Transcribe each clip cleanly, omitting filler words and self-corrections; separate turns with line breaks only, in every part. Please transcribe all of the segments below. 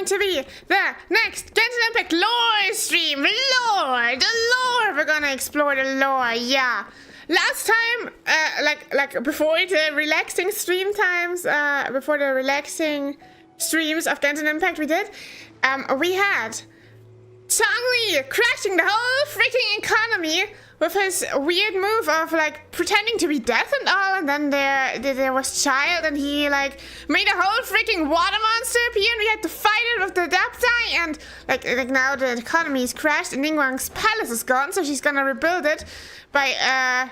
going to be the next Genshin Impact lore stream. The lore. We're gonna explore the lore. Yeah. Last time, like before the relaxing stream times, before the relaxing streams of Genshin Impact we did, we had Zhongli crashing the whole freaking economy with his weird move of like pretending to be death and all, and then there was Child, and he like made a whole freaking water monster appear, and we had to fight it with the Adaptai, and like now the economy is crashed, and Ningguang's palace is gone, so she's gonna rebuild it by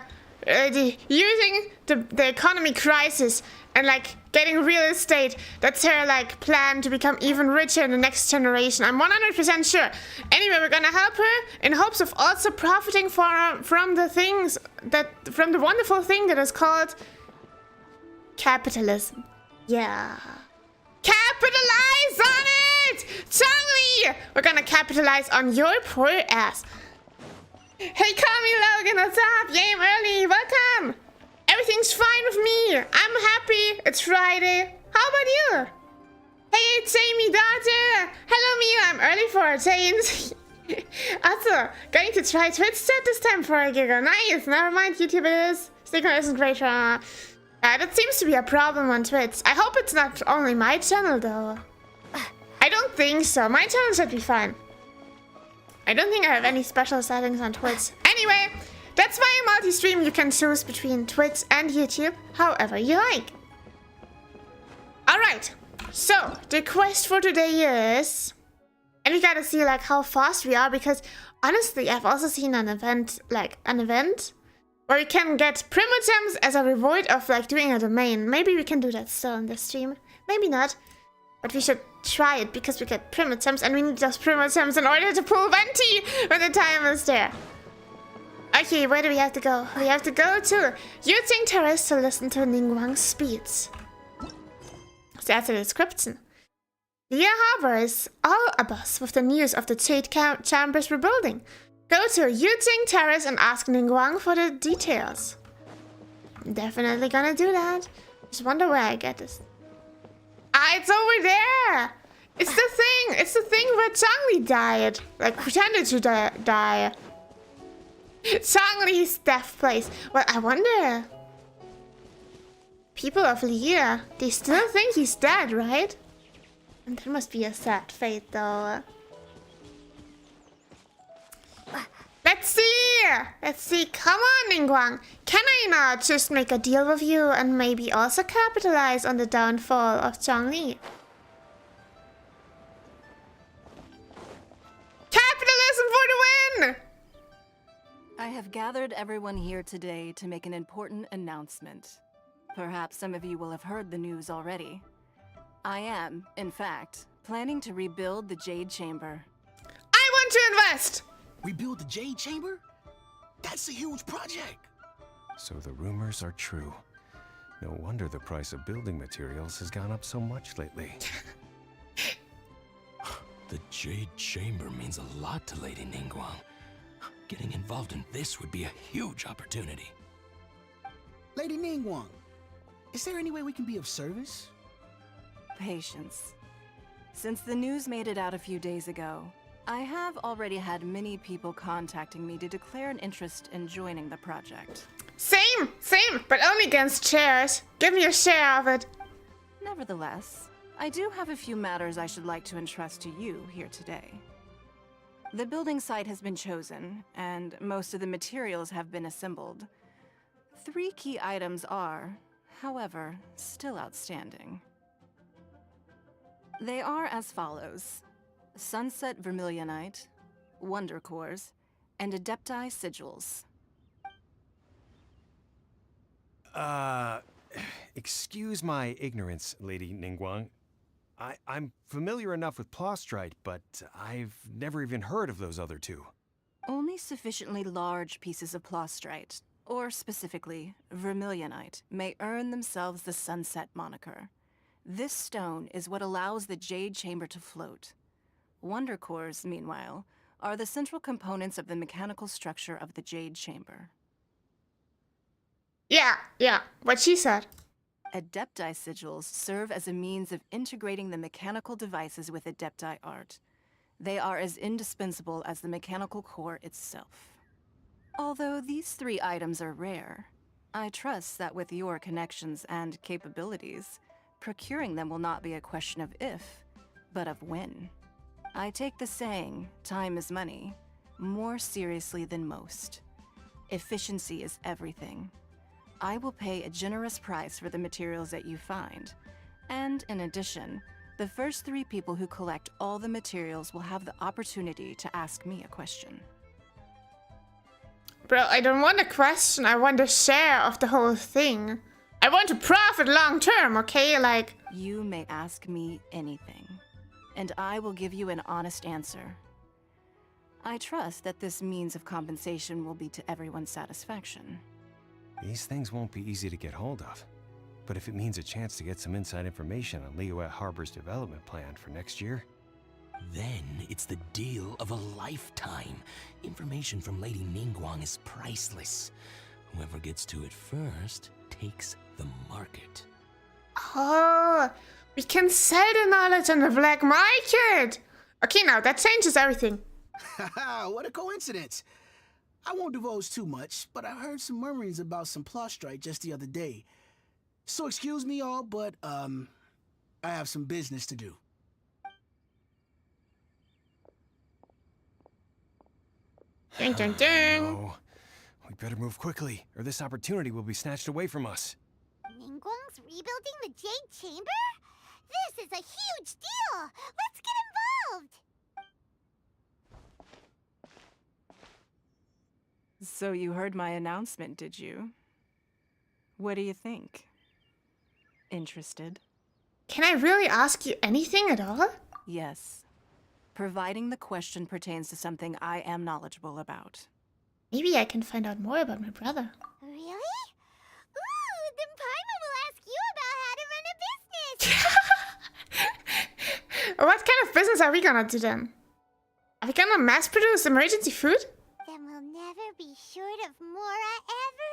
using the economy crisis and like getting real estate. That's her like plan to become even richer in the next generation. I'm 100% sure. Anyway, we're gonna help her in hopes of also profiting from the wonderful thing that is called capitalism. Yeah. Capitalize on it! Zhongli! We're gonna capitalize on your poor ass. Hey, call me Logan, what's up? Yay, I'm early, welcome! Everything's fine with me. I'm happy. It's Friday. How about you? Hey, it's Amy, daughter. Hello, Mia. I'm early for a change. Also, going to try Twitch chat this time for a giggle. Nice. Never mind, YouTube it is. Sticker isn't great. That seems to be a problem on Twitch. I hope it's not only my channel, though. I don't think so. My channel should be fine. I don't think I have any special settings on Twitch. Anyway. That's why a multi-stream you can choose between Twitch and YouTube, however you like. Alright, so the quest for today is... And we gotta see like how fast we are, because honestly I've also seen an event where you can get primogems as a reward of like doing a domain. Maybe we can do that still in this stream, maybe not. But we should try it because we get primogems, and we need those primogems in order to pull Venti when the time is there. Okay, where do we have to go? We have to go to Yuting Terrace to listen to Ningguang's speech. So that's the description. The harbor is all abuzz with the news of the Jade Chamber's rebuilding. Go to Yuting Terrace and ask Ningguang for the details. I'm definitely gonna do that. Just wonder where I get this. Ah, it's over there! It's the thing! It's the thing where Zhongli died. Like, pretended to die. Zhongli's death place. Well, I wonder. People of Liyue, they still think he's dead, right? And that must be a sad fate, though. Let's see! Let's see. Come on, Ningguang. Can I not just make a deal with you and maybe also capitalize on the downfall of Zhongli? Capitalism for the win!
I have gathered everyone here today to make an important announcement. Perhaps some of you will have heard the news already. I am, in fact, planning to rebuild the Jade Chamber.
I want to invest!
Rebuild the Jade Chamber? That's a huge project!
So the rumors are true. No wonder the price of building materials has gone up so much lately.
The Jade Chamber means a lot to Lady Ningguang. Getting involved in this would be a huge opportunity.
Lady Ningguang, is there any way we can be of service?
Patience. Since the news made it out a few days ago, I have already had many people contacting me to declare an interest in joining the project.
Same, but only against shares. Give me a share of it.
Nevertheless, I do have a few matters I should like to entrust to you here today. The building site has been chosen, and most of the materials have been assembled. 3 key items are, however, still outstanding. They are as follows: Sunset Vermilionite, Wonder Cores, and Adepti Sigils.
Excuse my ignorance, Lady Ningguang. I'm familiar enough with Plostrite, but I've never even heard of those other two.
Only sufficiently large pieces of Plostrite, or specifically Vermilionite, may earn themselves the Sunset moniker. This stone is what allows the Jade Chamber to float. Wonder Cores, meanwhile, are the central components of the mechanical structure of the Jade Chamber.
Yeah, what she said.
Adepti sigils serve as a means of integrating the mechanical devices with Adepti art. They are as indispensable as the mechanical core itself. Although these 3 items are rare, I trust that with your connections and capabilities, procuring them will not be a question of if, but of when. I take the saying, time is money, more seriously than most. Efficiency is everything. I will pay a generous price for the materials that you find. And in addition, the first 3 people who collect all the materials will have the opportunity to ask me a question.
Bro, I don't want a question. I want a share of the whole thing. I want to profit long term, okay? Like...
You may ask me anything, and I will give you an honest answer. I trust that this means of compensation will be to everyone's satisfaction.
These things won't be easy to get hold of. But if it means a chance to get some inside information on Liyue Harbor's development plan for next year...
Then it's the deal of a lifetime. Information from Lady Ningguang is priceless. Whoever gets to it first takes the market.
Oh, we can sell the knowledge on the black market. Okay, now that changes everything.
Haha, what a coincidence. I won't divulge too much, but I heard some murmurings about some Plostrite just the other day. So excuse me all, but, I have some business to do.
Ding, ding, ding.
Oh, we better move quickly, or this opportunity will be snatched away from us.
Ningguang's rebuilding the Jade Chamber? This is a huge deal! Let's get involved!
So you heard my announcement, did you? What do you think? Interested?
Can I really ask you anything at all?
Yes. Providing the question pertains to something I am knowledgeable about.
Maybe I can find out more about my brother.
Really? Ooh, then Paimon will ask you about how to run a business!
What kind of business are we gonna do then? Are we gonna mass produce emergency food?
Then we'll never be short of Mora ever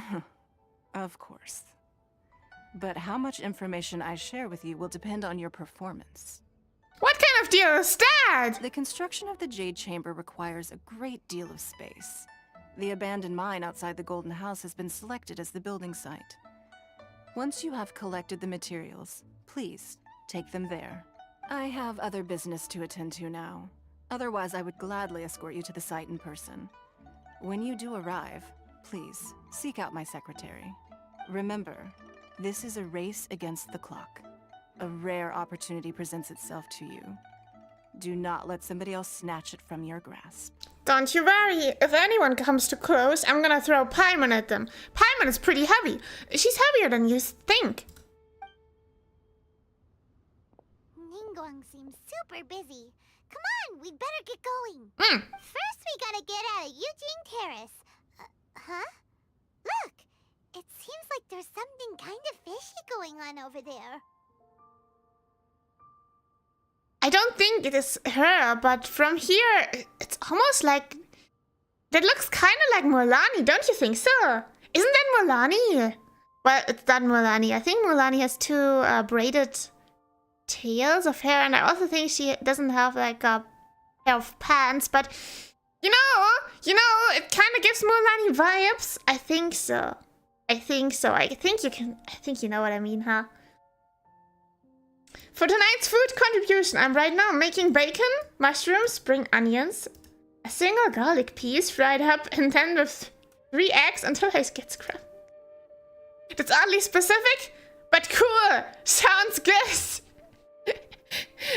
again.
Of course. But how much information I share with you will depend on your performance.
What kind of deal is that?
The construction of the Jade Chamber requires a great deal of space. The abandoned mine outside the Golden House has been selected as the building site. Once you have collected the materials, please take them there. I have other business to attend to now. Otherwise, I would gladly escort you to the site in person. When you do arrive, please seek out my secretary. Remember, this is a race against the clock. A rare opportunity presents itself to you. Do not let somebody else snatch it from your grasp.
Don't you worry. If anyone comes too close, I'm gonna throw Paimon at them. Paimon is pretty heavy. She's heavier than you think.
Ningguang seems super busy. Come on, we'd better get going. First, we gotta get out of Eugene Terrace. Huh? Look! It seems like there's something kind of fishy going on over there.
I don't think it is her, but from here, it's almost like... That looks kind of like Mulani, don't you think so? Isn't that Mulani? Well, it's not Mulani. I think Mulani has 2 braided tails of hair, and I also think she doesn't have like a pair of pants, but... You know, it kind of gives Mulani vibes. I think so. I think you know what I mean, huh? For tonight's food contribution, I'm right now making bacon, mushrooms, spring onions, a single garlic piece fried up, and then with 3 eggs until I get scrubbed. That's oddly specific, but cool. Sounds good.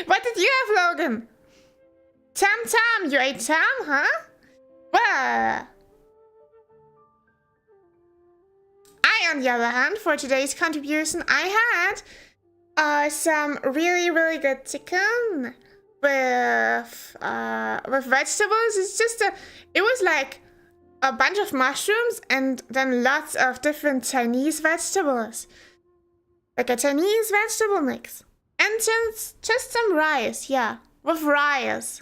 What did you have, Logan? Tam, you ate tam, huh? Well. On the other hand, for today's contribution, I had some really, really good chicken with vegetables. It was like a bunch of mushrooms and then lots of different Chinese vegetables, like a Chinese vegetable mix, and just some rice, yeah, with rice.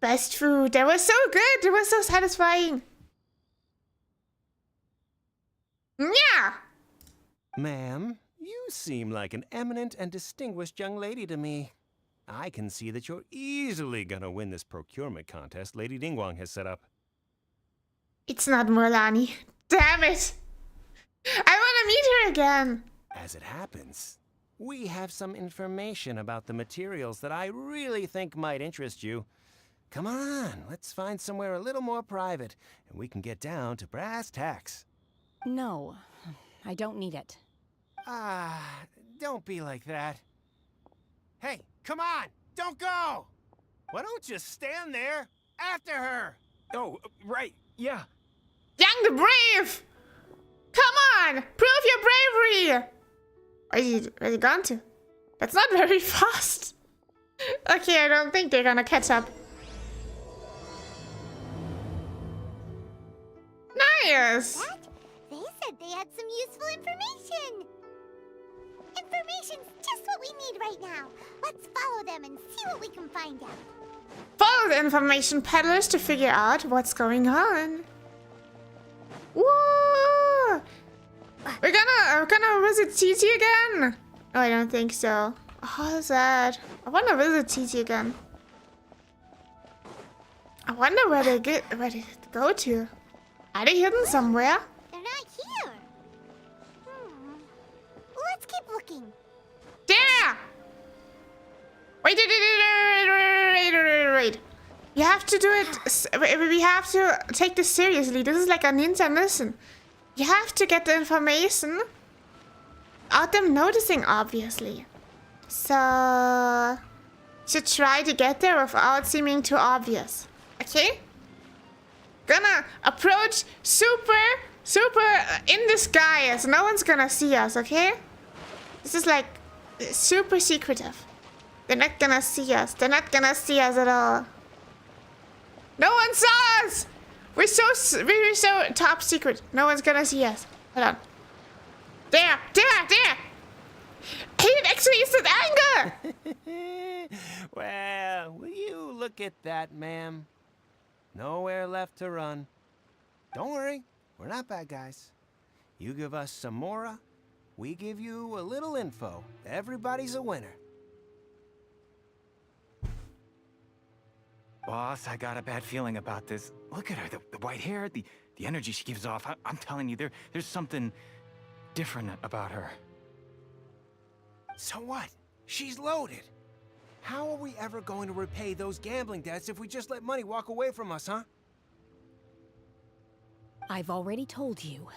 Best food. They were so good. It was so satisfying. Yeah.
Ma'am, you seem like an eminent and distinguished young lady to me. I can see that you're easily gonna win this procurement contest Lady Ningguang has set up.
It's not Morlani. Damn it! I want to meet her again.
As it happens, we have some information about the materials that I really think might interest you. Come on, let's find somewhere a little more private, and we can get down to brass tacks.
No, I don't need it.
Ah, don't be like that. Hey, come on, don't go! Why don't you stand there after her?
Oh, right, yeah.
Yang the Brave! Come on! Prove your bravery! Where's he gone to? That's not very fast. Okay, I don't think they're gonna catch up. Nice!
That? They said they had some useful information. Information's just what we need right now. Let's follow them and see what we can find out.
Follow the information peddlers to figure out what's going on. Whoa! We're gonna visit TT again? Oh, I don't think so. How sad. I wanna visit TT again. I wonder where they go to. Are they hidden somewhere?
They're not here. Let's keep looking.
There! Wait. You have to do it. We have to take this seriously. This is like a ninja mission. You have to get the information without them noticing, obviously. So, should try to get there without seeming too obvious. Okay? Gonna approach super in disguise. No one's gonna see us, okay? This is like super secretive. They're not gonna see us. They're not gonna see us at all. No one saw us! We're so top secret. No one's gonna see us. Hold on. There! He actually used anger!
Well, will you look at that, ma'am? Nowhere left to run. Don't worry, we're not bad guys. You give us some mora, we give you a little info. Everybody's a winner.
Boss, I got a bad feeling about this. Look at her, the white hair, the energy she gives off. I'm telling you, there's something different about her.
So what? She's loaded. How are we ever going to repay those gambling debts if we just let money walk away from us, huh?
I've already told you,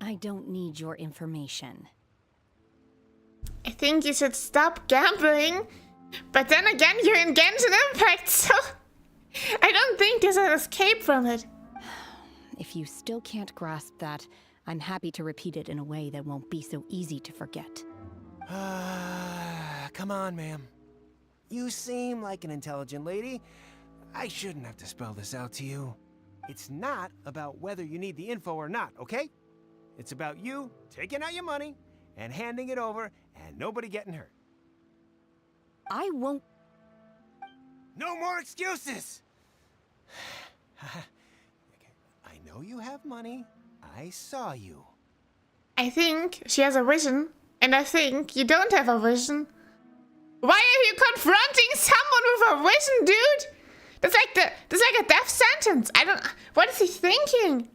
I don't need your information.
I think you should stop gambling. But then again, you're in Genshin Impact, so I don't think there's an escape from it.
If you still can't grasp that, I'm happy to repeat it in a way that won't be so easy to forget.
Come on, ma'am. You seem like an intelligent lady. I shouldn't have to spell this out to you. It's not about whether you need the info or not, okay? It's about you taking out your money and handing it over and nobody getting hurt.
I won't...
No more excuses! I know you have money. I saw you.
I think she has a vision, and I think you don't have a vision. Why are you confronting someone with a vision, dude? That's like a death sentence. What is he thinking?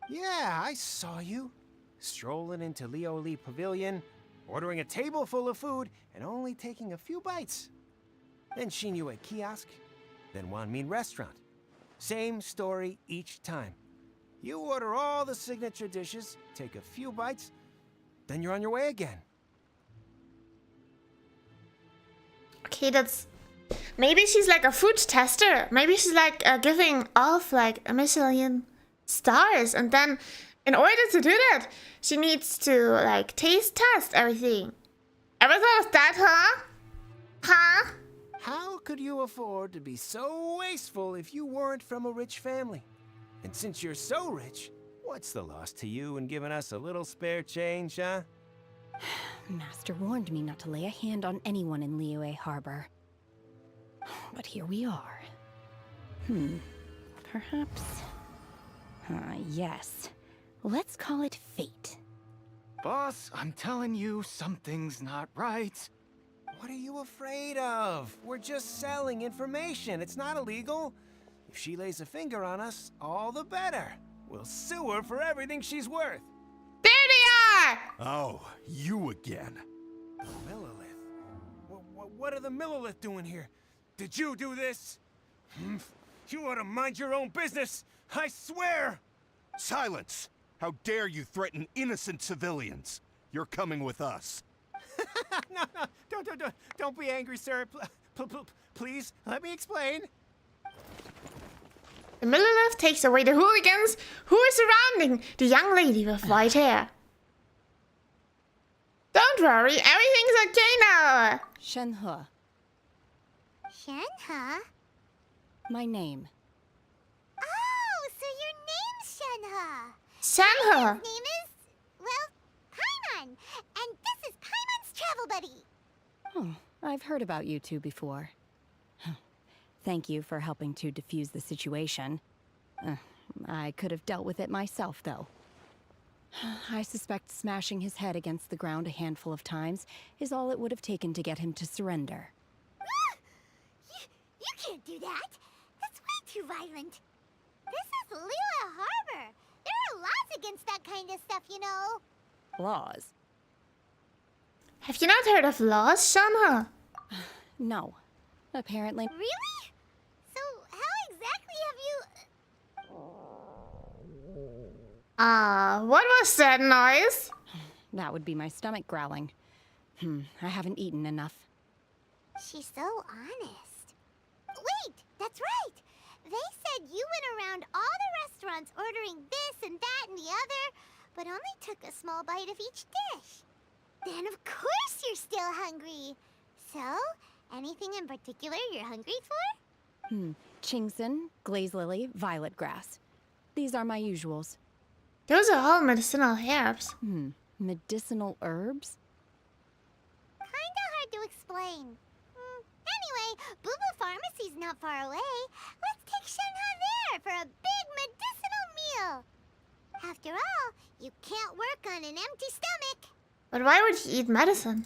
Yeah, I saw you. Strolling into Leo Lee Pavilion, ordering a table full of food, and only taking a few bites. Then Shinyue kiosk, then Wanmin restaurant. Same story each time. You order all the signature dishes, take a few bites, then you're on your way again.
Okay, maybe she's like a food tester. Maybe she's like giving off like a Michelin stars, and then in order to do that, she needs to like taste test everything. Ever thought of that, huh? Huh?
How could you afford to be so wasteful if you weren't from a rich family? And since you're so rich, what's the loss to you in giving us a little spare change, huh?
Master warned me not to lay a hand on anyone in Liyue Harbor. But here we are. Perhaps... yes. Let's call it fate.
Boss, I'm telling you, something's not right.
What are you afraid of? We're just selling information. It's not illegal. If she lays a finger on us, all the better. We'll sue her for everything she's worth.
There they are!
Oh, you again.
The Millilith. What are the Millilith doing here? Did you do this? You ought to mind your own business. I swear!
Silence! How dare you threaten innocent civilians? You're coming with us.
No, don't be angry, sir. Please, let me explain.
The Millilith takes away the hooligans who are surrounding the young lady with white hair. Don't worry, everything's okay now.
Shenhe,
Shenhe?
my name.
Oh, so your name's Shenhe.
Shenhe.
His name is, well, Paimon. And this is Paimon's travel buddy.
Oh, I've heard about you two before. Thank you for helping to defuse the situation. I could have dealt with it myself, though. I suspect smashing his head against the ground a handful of times is all it would have taken to get him to surrender.
You can't do that. That's way too violent. This is Liyue Harbor. There are laws against that kind of stuff, you know.
Laws?
Have you not heard of laws, Shenhe?
No. Apparently.
Really? So how exactly have you...
What was that noise?
That would be my stomach growling. I haven't eaten enough.
She's so honest. Wait, that's right. They said you went around all the restaurants ordering this and that and the other, but only took a small bite of each dish. Then of course you're still hungry. So, anything in particular you're hungry for?
Chingson, glaze lily, violet grass. These are my usuals.
Those are all medicinal herbs.
Medicinal herbs?
Kinda hard to explain. Anyway, Boo Boo Pharmacy's not far away. Let's take Shenhe there for a big medicinal meal. After all, you can't work on an empty stomach.
But why would he eat medicine?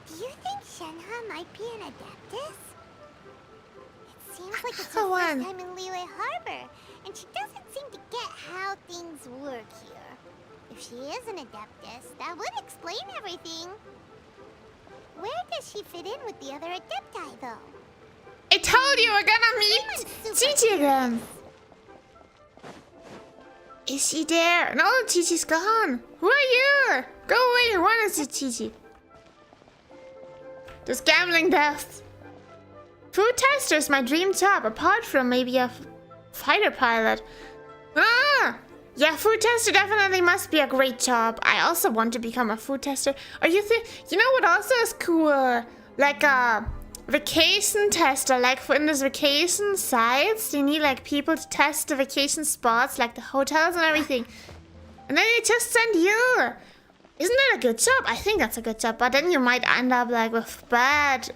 Do you think Shenhe might be an Adeptus? It seems like it's her
Go
first
on.
time in Liyue Harbor, and she doesn't seem to get how things work here. If she is an Adeptus, that would explain everything. Where does she fit in with the other Adepti, though?
I told you we're gonna meet Chi-Chi again. Is she there? No, Chi-Chi's gone. Who are you? Go away, I wanna see Chi-Chi. This gambling death. Food tester is my dream job, apart from maybe a fighter pilot. Yeah, food tester definitely must be a great job. I also want to become a food tester. Or you know what also is cool? Like a vacation tester, like for in this vacation sites, you need like people to test the vacation spots, like the hotels and everything. And then they just send you. Isn't that a good job? I think that's a good job, but then you might end up like with bad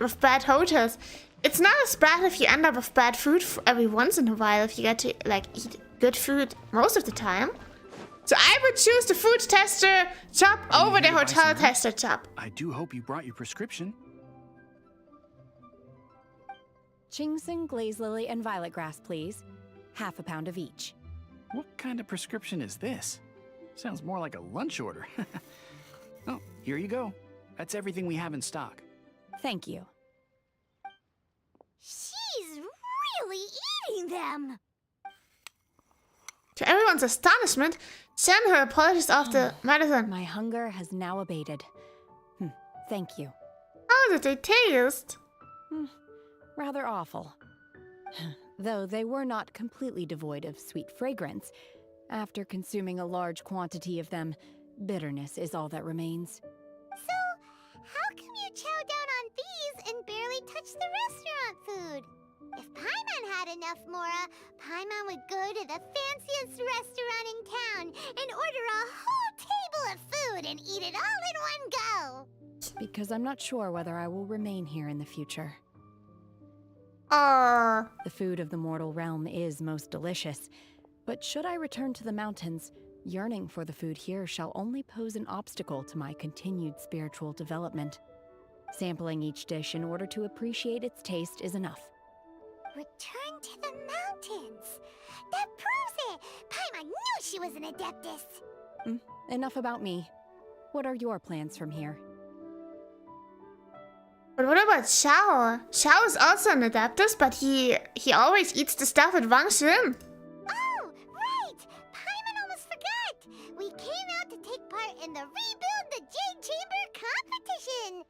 hotels. It's not as bad if you end up with bad food every once in a while if you get to like eat good food most of the time. So I would choose the food tester job over the hotel tester job.
I do hope you brought your prescription.
Chingson, glaze lily, and violet grass, please. Half a pound of each.
What kind of prescription is this? Sounds more like a lunch order. Oh, here you go. That's everything we have in stock.
Thank you.
She's really eating them.
To everyone's astonishment, Shenhe polishes off the medicine.
My hunger has now abated. Thank you.
How did they taste?
Rather awful. Though they were not completely devoid of sweet fragrance. After consuming a large quantity of them, bitterness is all that remains.
So, how come you chow down on these and barely touch the restaurant food? If Paimon had enough Mora, Paimon would go to the fanciest restaurant in town and order a whole table of food and eat it all in one go.
Because I'm not sure whether I will remain here in the future.
Oh,
The food of the mortal realm is most delicious, But should I return to the mountains, yearning for the food here shall only pose an obstacle to my continued spiritual development. Sampling each dish in order to appreciate its taste is enough.
Return to the mountains. That proves it. Paimon knew she was an Adeptus.
Enough about me. What are your plans from here?
But what about Xiao? Xiao is also an Adeptus, but he always eats the stuff at Wangshin.
Oh, right! Paimon almost forgot! We came out to take part in the Rebuild the Jade Chamber competition!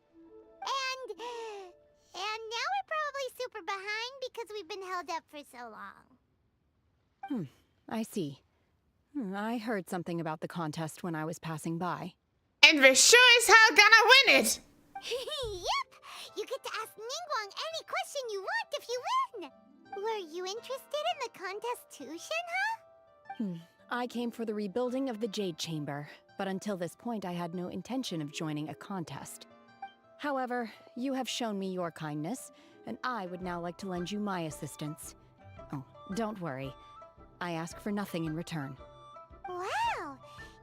And now we're probably super behind because we've been held up for so long.
I see. I heard something about the contest when I was passing by.
And we're sure as hell gonna win it!
Yep! You get to ask Ningguang any question you want if you win! Were you interested in the contest too, Shinha?
I came for the rebuilding of the Jade Chamber, but until this point I had no intention of joining a contest. However, you have shown me your kindness, and I would now like to lend you my assistance. Oh, don't worry. I ask for nothing in return.
Wow!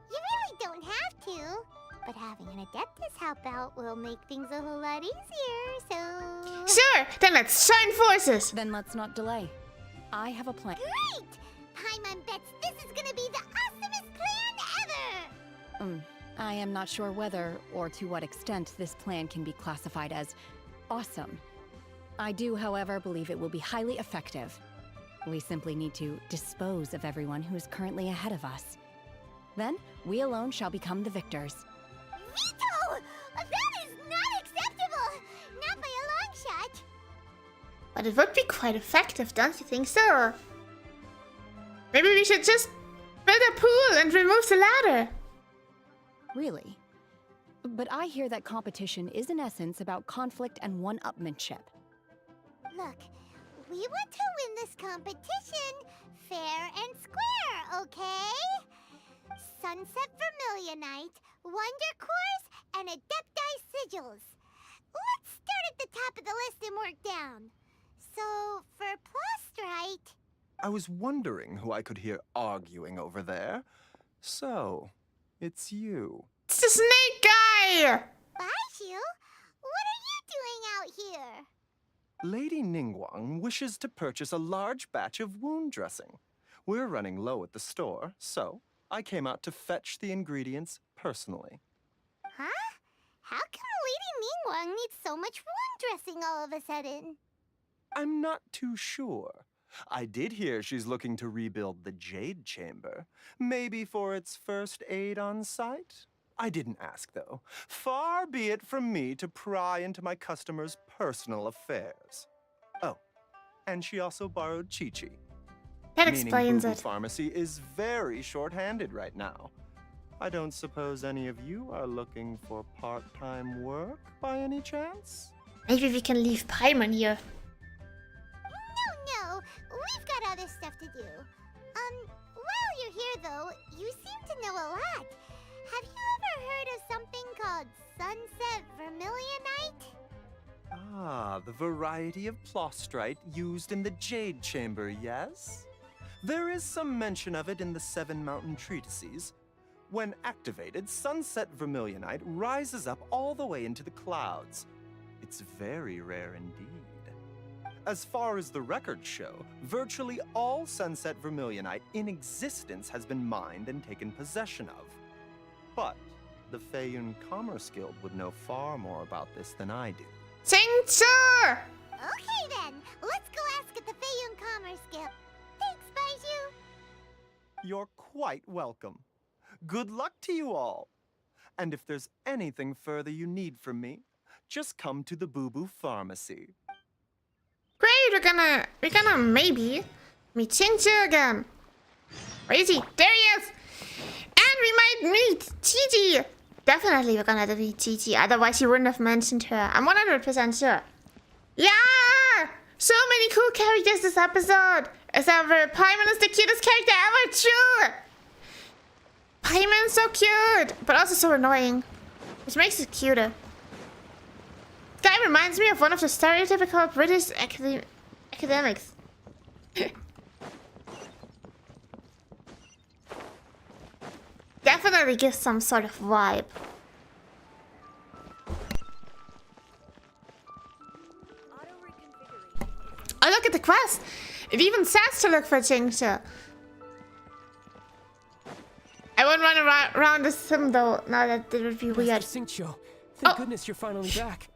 You really don't have to. But having an Adeptus help out will make things a whole lot easier, so...
Sure, then let's join forces!
Then let's not delay. I have a plan.
Great! Paimon bets this is gonna be the awesomest plan ever!
I am not sure whether or to what extent this plan can be classified as awesome. I do, however, believe it will be highly effective. We simply need to dispose of everyone who is currently ahead of us. Then, we alone shall become the victors.
Vito! That is not acceptable! Not by a long shot!
But it would be quite effective, don't you think so? Maybe we should just build a pool and remove the ladder.
Really? But I hear that competition is in essence about conflict and one-upmanship.
Look, we want to win this competition fair and square, okay? Sunset Vermilionite, Wonder Cores, and Adepti Sigils. Let's start at the top of the list and work down. So, for Plostrite...
I was wondering who I could hear arguing over there. So, it's you.
It's the snake guy!
Baishu, what are you doing out here?
Lady Ningguang wishes to purchase a large batch of wound dressing. We're running low at the store, so I came out to fetch the ingredients personally.
Huh? How come Lady Ningguang needs so much wound dressing all of a sudden?
I'm not too sure. I did hear she's looking to rebuild the Jade Chamber, maybe for its first aid on site. I didn't ask, though. Far be it from me to pry into my customers' personal affairs. Oh, and she also borrowed Chi-Chi.
That
Meaning
explains
Boo Boo
it.
Pharmacy is very short-handed right now. I don't suppose any of you are looking for part-time work by any chance?
Maybe we can leave Paimon here.
No, we've got other stuff to do. While you're here though, you seem to know a lot. Have you ever heard of something called Sunset Vermilionite?
Ah, the variety of plostrite used in the Jade Chamber, yes? There is some mention of it in the Seven Mountain Treatises. When activated, Sunset Vermilionite rises up all the way into the clouds. It's very rare indeed. As far as the records show, virtually all Sunset Vermilionite in existence has been mined and taken possession of. But the Feiyun Commerce Guild would know far more about this than I do.
Xingqiu!
Okay then, let's go ask at the Feiyun Commerce Guild. Thanks, Baiju.
You're quite welcome. Good luck to you all. And if there's anything further you need from me, just come to the Boo Boo Pharmacy.
Great, we're gonna maybe meet Xingqiu again. Where is he? There he is! And we might meet Chi-Chi! Definitely we're gonna meet Chi-Chi, otherwise he wouldn't have mentioned her. I'm 100% sure. Yeah! So many cool characters this episode! As ever, Paimon is the cutest character ever, true! Paimon's so cute, but also so annoying, which makes it cuter. This guy reminds me of one of the stereotypical British academics. definitely gives some sort of vibe. Oh, look at the quest. It even says to look for Jingxia. I won't run around the sim though. Now that would be weird.
Master Xingqiu, thank goodness you're finally back.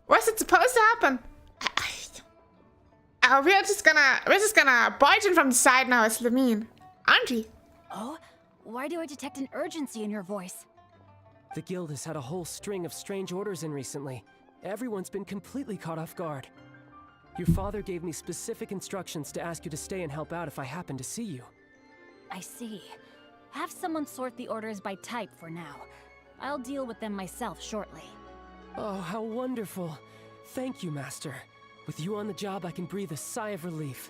What's it supposed to happen? We're just gonna barge in from the side now as Lamine, aren't we?
Oh, why do I detect an urgency in your voice?
The guild has had a whole string of strange orders in recently. Everyone's been completely caught off guard. Your father gave me specific instructions to ask you to stay and help out if I happen to see you.
I see. Have someone sort the orders by type for now. I'll deal with them myself shortly.
Oh, how wonderful. Thank you, Master. With you on the job, I can breathe a sigh of relief.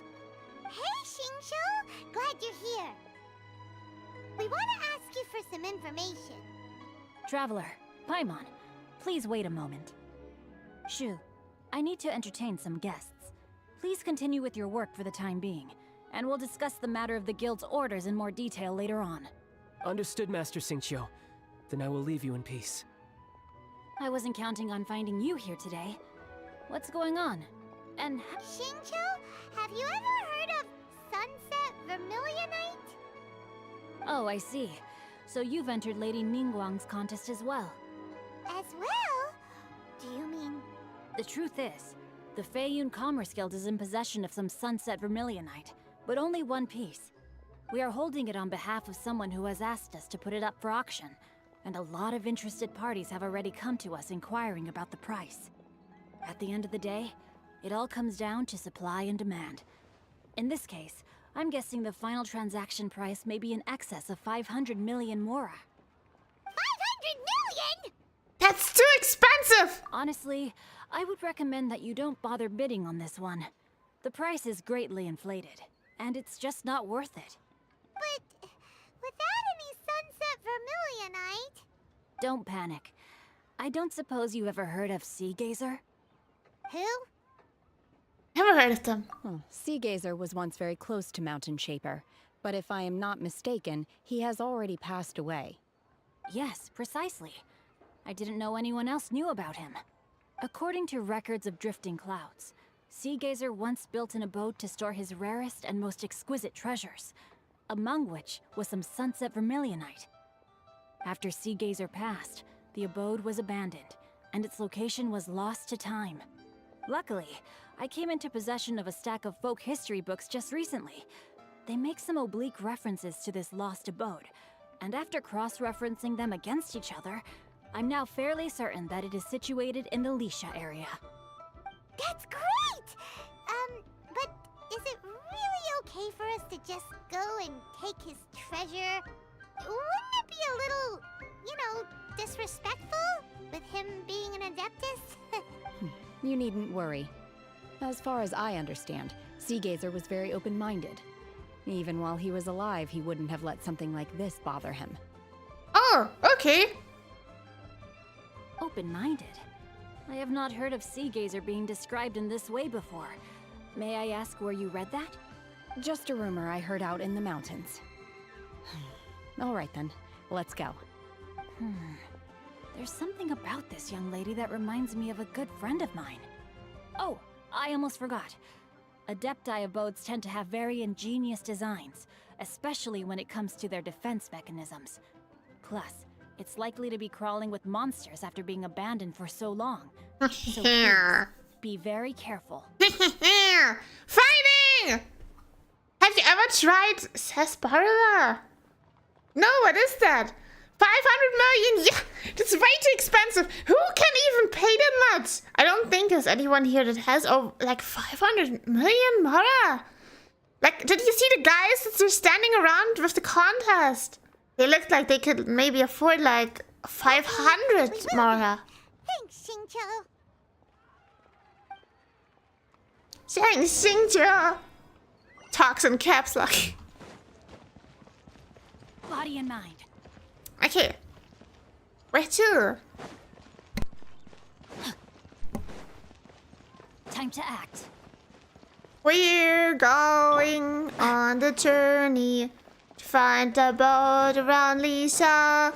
Hey, Xingqiu! Glad you're here. We want to ask you for some information.
Traveler, Paimon, please wait a moment. Shu, I need to entertain some guests. Please continue with your work for the time being, and we'll discuss the matter of the guild's orders in more detail later on.
Understood, Master Xingqiu. Then I will leave you in peace.
I wasn't counting on finding you here today. What's going on? And
Xingqiu, have you ever heard of Sunset Vermilionite?
oh, I see. So you've entered Lady Ningguang's contest as well.
As well? Do you mean...
The truth is, the Feiyun Commerce Guild is in possession of some Sunset Vermilionite, but only one piece. We are holding it on behalf of someone who has asked us to put it up for auction, and a lot of interested parties have already come to us inquiring about the price. At the end of the day, it all comes down to supply and demand. In this case, I'm guessing the final transaction price may be in excess of 500 million mora.
500 million?!
That's too expensive!
Honestly, I would recommend that you don't bother bidding on this one. The price is greatly inflated, and it's just not worth it.
But without any Sunset Vermilionite...
Don't panic. I don't suppose you ever heard of Sea Gazer?
Who?
Never heard of them.
Sea Gazer was once very close to Mountain Shaper, but if I am not mistaken, he has already passed away.
Yes, precisely. I didn't know anyone else knew about him. According to records of drifting clouds, Sea Gazer once built an abode to store his rarest and most exquisite treasures, among which was some Sunset Vermilionite. After Sea Gazer passed, the abode was abandoned, and its location was lost to time. Luckily, I came into possession of a stack of folk history books just recently. They make some oblique references to this lost abode, and after cross-referencing them against each other, I'm now fairly certain that it is situated in the Lisha area.
That's great! But is it really okay for us to just go and take his treasure? Wouldn't it be a little, disrespectful? With him being an Adeptus?
You needn't worry. As far as I understand, Sea Gazer was very open-minded. Even while he was alive, he wouldn't have let something like this bother him.
Oh, okay.
Open-minded? I have not heard of Sea Gazer being described in this way before. May I ask where you read that?
Just a rumor I heard out in the mountains. All right then, let's go.
There's something about this young lady that reminds me of a good friend of mine. Oh, I almost forgot. Adepti abodes tend to have very ingenious designs, especially when it comes to their defense mechanisms. Plus, it's likely to be crawling with monsters after being abandoned for so long. So please, be very careful.
Fighting! Have you ever tried sarsaparilla? No, what is that? 500 million? Yeah, that's way too expensive. Who can even pay that much? I don't think there's anyone here that has like 500 million mora. Like, did you see the guys that are standing around with the contest? They looked like they could maybe afford like 500 mora.
Thanks, Xingqiu.
Thanks, Xingqiu. Talks in caps lock.
Body and mind.
Okay. Where to?
Time to act.
We're going on the journey Find the boat around Lisa.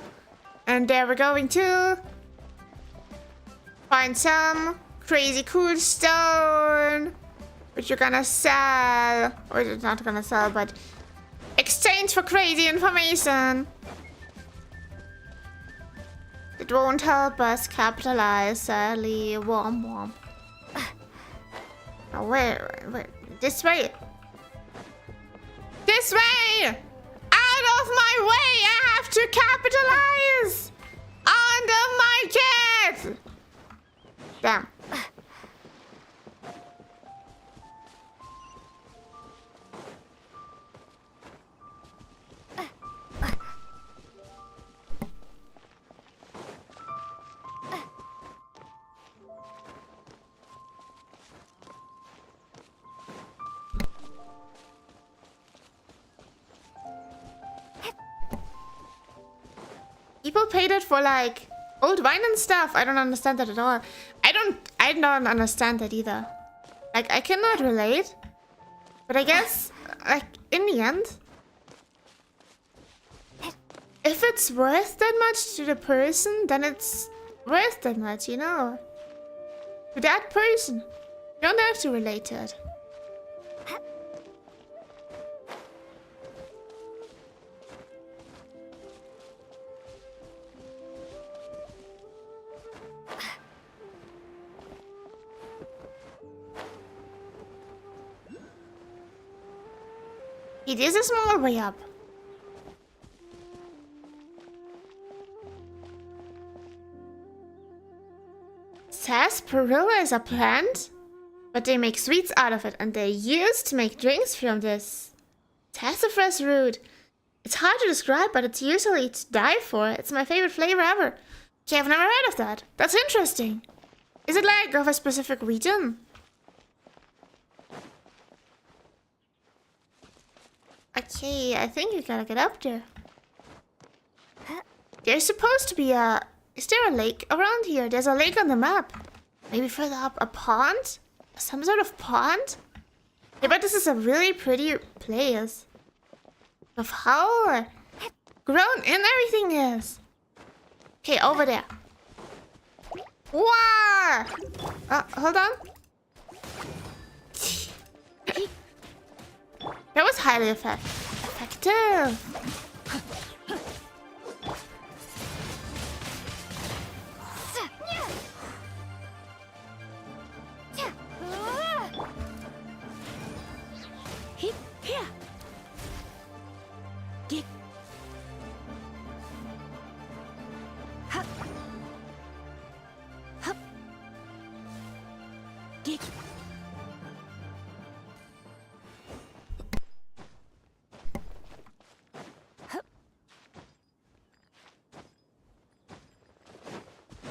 And there we're going to find some crazy cool stone. Which you're gonna sell. Or you're not gonna sell, but exchange for crazy information. It won't help us capitalize, sadly. Womp womp. Oh, wait. This way. This way! Out of my way! I have to capitalize! Under my cat! Damn. People paid it for like old wine and stuff. I don't understand that at all. I don't understand that either. Like, I cannot relate. But I guess, like, in the end, if it's worth that much to the person, then it's worth that much, you know? To that person. You don't have to relate to it. It is a small way up. Sarsaparilla is a plant, but they make sweets out of it, and they used to make drinks from this sassafras root. It's hard to describe, but it's usually to die for. It's my favorite flavor ever. Okay, I've never heard of that. That's interesting. Is it like of a specific region? Okay, I think we gotta get up there. There's supposed to be a... Is there a lake around here? There's a lake on the map. Maybe further up, a pond? Some sort of pond? I bet this is a really pretty place. Of how grown in everything is. Okay, over there. Wow! Hold on. That was highly effective.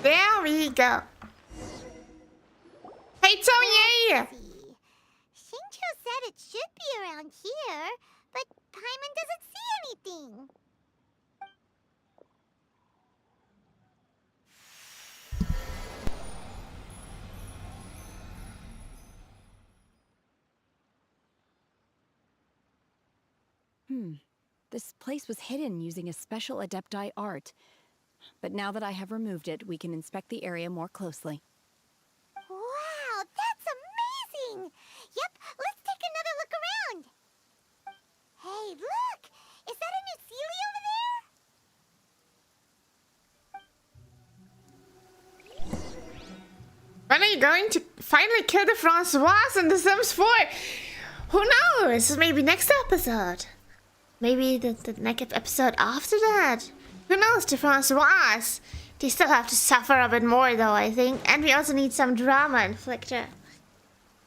There we go. Hey, Tony!
Shincho said it should be around here, but Paimon doesn't see anything.
This place was hidden using a special Adepti art. But now that I have removed it, we can inspect the area more closely.
Wow, that's amazing! Yep, let's take another look around. Hey, look! Is that a new Sealy over there?
When are you going to finally kill the Francoise in The Sims 4? Who knows? Maybe next episode. Maybe the next episode after that. Who knows, the Francoise? They still have to suffer a bit more though, I think. And we also need some drama inflicted.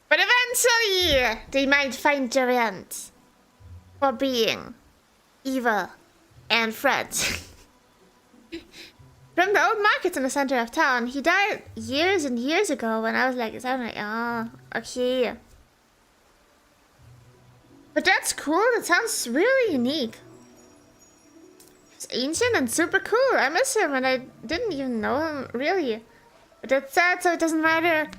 But eventually, they might find their end. For being evil and friends. From the old markets in the center of town. He died years and years ago when I was like, oh, okay. But that's cool, that sounds really unique. It's ancient and super cool. I miss him and I didn't even know him, really. But that's sad, so it doesn't matter.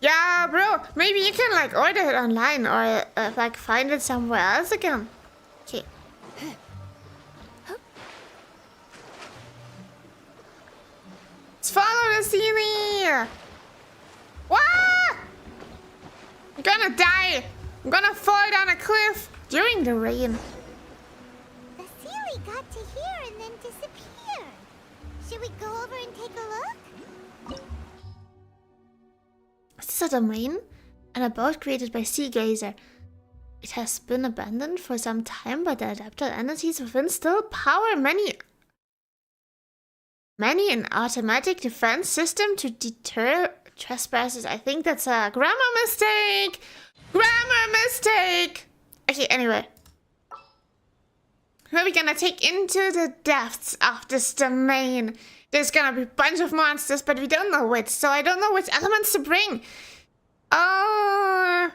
Yeah, bro, maybe you can like order it online or like find it somewhere else again. Okay. Let's follow the Sealy! What? I'm gonna die! I'm gonna fall down a cliff during the rain.
The Sealy got to here and then disappeared. Should we go over and take a look?
Is this a domain? An abode created by Sea Gazer. It has been abandoned for some time, but the adapted entities within still power many an automatic defense system to deter trespassers. I think that's a grammar mistake. Grammar mistake. Okay, anyway. Who are we gonna take into the depths of this domain? There's gonna be a bunch of monsters, but we don't know which, so I don't know which elements to bring. Oh,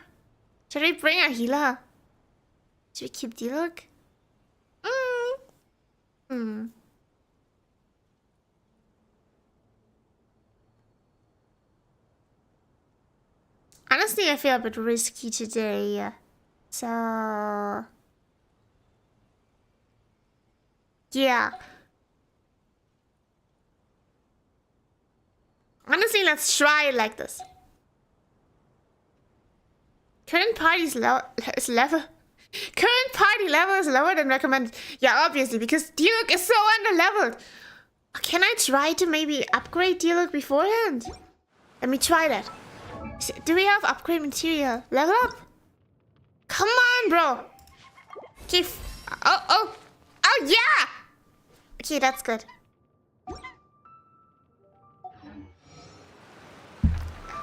should we bring a healer? Should we keep Diluc? Honestly, I feel a bit risky today. So... yeah. Honestly, let's try it like this. Current party's level. Current party level is lower than recommended. Yeah, obviously, because Diluc is so underleveled. Can I try to maybe upgrade Diluc beforehand? Let me try that. Do we have upgrade material? Level up? Come on, bro. Okay. Oh, yeah. Okay, that's good.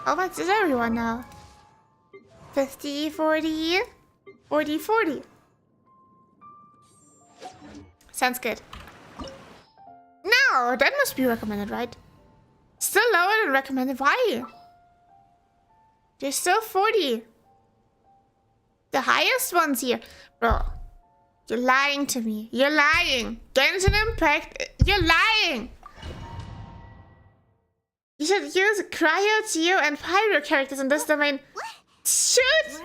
How much is everyone now? 50, 40, 40, 40. Sounds good. No, that must be recommended, right? Still lower than recommended. Why? There's still 40. The highest one's here. Bro, you're lying to me. You're lying. Genshin Impact, you're lying. You should use Cryo, Geo, and Pyro characters in this domain.
What?
Shoot!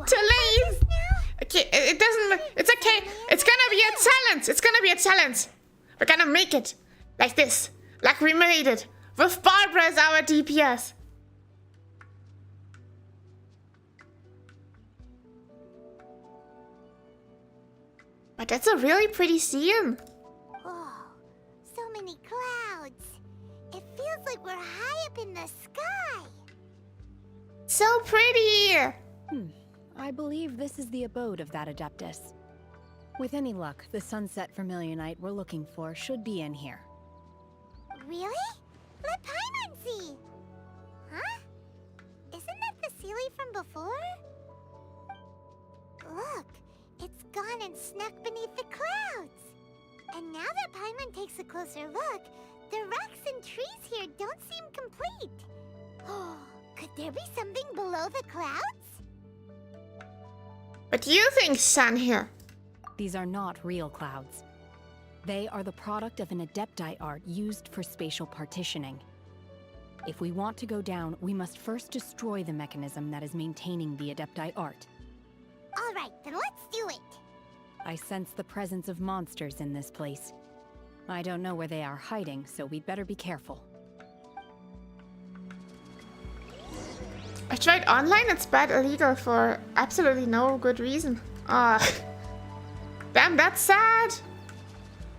To leave! Okay, it doesn't... It's okay. It's gonna be a challenge. It's gonna be a challenge. We're gonna make it. Like this. Like we made it. With Barbara as our DPS. But that's a really pretty scene.
Oh, so many clouds. It feels like we're high up in the sky.
So pretty.
I believe this is the abode of that Adeptus. With any luck, the sunset vermilionite we're looking for should be in here.
Really? Let Paimon see. Huh? Isn't that the Sealy from before? Look, it's gone and snuck beneath the clouds. And now that Paimon takes a closer look, the rocks and trees here don't seem complete. Oh, could there be something below the clouds?
What do you think, Sun here?
These are not real clouds. They are the product of an Adepti art used for spatial partitioning. If we want to go down, we must first destroy the mechanism that is maintaining the Adepti art.
All right, then let's do it.
I sense the presence of monsters in this place. I don't know where they are hiding, so we'd better be careful.
I tried online, it's bad illegal for absolutely no good reason. Damn, that's sad.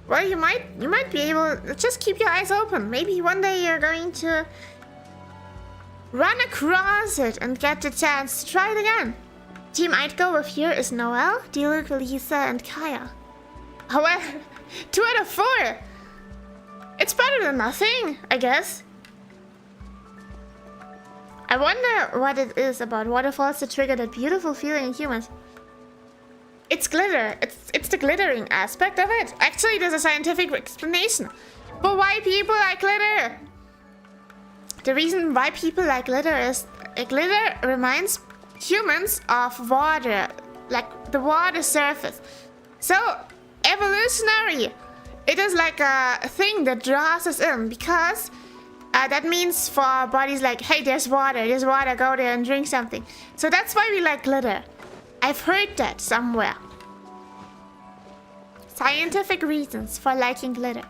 Well, you might be able, just keep your eyes open. Maybe one day you're going to run across it and get the chance to try it again. Team I'd go with here is Noelle, Diluc, Lisa, and Kaya. However, 2 out of 4. It's better than nothing, I guess. I wonder what it is about waterfalls to trigger that beautiful feeling in humans. It's glitter. It's the glittering aspect of it. Actually, there's a scientific explanation for why people like glitter. The reason why people like glitter is glitter reminds humans of water, like the water surface. So, evolutionary, it is like a thing that draws us in because that means for our bodies like, hey, there's water, go there and drink something. So that's why we like glitter. I've heard that somewhere. Scientific reasons for liking glitter.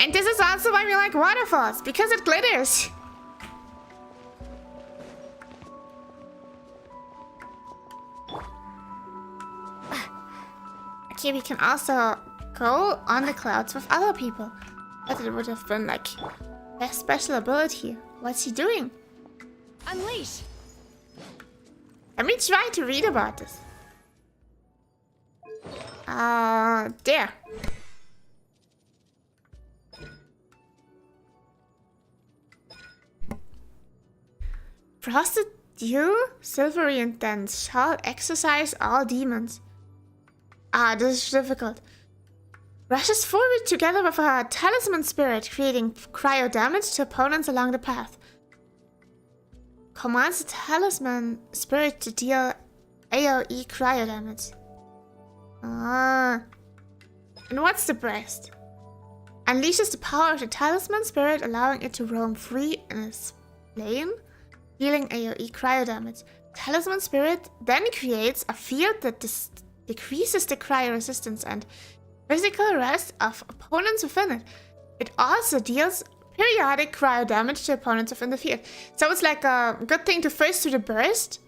And this is also why we like waterfalls, because it glitters. Okay, we can also go on the clouds with other people. But it would have been like a special ability. What's he doing?
Unleash!
Let me try to read about this. There. Frosted dew, silvery and dense, shall exorcise all demons. This is difficult. Rushes forward together with a talisman spirit, creating cryo damage to opponents along the path. Commands the talisman spirit to deal AoE cryo damage. And what's the breast? Unleashes the power of the talisman spirit, allowing it to roam free in its plane, dealing AoE cryo damage. Talisman spirit then creates a field that decreases the cryo resistance and physical rest of opponents within it. It also deals periodic cryo damage to opponents within the field. So it's like a good thing to first do the burst,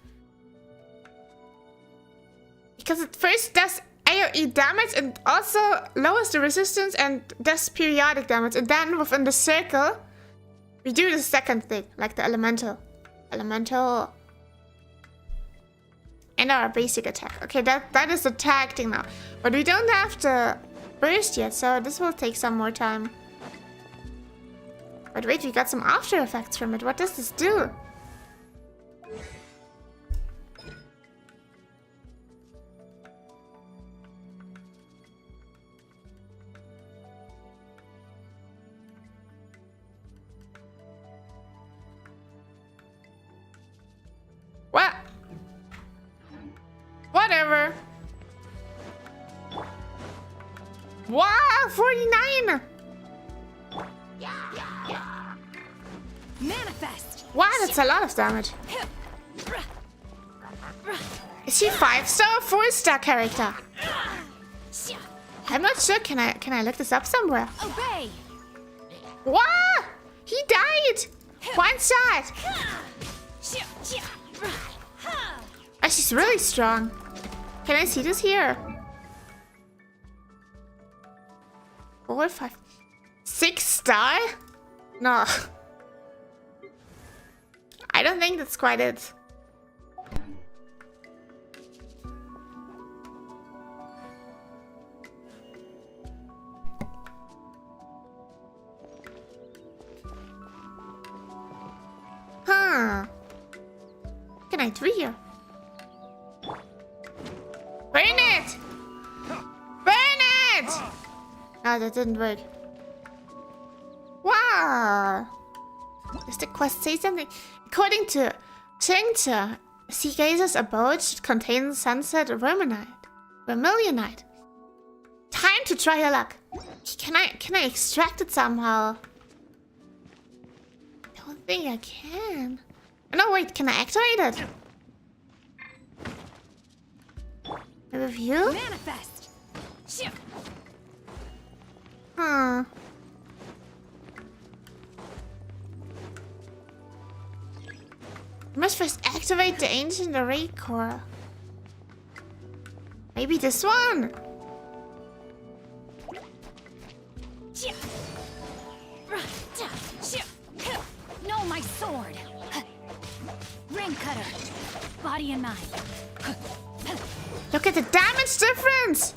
because it first does AoE damage and also lowers the resistance and does periodic damage. And then within the circle, we do the second thing, like the elemental. And our basic attack. Okay, that is the tag thing now. But we don't have the burst yet, so this will take some more time. But wait, we got some after effects from it. What does this do? What? Whatever. Wow, 49!
Manifest!
Wow, that's a lot of damage. Is he 5-star or 4-star character? I'm not sure. Can I look this up somewhere?
Obey!
Wow! He died! One shot! Oh, she's really strong. Can I see this here? 4, 5, 6-star? No. I don't think that's quite it. Huh. What can I do here? Burn it! Burn it! No, that didn't work. Wow. Does the quest say something? According to Chengcha, Sea Gazer's abode should contain sunset vermilionite. Time to try your luck. Can I extract it somehow? I don't think I can. No, wait, can I activate it? Review?
Manifest!
Huh. I must first activate the ancient array core. Maybe this one?
No, my sword! Ring cutter! Body and mind.
Look at the damage difference!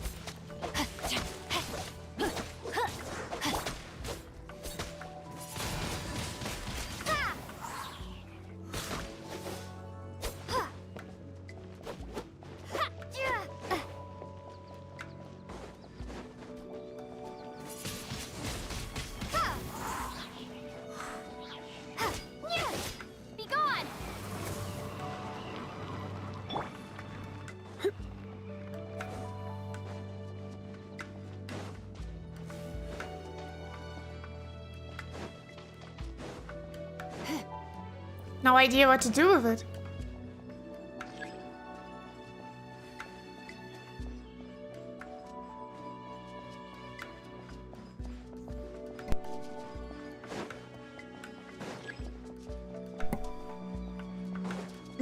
Be gone!
No idea what to do with it.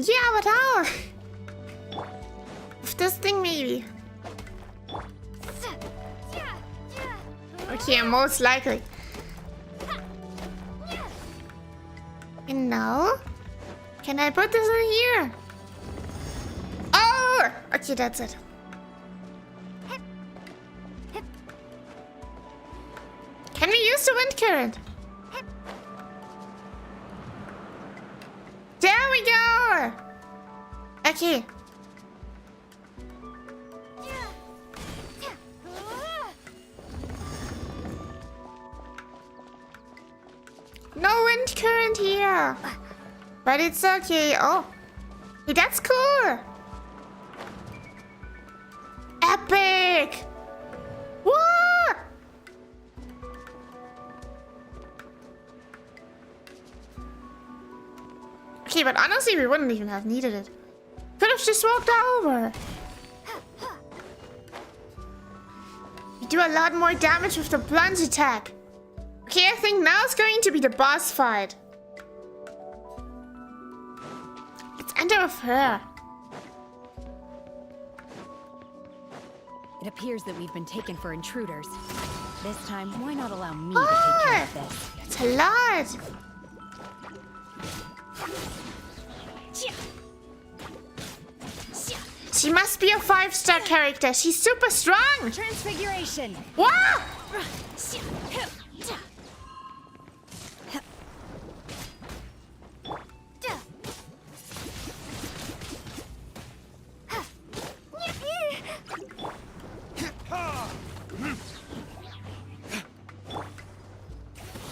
Yeah, but how? With this thing, maybe. Okay, most likely. And now? Can I put this in here? Oh! Okay, that's it. Can we use the wind current? There we go! Okay. No wind current here. But it's okay. Oh. Hey, that's cool. Epic! Woo! Okay, but honestly, we wouldn't even have needed it. Could have just walked over. We do a lot more damage with the plunge attack. Okay, I think now it's going to be the boss fight. Let's enter with her.
It appears that we've been taken for intruders. This time, why not allow me to take care of this?
It's a lot. She must be a 5-star character. She's super strong.
Transfiguration.
Wow!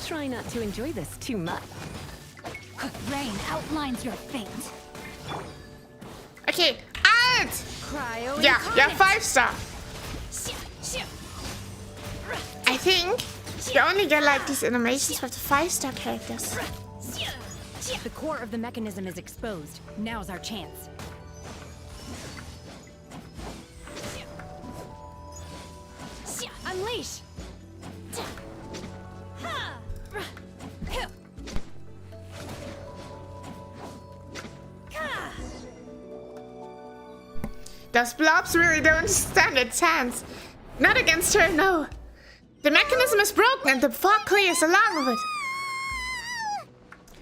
Try not to enjoy this too much.
Rain outlines your fate.
Okay, out! Yeah, 5-star. I think you only get like these animations for the 5-star characters.
The core of the mechanism is exposed. Now's our chance. Unleash!
Those blobs really don't stand a chance. Not against her, no. The mechanism is broken and the fog clears along with it.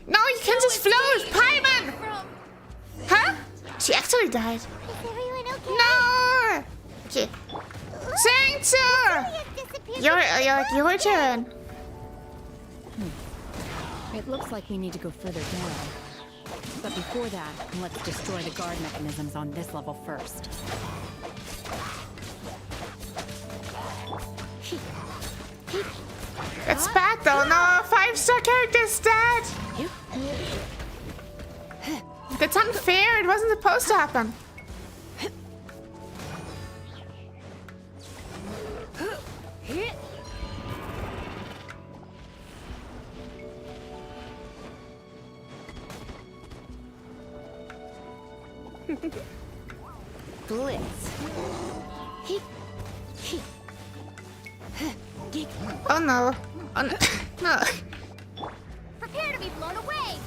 No, you can just float, Paimon! Huh? She actually died.
Is everyone okay?
No! Okay. Sanctor! Your turn.
It looks like we need to go further down. But before that, let's destroy the guard mechanisms on this level first.
It's bad though. No, 5-star character's dead. That's unfair. It wasn't supposed to happen.
Blitz.
Oh no. Oh no. No.
Prepare to be blown away.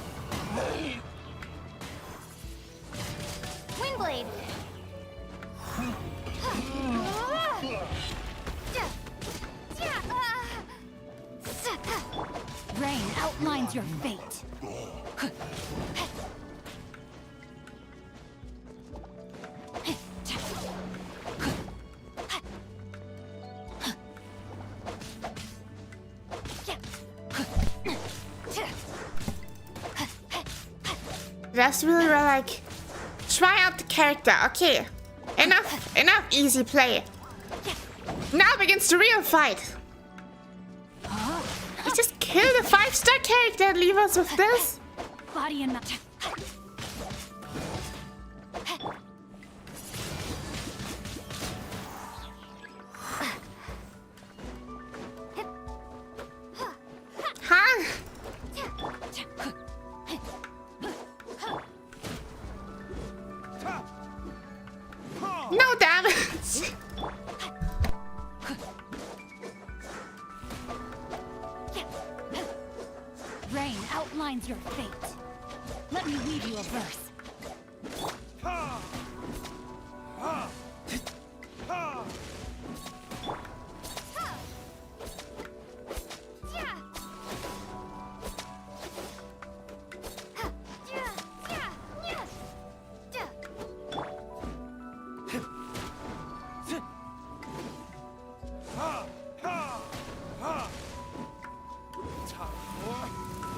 Windblade.
Rain outlines your fate.
That's really well, like, try out the character. Okay, enough easy play. Now begins the real fight. You just kill the 5-star character and leave us with this.
Body and
Huh? No damage.
Rain outlines your fate. Let me weave you a verse.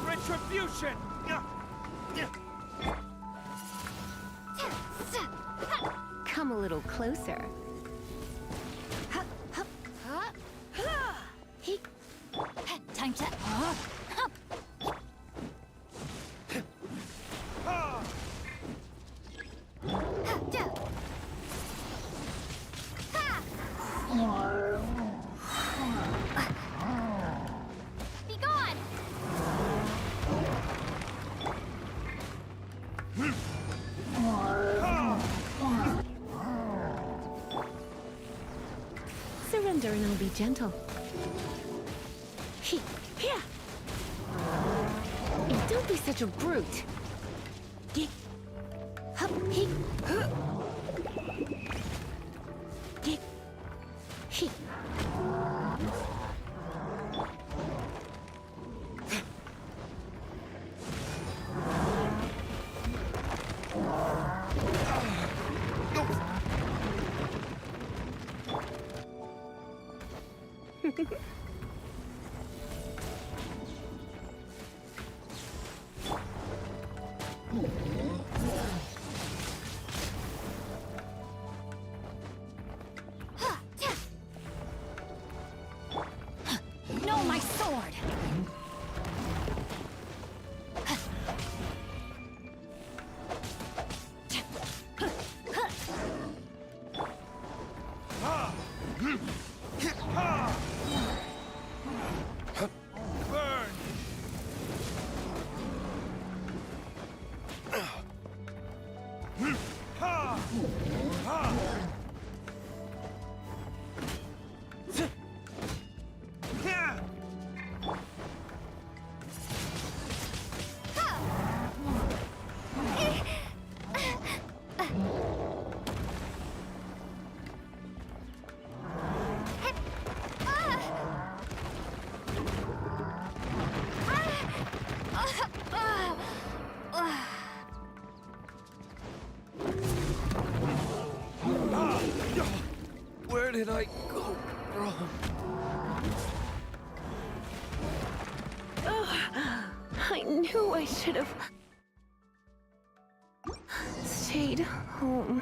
Retribution!
Come a little closer.
Time to.
Be gone!
Surrender and I'll be gentle. Here. And don't be such a brute.
No, my sword!
Where did I go wrong?
I knew I should have stayed home.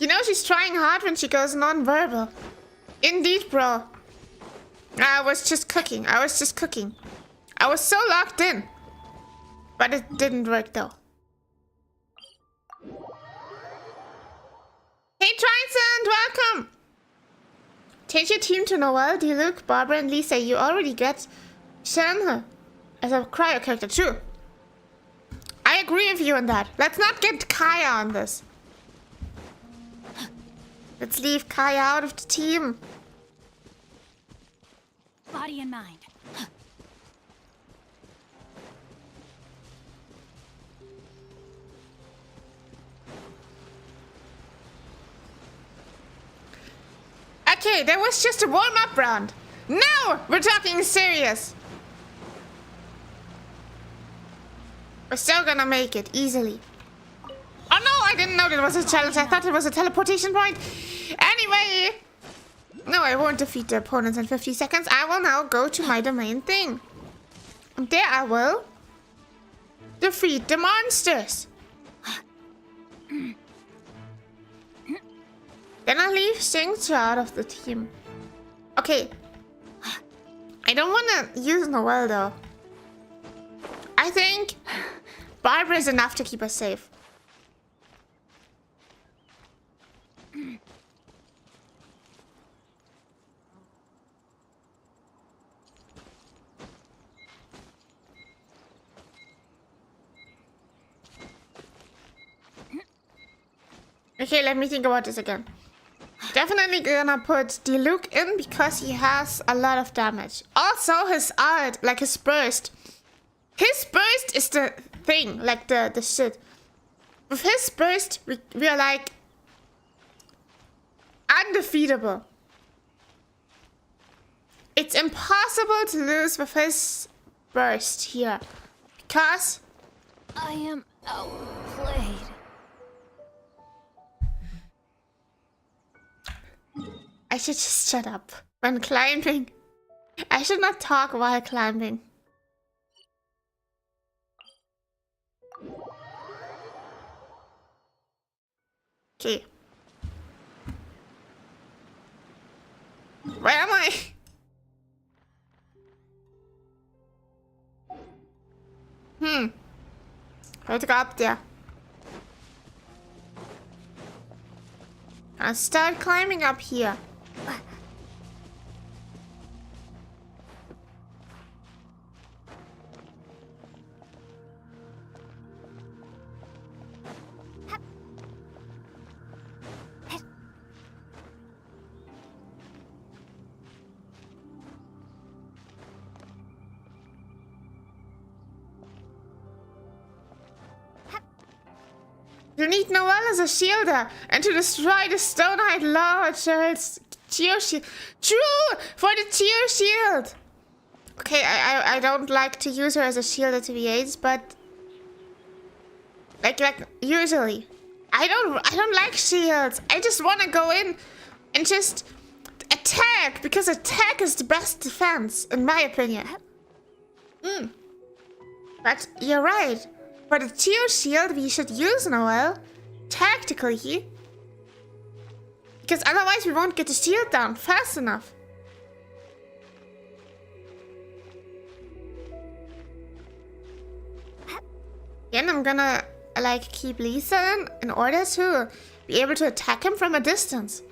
You know she's trying hard when she goes non-verbal. Indeed, bro. I was just cooking. I was so locked in. But it didn't work though. Hey Trisent, welcome! Change your team to Noelle, Diluc, Barbara, and Lisa. You already get Shenhe as a cryo character too. I agree with you on that. Let's not get Kaya on this. Let's leave Kaya out of the team.
Body and mind.
Okay, that was just a warm-up round. Now we're talking serious. We're still gonna make it easily. Oh no, I didn't know that was a challenge. I thought it was a teleportation point. Anyway, no, I won't defeat the opponents in 50 seconds. I will now go to my domain thing. And there I will defeat the monsters. Then I leave Xingqiu out of the team. Okay. I don't want to use Noelle though. I think Barbara is enough to keep us safe. Okay, let me think about this again. Definitely gonna put Diluc in because he has a lot of damage. Also, his ult, like his burst. His burst is the thing, like the shit. With his burst, we are like undefeatable. It's impossible to lose with his burst here. Because
I am outplayed.
I should just shut up when climbing. I should not talk while climbing. Okay. Where am I? How to go up there? I'll start climbing up here. You need Noelle as a shielder and to destroy the Stoneheart Lord's Tear Shield. True! For the Tear Shield! Okay, I don't like to use her as a shielder to V8s, but like usually. I don't like shields. I just wanna go in and just attack because attack is the best defense, in my opinion. But you're right. For the Tear Shield, we should use Noelle tactically. Because otherwise we won't get the shield down fast enough. Again, I'm gonna like keep Lisa in order to be able to attack him from a distance.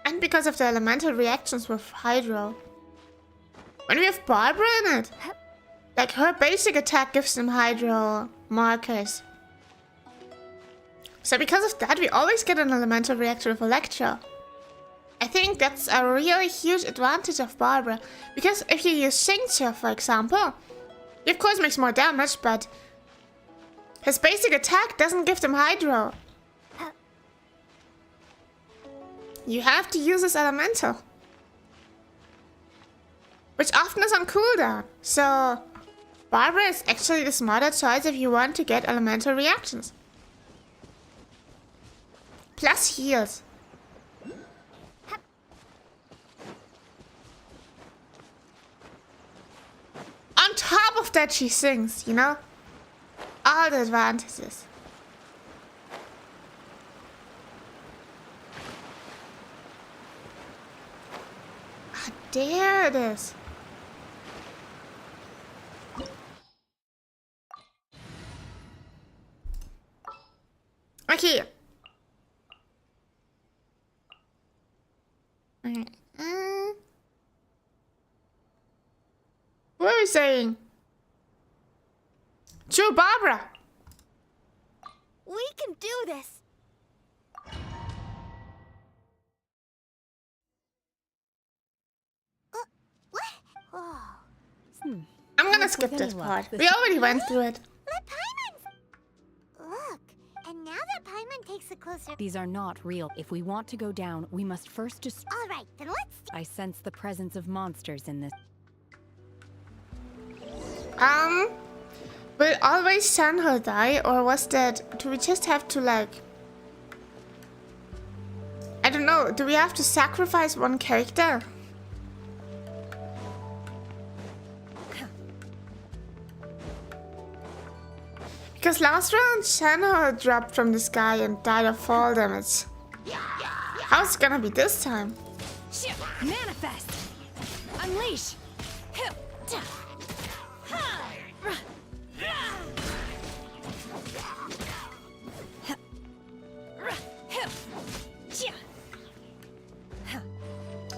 And because of the elemental reactions with Hydro. When we have Barbara in it, like her basic attack gives them Hydro markers. So because of that, we always get an elemental reaction with Electro. I think that's a really huge advantage of Barbara. Because if you use Xingqiu, for example, he of course makes more damage, but his basic attack doesn't give them Hydro. You have to use this elemental. Which often is on cooldown. So Barbara is actually the smarter choice if you want to get elemental reactions. Plus heals. On top of that, she sings, you know? All the advantages. Ah, there it is. Okay. What are we saying? True, Barbara.
We can do this. What? Oh.
I'm gonna
As
skip
with
this
any
part.
luck, the
We already went through it.
Let Paimon. Look, and now that Paimon takes a closer.
These are not real. If we want to go down, we must first destroy.
All right, then let's.
I sense the presence of monsters in this.
Will always Sanho die, or was that? Do we just have to like? I don't know. Do we have to sacrifice one character? Because last round, Sanho dropped from the sky and died of fall damage. How's it gonna be this time?
Manifest! Unleash!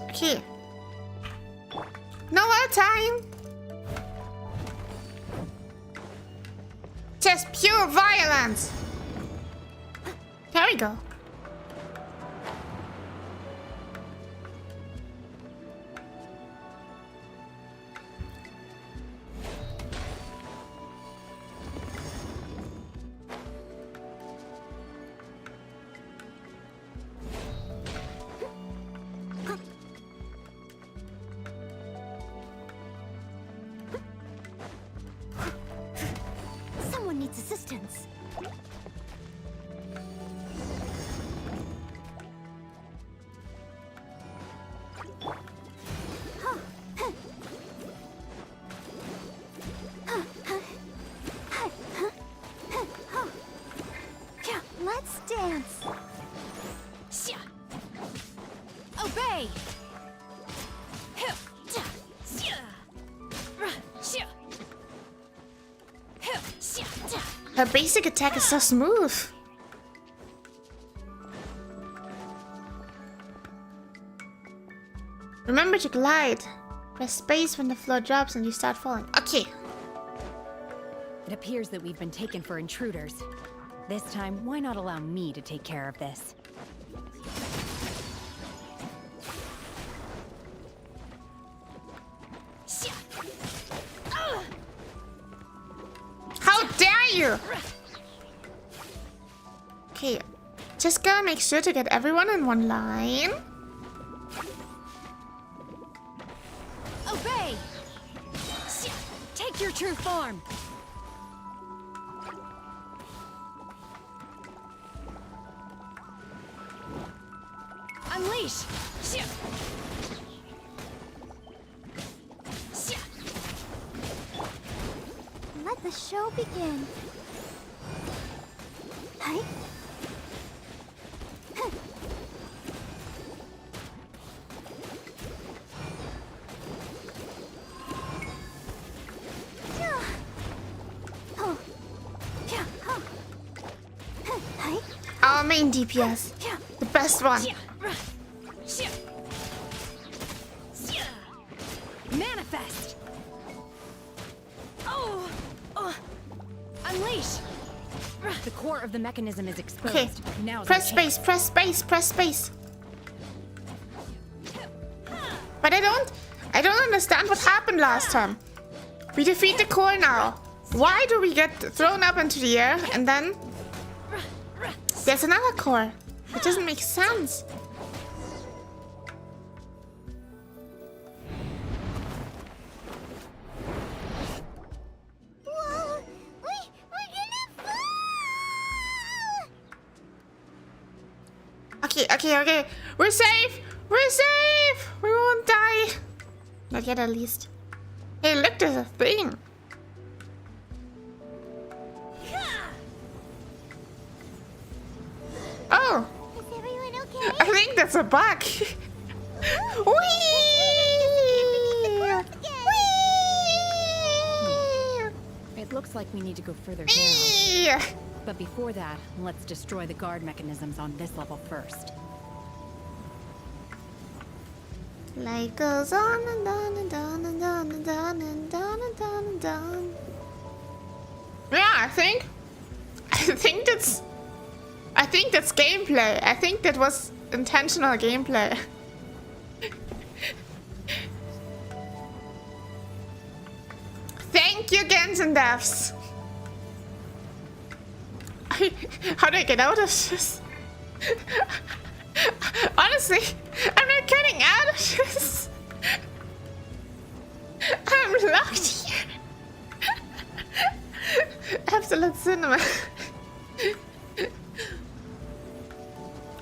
Okay. No more time. Just pure violence. There we go.
Someone needs assistance. Let's dance.
Obey!
Her basic attack is so smooth. Remember to glide. Press space when the floor drops and you start falling. Okay.
It appears that we've been taken for intruders. This time, why not allow me to take care of this?
How dare you! Okay. Just gotta make sure to get everyone in one line.
Obey! Take your true form! Unleash!
Let the show begin. Hi.
Our main DPS. The best one.
Manifest! Oh! Unleash!
The core of the mechanism is exposed.
Okay.
Now's
Press
our chance.
space, press space, press space. But I don't understand what happened last time. We defeat the core now. Why do we get thrown up into the air and then there's another core? It doesn't make sense.
Whoa! We're gonna fall!
Okay. We're safe. We're safe. We won't die. Not yet, at least. Hey, look, there's a thing. Oh,
Is everyone okay?
I think that's a bug. Whee!
It looks like we need to go further down.
Whee!
But before that, let's destroy the guard mechanisms on this level first.
Light goes on and on and on and on and on and on and on and on. Yeah, I think that's gameplay. I think that was intentional gameplay. Thank you, Genshin devs. How do I get out of this? Honestly, I'm not getting out of this. I'm locked here. Absolute cinema.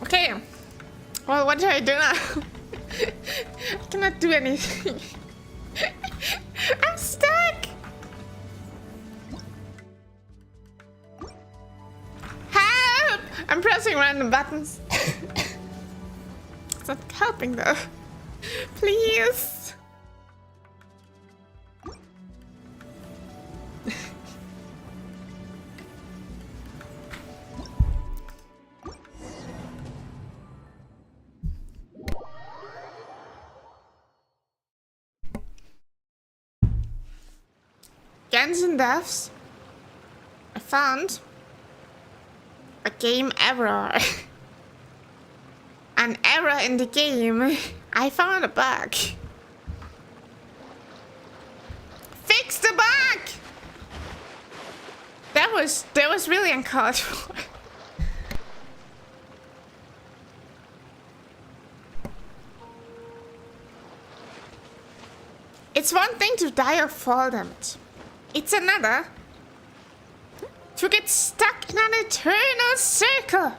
Okay. Well, what do I do now? I cannot do anything. I'm stuck. Help! I'm pressing random buttons. It's not helping though. Please. Genshin devs, I found a game error. An error in the game. I found a bug. Fix the bug! That was really uncalled for. It's one thing to die of fall damage. It's another to get stuck in an eternal circle.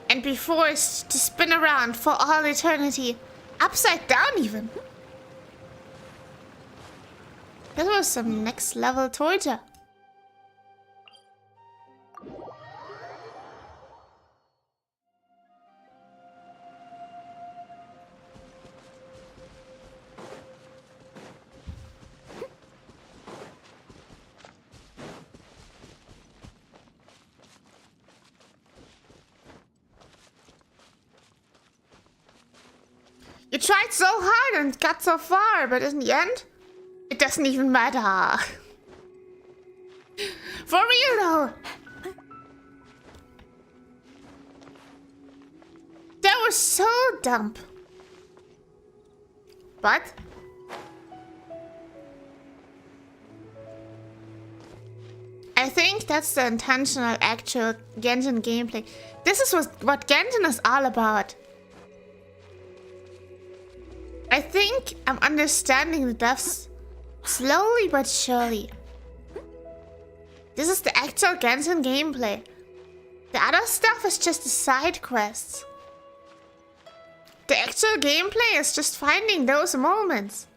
And be forced to spin around for all eternity, upside down even. That was some next level torture. You tried so hard and got so far, but in the end, it doesn't even matter. For real though. That was so dumb. But I think that's the intentional actual Genshin gameplay. This is what Genshin is all about. I think I'm understanding the devs slowly but surely. This is the actual Genshin gameplay. The other stuff is just the side quests. The actual gameplay is just finding those moments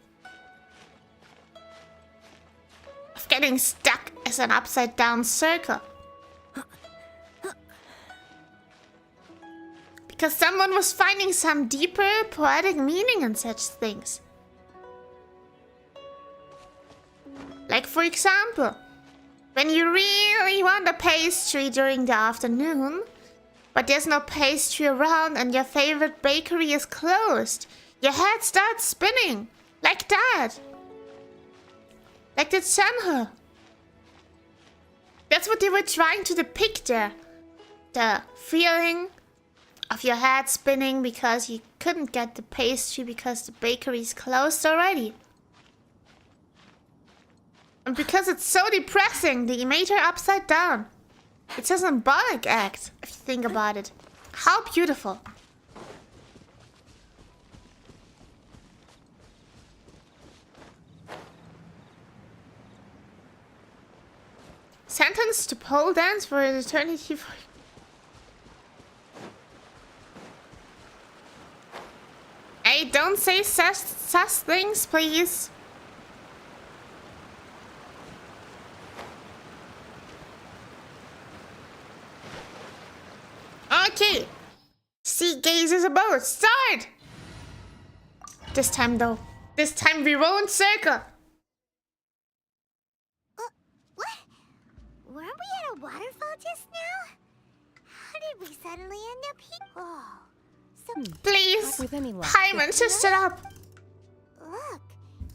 of getting stuck as an upside down circle. Because someone was finding some deeper poetic meaning in such things. Like for example, when you really want a pastry during the afternoon, but there's no pastry around and your favorite bakery is closed, your head starts spinning. Like that. Like the Zhongli. That's what they were trying to depict there. The feeling of your head spinning because you couldn't get the pastry because the bakery's closed already. And because it's so depressing, they made her upside down. It's a symbolic act, if you think about it. How beautiful. Sentenced to pole dance for an eternity for... Hey, don't say sus things, please. Okay. Sea gaze is about. Start! This time, though. This time we won't circle.
What? Weren't we at a waterfall just now? How did we suddenly end up here? Oh.
Please, Paimon, just shut up.
Look,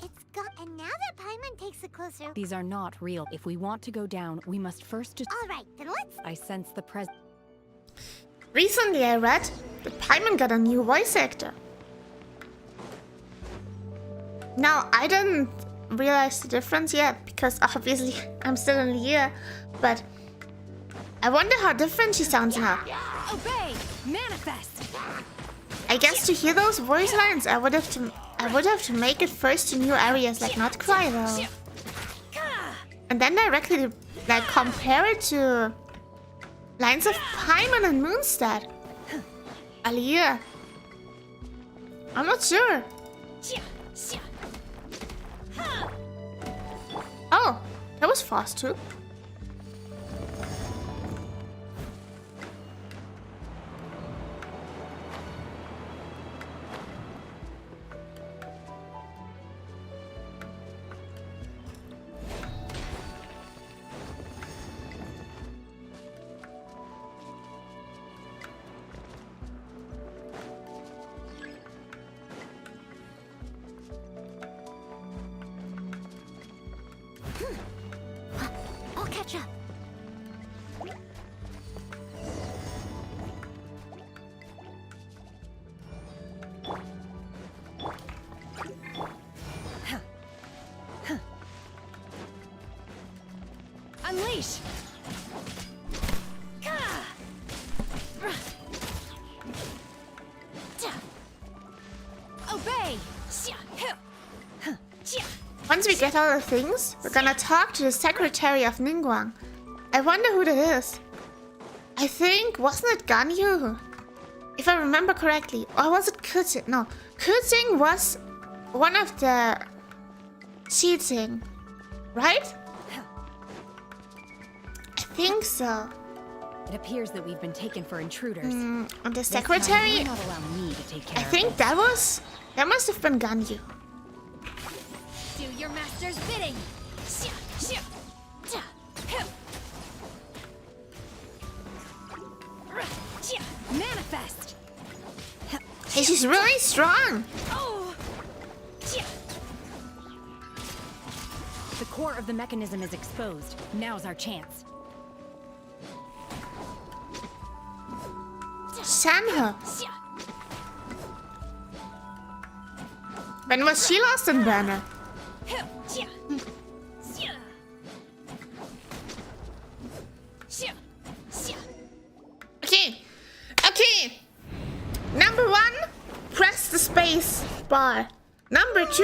it's got, and now that Paimon takes a closer.
These are not real. If we want to go down, we must first.
All right, then let's.
I sense the presence.
Recently, I read that Paimon got a new voice actor. Now, I didn't realize the difference yet because obviously I'm still in the year, but I wonder how different she sounds now.
Obey! Manifest!
I guess to hear those voice lines, I would have to make it first to new areas, like not cry though. And then directly like compare it to lines of Paimon and Moonstad. Alia. I'm not sure. Oh, that was fast too.
I'll catch up.
Unleash! Obey!
Once we get all the things, we're gonna talk to the secretary of Ningguang. I wonder who that is. I think, wasn't it Ganyu? If I remember correctly. Or was it Kuting? No, Kuting was one of the cheating, right? I think so.
It appears that we've been taken for intruders.
And the
This time,
secretary,
will not allow me to take care
I
of
think
this.
that must have been Ganyu.
Do your master's bidding! Manifest!
Hey, she's really strong.
Oh!
The core of the mechanism is exposed. Now's our chance.
Shanhe. When was she lost in Banner? Okay. Number 1, press the space bar. Number 2,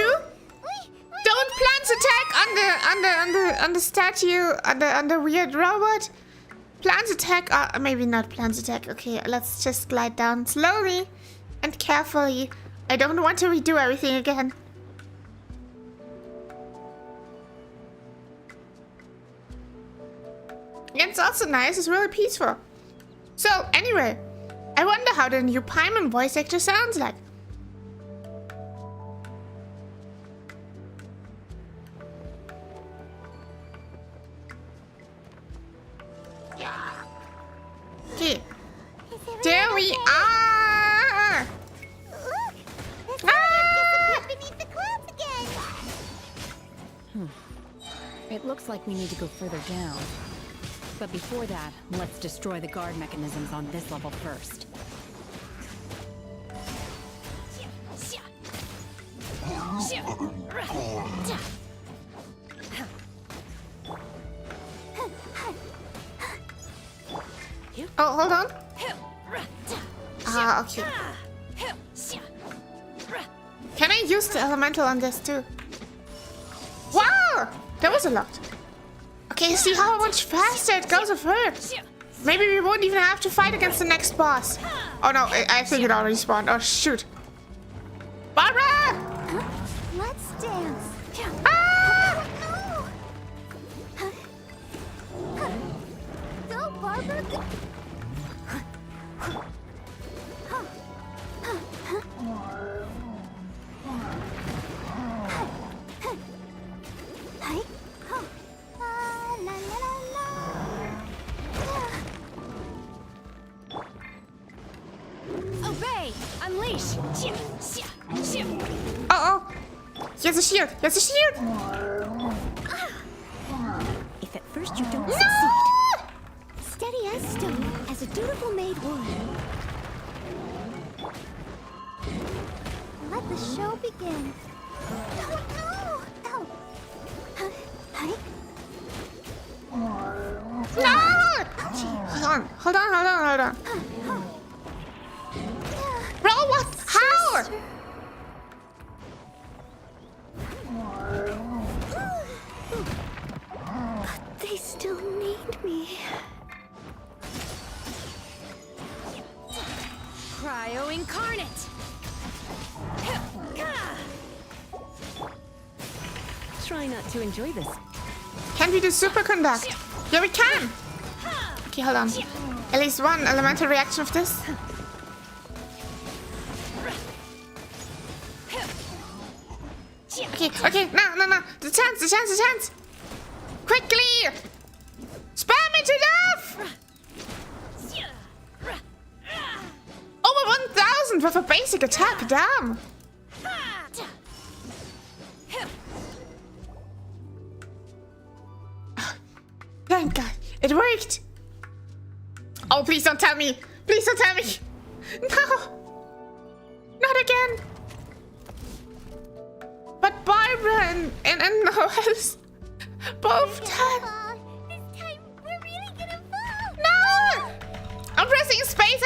don't plant attack on the statue, on the weird robot. Plant attack, maybe not plant attack. Okay, let's just glide down slowly and carefully. I don't want to redo everything again. It's also nice, it's really peaceful. So, anyway, I wonder how the new Paimon voice actor sounds like. Okay, there we are!
Look! It's beneath the clouds again!
It looks like we need to go further down. But before that, let's destroy the guard mechanisms on this level first.
Oh, hold on. Ah, okay. Can I use the elemental on this too? Wow! That was a lot. Okay, see how much faster it goes with her. Maybe we won't even have to fight against the next boss. Oh no, I think it already spawned. Oh shoot. Barbara!
Huh? Let's dance.
Ah!
Go, Barbara.
Obey! Unleash!
Uh-oh. He has a shield. He has a shield.
If at first you don't succeed, steady as stone, as a dutiful maid would. Let the show begin. Don't
Hold on. Bro, what? How?
They still need me.
Cryo incarnate!
Try not to enjoy this.
Can we do superconduct? Yeah, we can. Okay, hold on. At least one elemental reaction of this. Okay, no. The chance. Quickly! Spam it to death! Over 1,000 with a basic attack, damn! Thank God, it worked! Oh, please don't tell me! Please don't tell me! No! Not again! But Barbara and Noah's both died!
This time we're really gonna fall.
No! I'm pressing space!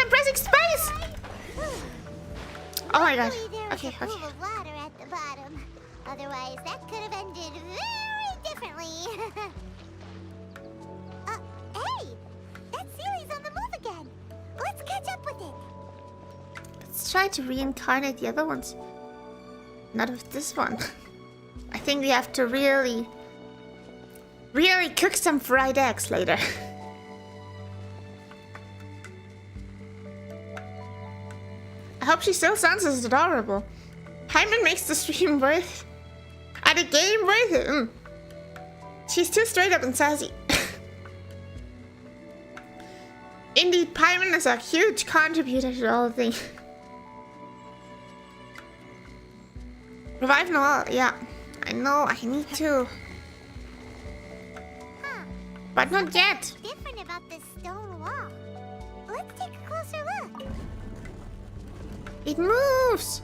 Oh my God.
Luckily, there was
Okay.
a pool of water at the bottom. Otherwise, that could have ended very differently. Hey! That Sealy's on the move again. Let's catch up with it.
Let's try to reincarnate the other ones. Not with this one. I think we have to really cook some fried eggs later. I hope she still sounds as adorable. Hairpin makes the stream worth the game worth it. She's too straight up and sassy. Indeed, Hairpin is a huge contributor to the whole thing. Revive Noel, yeah. I know, I need to. But not yet.
Different about this stone wall. Let's take a closer look.
It moves.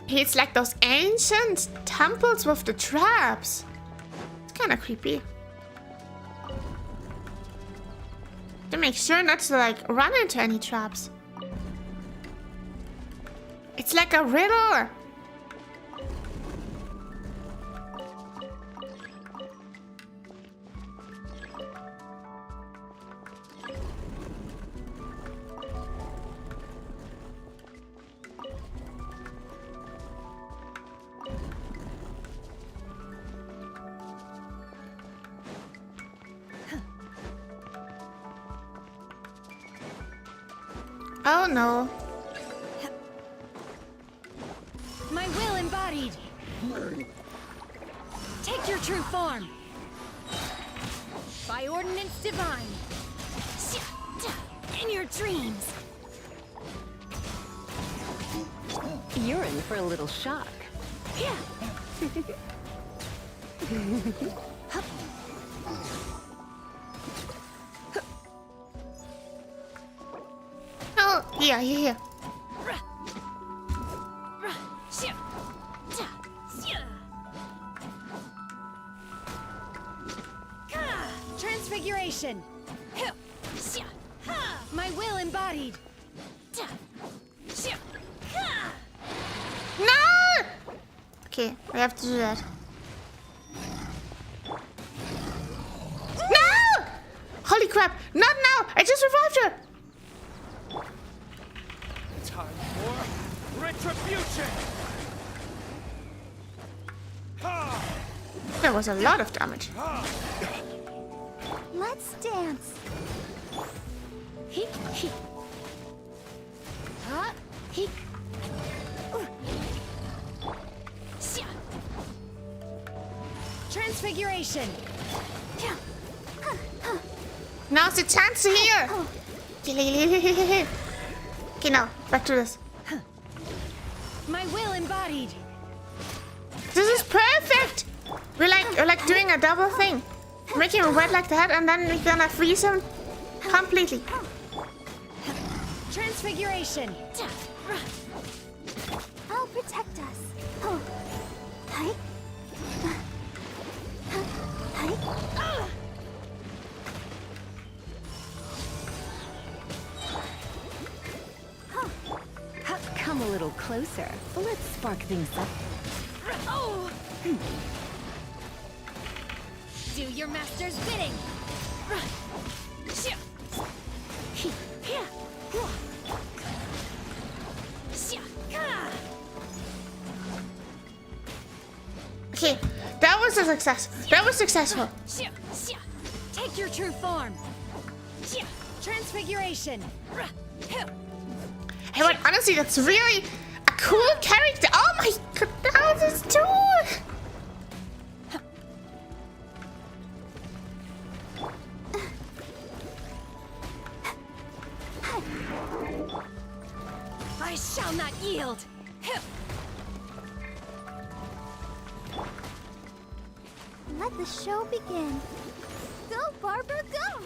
It's like those ancient temples with the traps. It's kind of creepy. To make sure not to like run into any traps. It's like a riddle. Oh no.
My will embodied! Take your true form! By ordinance divine! In your dreams!
You're in for a little shock.
Yeah.
Oh, here.
Transfiguration! My will embodied!
No! Okay, we have to do that. No! Holy crap! Not now! I just revived her!
Time for retribution!
There was a lot of damage.
Let's dance.
Transfiguration!
Now's the chance to heal! Okay, now, back to this.
My will embodied!
This is perfect! We're like doing a double thing. Making him wet like that, and then we're gonna freeze him completely.
Transfiguration!
I'll protect us. Hi.
Come a little closer. Let's spark things up.
Oh! Do your master's bidding.
Okay, that was a success. That was successful.
Take your true form. Transfiguration.
Hey, but honestly, that's really a cool character. Oh my god, that was too.
I shall not yield.
Let the show begin. Go, Barbara, go!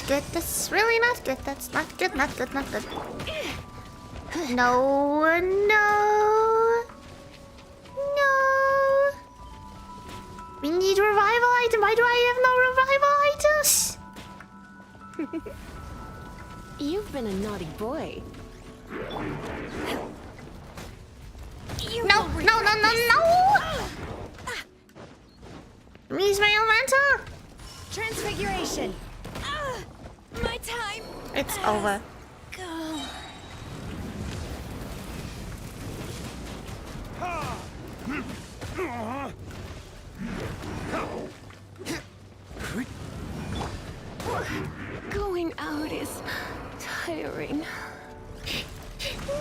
Good. That's really not good. That's not good. Not good. Not good. No. No. No. We need revival item. Why do I have no revival items?
You've been a naughty boy.
No. No. No. No. No. Me's my elemental.
Transfiguration. My time.
It's over.
Go.
Going out is tiring.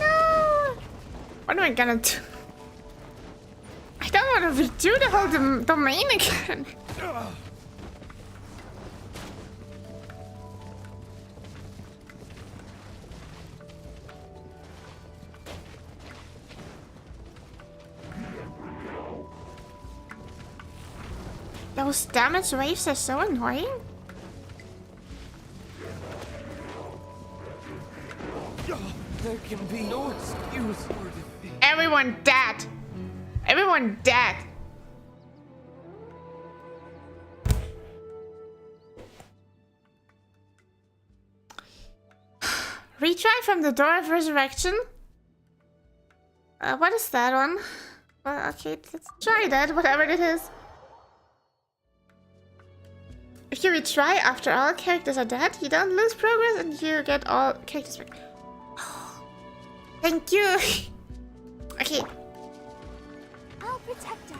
No. What am I gonna do? I don't want to redo the whole domain again. Those damage waves are so annoying.
There can be no excuse for defeat.
Everyone dead. Everyone dead. Retry from the Door of Resurrection. What is that one? Well, okay, let's try that, whatever it is. If you retry after all characters are dead, you don't lose progress and you get all characters back. Thank you. Okay.
I'll protect us.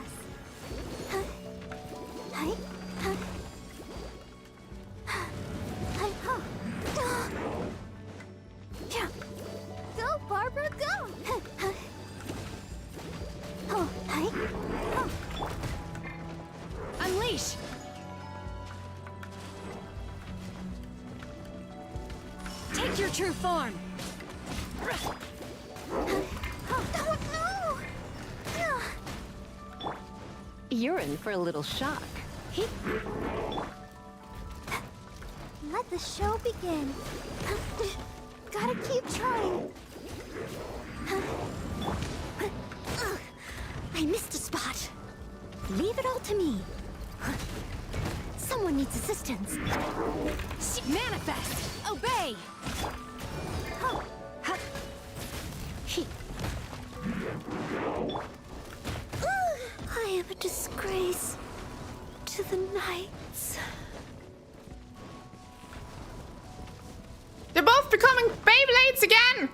Go, Barbara, go!
Unleash. Take your true form.
You're in for a little shock.
Let the show begin. Gotta keep trying. I missed a spot. Leave it all to me. Someone needs assistance.
Manifest. Obey.
I am a disgrace to the knights.
They're both becoming Beyblades again!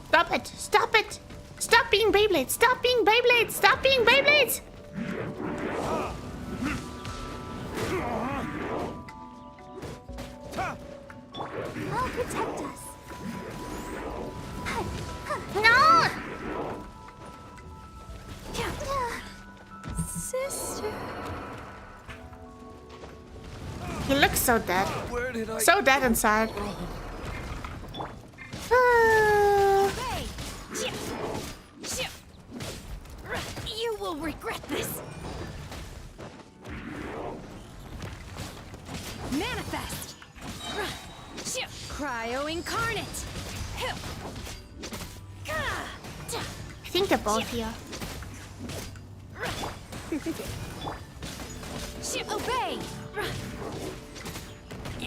Stop it! Stop it! Stop being Beyblades! Stop being Beyblades! Stop being Beyblades!
I'll protect us.
No!
Sister.
He looks so dead.
Where did I...
So dead inside.
Hey! You will regret this. Manifest! Cryo incarnate!
I think they're both here.
Obey!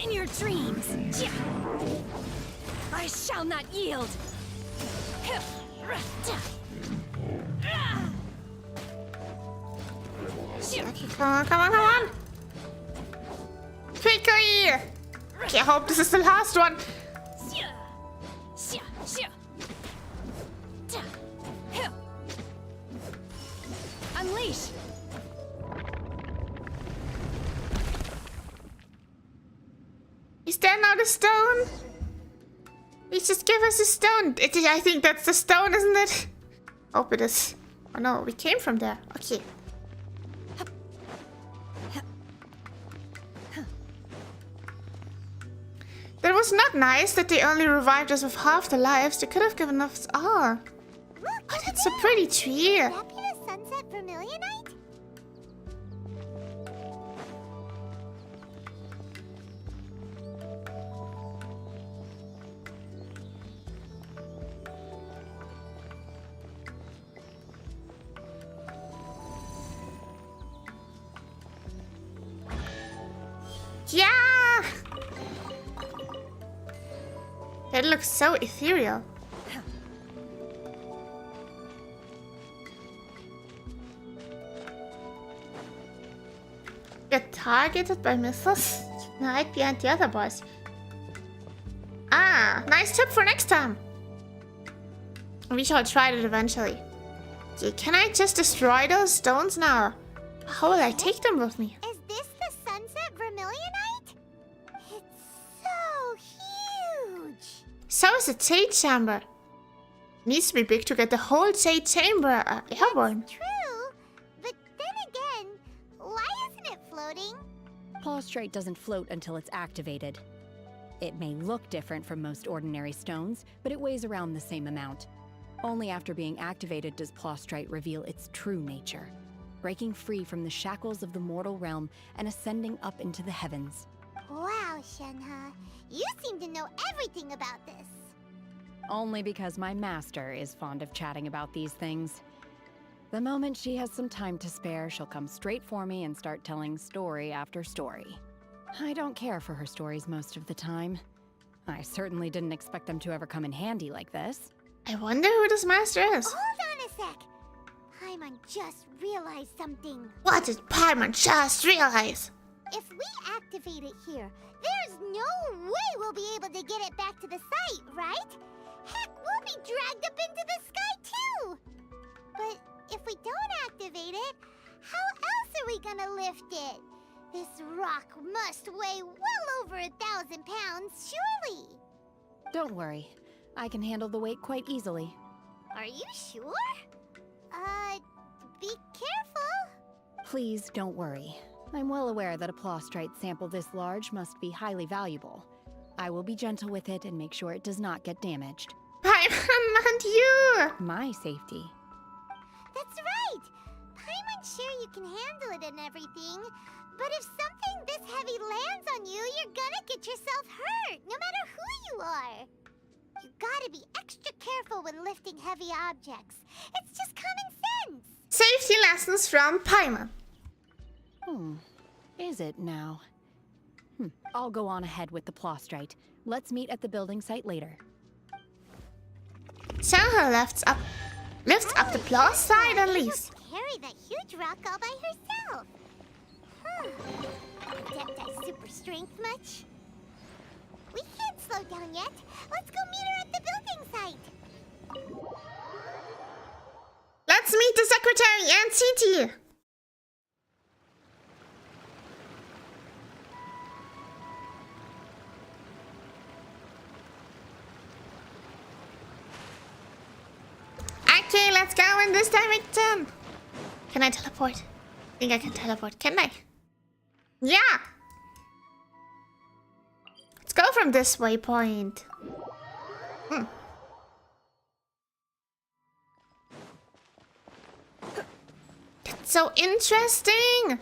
In your dreams! I shall not yield!
Okay, come on, come on, come on! Quickly! Okay, I hope this is the last one.
Unleash!
Is there now the stone? Please just give us a stone. I think that's the stone, isn't it? Hope it is. Oh no, we came from there. Okay. That was not nice that they only revived us with half the lives. They could have given us all. Oh, that's a pretty tree.
Fabulous sunset vermilionite?
Yeah! It looks so ethereal. Get targeted by missiles? You hide behind the other boys. Ah, nice tip for next time. We shall try it eventually. Okay, can I just destroy those stones now? How will I take them with me?
Is this the sunset vermilionite? It's so huge.
So is the Jade Chamber. Needs to be big to get the whole Jade Chamber airborne.
True, but then again, why isn't it floating?
Plaustrite doesn't float until it's activated. It may look different from most ordinary stones, but it weighs around the same amount. Only after being activated does Plaustrite reveal its true nature, breaking free from the shackles of the mortal realm and ascending up into the heavens.
Wow, Shenhe, you seem to know everything about this.
Only because my master is fond of chatting about these things. The moment she has some time to spare, she'll come straight for me and start telling story after story. I don't care for her stories most of the time. I certainly didn't expect them to ever come in handy like this.
I wonder who this master is.
Hold on a sec. Paimon just realized something.
What did Paimon just realize?
If we activate it here, there's no way we'll be able to get it back to the site, right? Heck, we'll be dragged up into the sky too! But if we don't activate it, how else are we gonna lift it? This rock must weigh well over 1,000 pounds, surely!
Don't worry. I can handle the weight quite easily.
Are you sure? Be careful.
Please don't worry. I'm well aware that a Plaustrite sample this large must be highly valuable. I will be gentle with it and make sure it does not get damaged.
Paimon, not you!
My safety.
That's right! Paimon's sure you can handle it and everything, but if something this heavy lands on you, you're gonna get yourself hurt, no matter who you are. You gotta be extra careful when lifting heavy objects. It's just common sense.
Safety lessons from Paimon.
Is it now? I'll go on ahead with the Plaustrite. Let's meet at the building site later.
Shenhe lifts up the plus side and leaves.
Carry that huge rock all by herself. Adepti super strength much? We can't slow down yet. Let's go meet her at the building site.
Let's meet the secretary and Titi. Okay, let's go in this direction. Can I teleport? I think I can teleport. Can I? Yeah. from this waypoint. That's so interesting.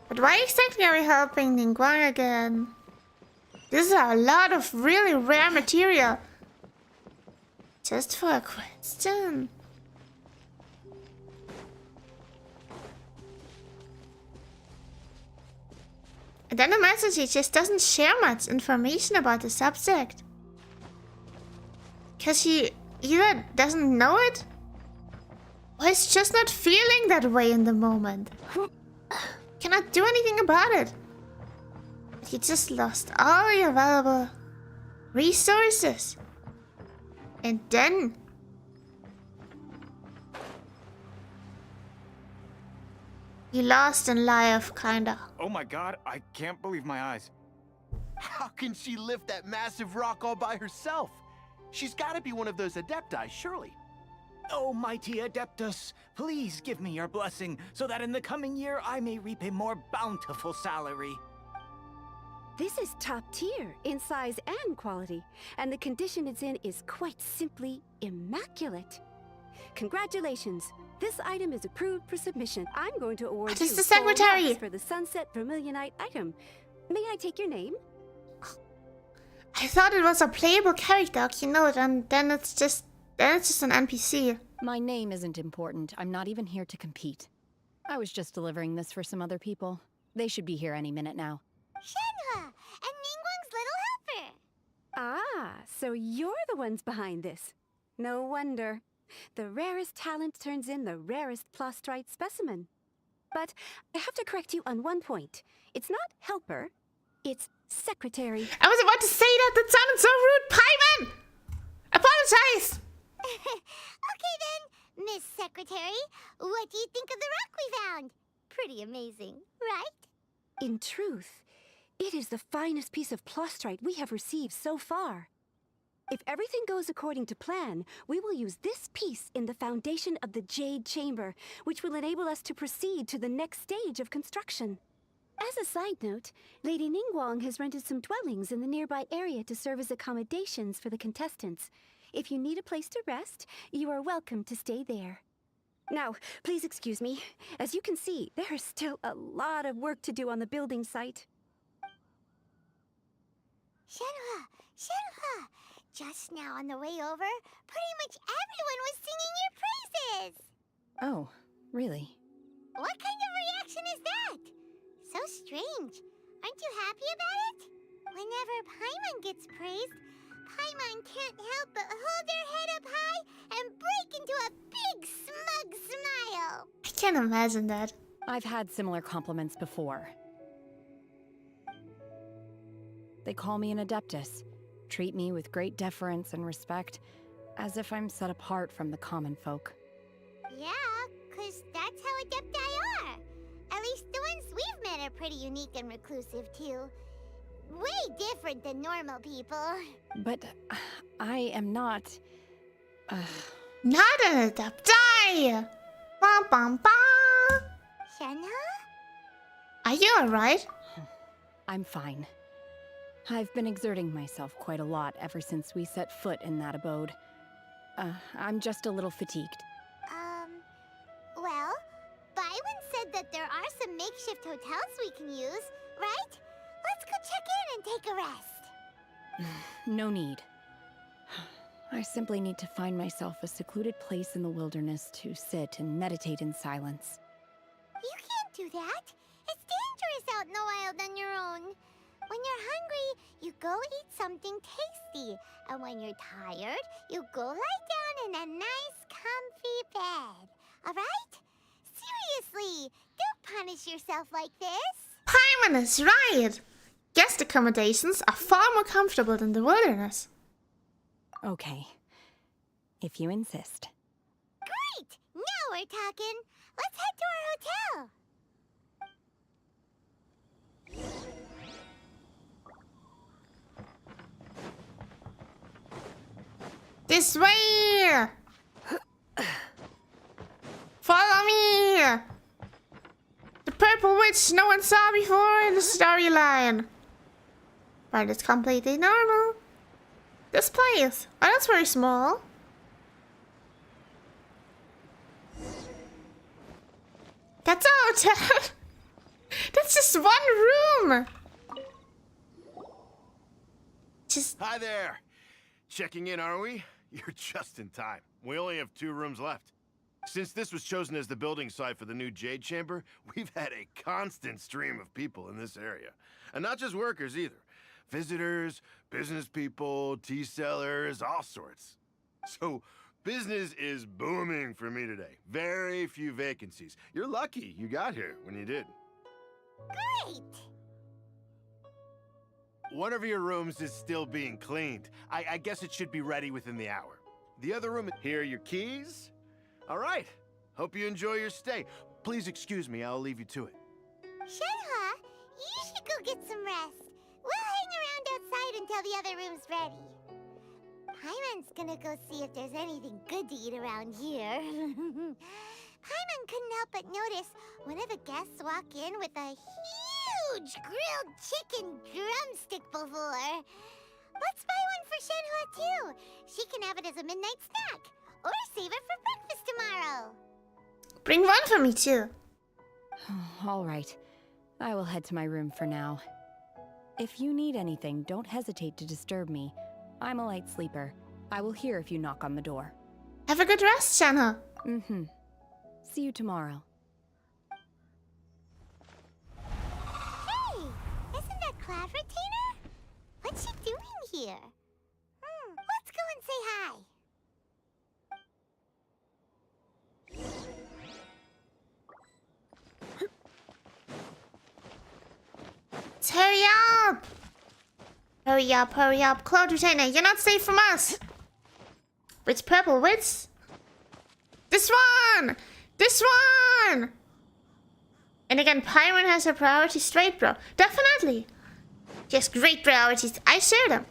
But why exactly are we helping Ningguang again? This is a lot of really rare material. Just for a question. And then the message, he just doesn't share much information about the subject. Because he either doesn't know it, or he's just not feeling that way in the moment. Cannot do anything about it. He just lost all the available resources. And then he lost in life, kinda.
Oh my god, I can't believe my eyes.
How can she lift that massive rock all by herself? She's gotta be one of those adepti, surely.
Oh, mighty Adeptus, please give me your blessing so that in the coming year I may reap a more bountiful salary.
This is top tier in size and quality, and the condition it's in is quite simply immaculate. Congratulations! This item is approved for submission. I'm going to award
What
you
is the
4
secretary?
marks for the Sunset Vermilionite item. May I take your name?
I thought it was a playable character, you know, then it's just an NPC.
My name isn't important. I'm not even here to compete. I was just delivering this for some other people. They should be here any minute now.
Shenhe, and Ningguang's little helper.
Ah, so you're the ones behind this. No wonder. The rarest talent turns in the rarest plostrite specimen. But I have to correct you on one point. It's not helper, it's secretary.
I was about to say that. That sounded so rude. Paimon! Apologize!
Okay then, Miss Secretary, what do you think of the rock we found? Pretty amazing, right?
In truth, it is the finest piece of plostrite we have received so far. If everything goes according to plan, we will use this piece in the foundation of the Jade Chamber, which will enable us to proceed to the next stage of construction. As a side note, Lady Ningguang has rented some dwellings in the nearby area to serve as accommodations for the contestants. If you need a place to rest, you are welcome to stay there. Now, please excuse me. As you can see, there is still a lot of work to do on the building site.
Shenhe, just now on the way over, pretty much everyone was singing your praises.
Oh, really?
What kind of reaction is that? So strange. Aren't you happy about it? Whenever Paimon gets praised, Paimon can't help but hold their head up high and break into a big smug smile.
I can't imagine that.
I've had similar compliments before. They call me an adeptus, treat me with great deference and respect, as if I'm set apart from the common folk.
Yeah, 'cause that's how adepti are. At least the ones we've met are pretty unique and reclusive too. Way different than normal people.
But I am not...
Not an adepti! Bum bum bum!
Shenhe?
Are you alright?
I'm fine. I've been exerting myself quite a lot ever since we set foot in that abode. I'm just a little fatigued.
Well, Byron said that there are some makeshift hotels we can use, right? Let's go check in and take a rest.
No need. I simply need to find myself a secluded place in the wilderness to sit and meditate in silence.
You can't do that. It's dangerous out in the wild on your own. When you're hungry, you go eat something tasty. And when you're tired, you go lie down in a nice, comfy bed. Alright? Seriously, don't punish yourself like this.
Paimon is right! Guest accommodations are far more comfortable than the wilderness.
Okay. If you insist.
Great! Now we're talking. Let's head to our hotel.
This way! Follow me! The purple purple witch no one saw before in the storyline. But it's completely normal. This place. Oh, that's very small. That's all. That's just one room.
Hi there. Checking in, are we? You're just in time. We only have 2 rooms left. Since this was chosen as the building site for the new Jade Chamber, we've had a constant stream of people in this area. And not just workers either. Visitors, business people, tea sellers, all sorts. So, business is booming for me today. Very few vacancies. You're lucky you got here when you did.
Great!
One of your rooms is still being cleaned. I guess it should be ready within the hour. The other room, here are your keys. All right. Hope you enjoy your stay. Please excuse me, I'll leave you to it.
Shenhe, you should go get some rest. We'll hang around outside until the other room's ready. Paimon's gonna go see if there's anything good to eat around here. Paimon couldn't help but notice one of the guests walk in with a huge grilled chicken drumstick before. Let's buy one for Shenhe too. She can have it as a midnight snack. Or save it for breakfast tomorrow.
Bring one for me too.
All right. I will head to my room for now. If you need anything, don't hesitate to disturb me. I'm a light sleeper. I will hear if you knock on the door.
Have a good rest, Shenhe.
Mm-hmm. See you tomorrow.
Hey, isn't that Cloud Retainer? What's she doing here? Let's go and say hi.
Let's hurry up! Hurry up, hurry up. Cloud Retainer, you're not safe from us! Which purple witch? This one! This one! And again, Paimon has her priorities straight, bro. Definitely! She has great priorities. I share them.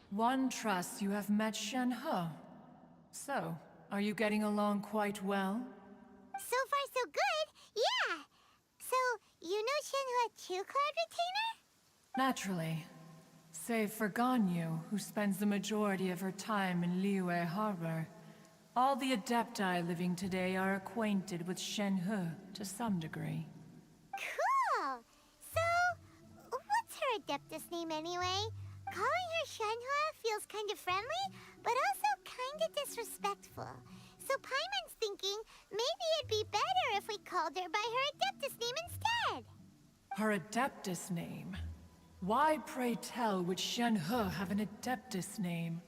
One trusts you have met Shenhe. So, are you getting along quite well?
So far, so good. Yeah. So, you know Shenhe too, Cloud Retainer?
Naturally. Save for Ganyu, who spends the majority of her time in Liyue Harbor. All the Adepti living today are acquainted with Shenhe to some degree.
Cool. So, what's her Adeptus name anyway? Calling her Shenhe feels kind of friendly, but also kind of disrespectful. So Paimon's thinking maybe it'd be better if we called her by her Adeptus name instead.
Her Adeptus name? Why, pray tell, would Shenhe have an Adeptus name?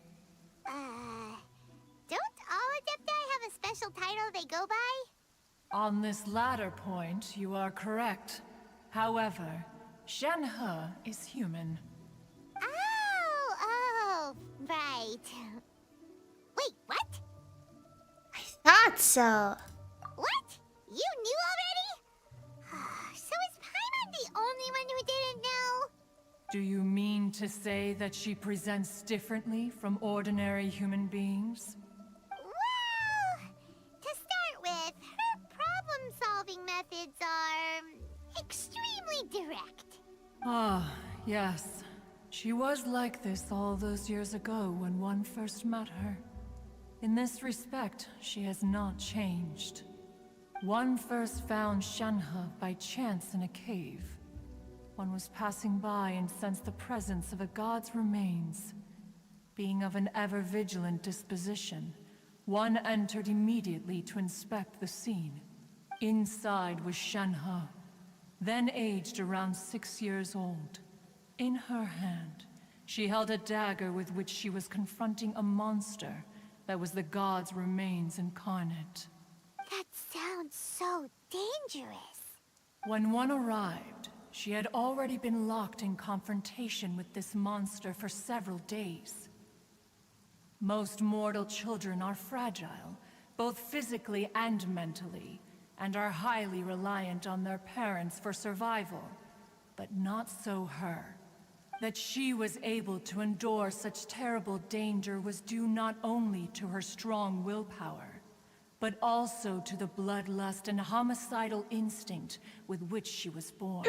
Don't all Adepti have a special title they go by?
On this latter point, you are correct. However, Shenhe is human.
Oh, right. Wait, what?
Thought so.
What? You knew already? So is Paimon the only one who didn't know?
Do you mean to say that she presents differently from ordinary human beings?
Well, to start with, her problem-solving methods are extremely direct.
Ah, yes. She was like this all those years ago when one first met her. In this respect, she has not changed. One first found Shenhe by chance in a cave. One was passing by and sensed the presence of a god's remains. Being of an ever-vigilant disposition, one entered immediately to inspect the scene. Inside was Shenhe, then aged around 6 years old. In her hand, she held a dagger with which she was confronting a monster that was the god's remains incarnate.
That sounds so dangerous.
When one arrived, she had already been locked in confrontation with this monster for several days. Most mortal children are fragile, both physically and mentally, and are highly reliant on their parents for survival. But not so her. That she was able to endure such terrible danger was due not only to her strong willpower, but also to the bloodlust and homicidal instinct with which she was born.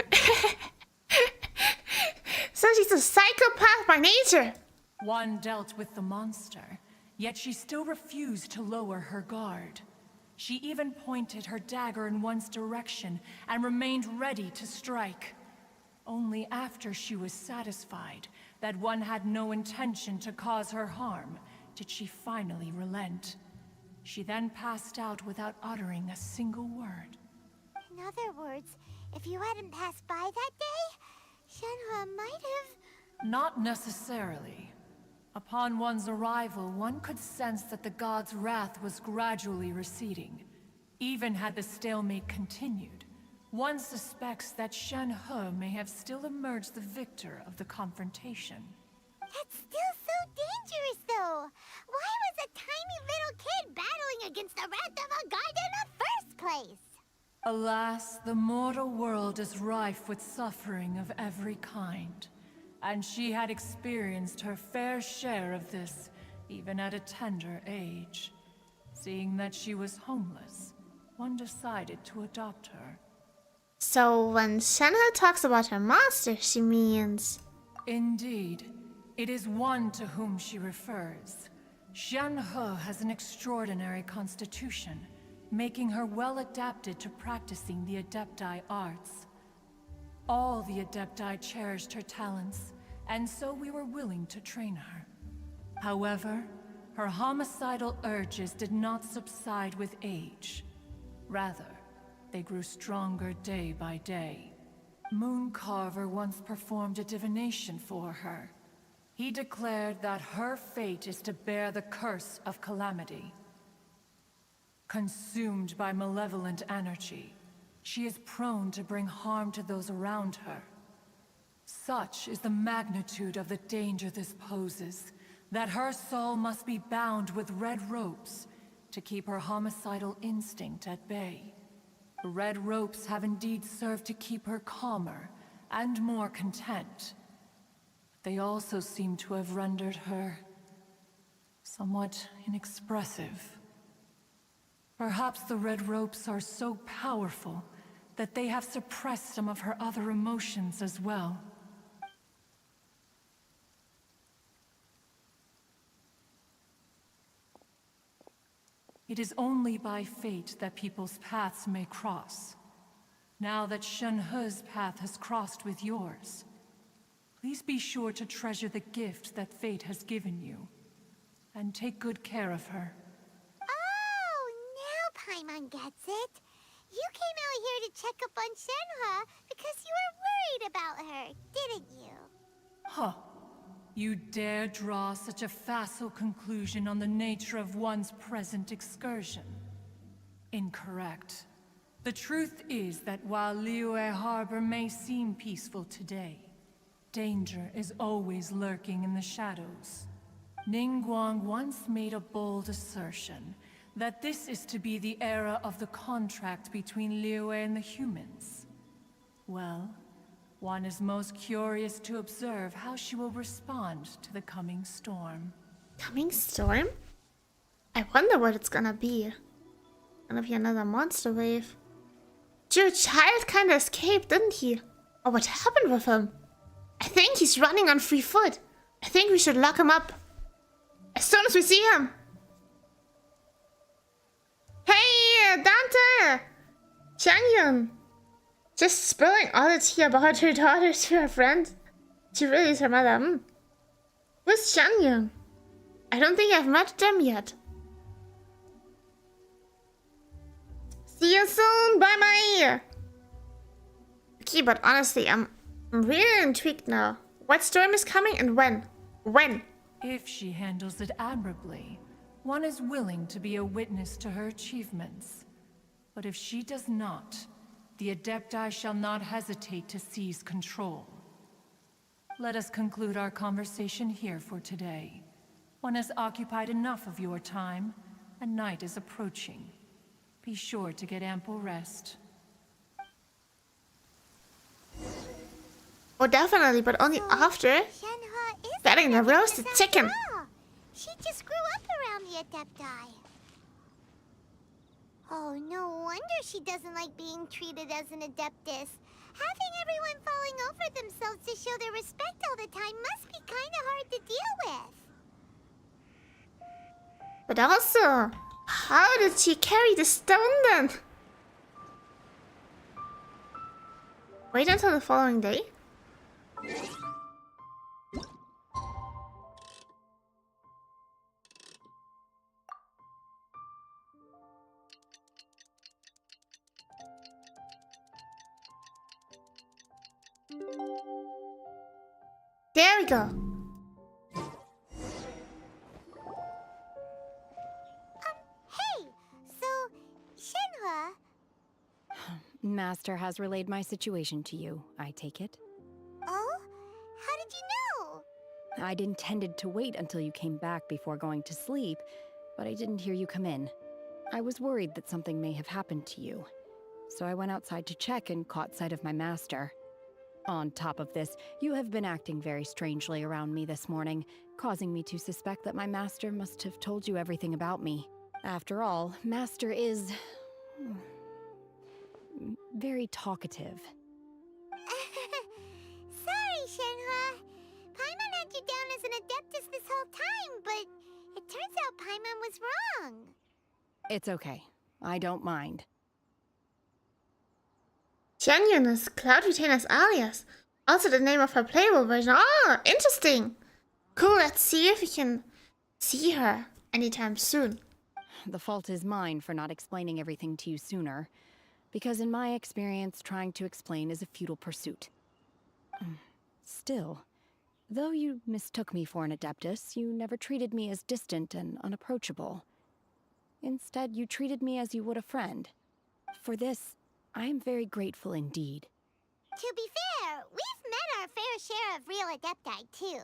So she's a psychopath by nature.
One dealt with the monster, yet she still refused to lower her guard. She even pointed her dagger in one's direction and remained ready to strike. Only after she was satisfied that one had no intention to cause her harm did she finally relent. She then passed out without uttering a single word.
In other words, if you hadn't passed by that day, Shenhe might have...
Not necessarily. Upon one's arrival, one could sense that the god's wrath was gradually receding. Even had the stalemate continued, one suspects that Shenhe may have still emerged the victor of the confrontation.
That's still so dangerous, though. Why was a tiny little kid battling against the wrath of a god in the first place?
Alas, the mortal world is rife with suffering of every kind. And she had experienced her fair share of this, even at a tender age. Seeing that she was homeless, one decided to adopt her.
So when Shenhe talks about her master, she means...
Indeed. It is one to whom she refers. Shenhe has an extraordinary constitution, making her well adapted to practicing the Adepti arts. All the Adepti cherished her talents, and so we were willing to train her. However, her homicidal urges did not subside with age. Rather, they grew stronger day by day. Mooncarver once performed a divination for her. He declared that her fate is to bear the curse of calamity. Consumed by malevolent energy, she is prone to bring harm to those around her. Such is the magnitude of the danger this poses, that her soul must be bound with red ropes to keep her homicidal instinct at bay. The red ropes have indeed served to keep her calmer and more content. They also seem to have rendered her somewhat inexpressive. Perhaps the red ropes are so powerful that they have suppressed some of her other emotions as well. It is only by fate that people's paths may cross. Now that Shenhe's path has crossed with yours, please be sure to treasure the gift that fate has given you, and take good care of her.
Oh, now Paimon gets it. You came out here to check up on Shenhe because you were worried about her, didn't you?
Huh. You dare draw such a facile conclusion on the nature of one's present excursion? Incorrect. The truth is that while Liyue Harbor may seem peaceful today, danger is always lurking in the shadows. Ningguang once made a bold assertion that this is to be the era of the contract between Liyue and the humans. Well, one is most curious to observe how she will respond to the coming storm.
Coming storm? I wonder what it's gonna be. Gonna be another monster wave. Your child kinda escaped, didn't he? Or what happened with him? I think he's running on free foot. I think we should lock him up as soon as we see him. Hey, Dante! Changyun! Just spilling all the tea about her daughter to her friend. She really is her mother. Who's Changyun? I don't think I've met them yet. See you soon, bye-bye! Okay, but honestly, I'm really intrigued now. What storm is coming and when? When?
If she handles it admirably, one is willing to be a witness to her achievements. But if she does not, the Adepti shall not hesitate to seize control. Let us conclude our conversation here for today. One has occupied enough of your time, and night is approaching. Be sure to get ample rest.
Oh, definitely, but only after getting the roasted chicken.
She just grew up around the Adepti. Oh, no wonder she doesn't like being treated as an adeptus. Having everyone falling over themselves to show their respect all the time must be kind of hard to deal with.
But also, how did she carry the stone then? Wait until the following day? There we go.
Hey, so, Shenhua...
Master has relayed my situation to you, I take it.
Oh? How did you know?
I'd intended to wait until you came back before going to sleep, but I didn't hear you come in. I was worried that something may have happened to you, so I went outside to check and caught sight of my master. On top of this, you have been acting very strangely around me this morning, causing me to suspect that my master must have told you everything about me. After all, Master is... very talkative.
Sorry, Shenhua. Paimon had you down as an adeptus this whole time, but it turns out Paimon was wrong.
It's okay. I don't mind.
Tianyun is Cloud Retainer's alias. Also the name of her playable version. Oh, interesting. Cool, let's see if we can see her anytime soon.
The fault is mine for not explaining everything to you sooner, because in my experience, trying to explain is a futile pursuit. Still, though you mistook me for an adeptus, you never treated me as distant and unapproachable. Instead, you treated me as you would a friend. For this, I am very grateful indeed.
To be fair, we've met our fair share of real adepti, too.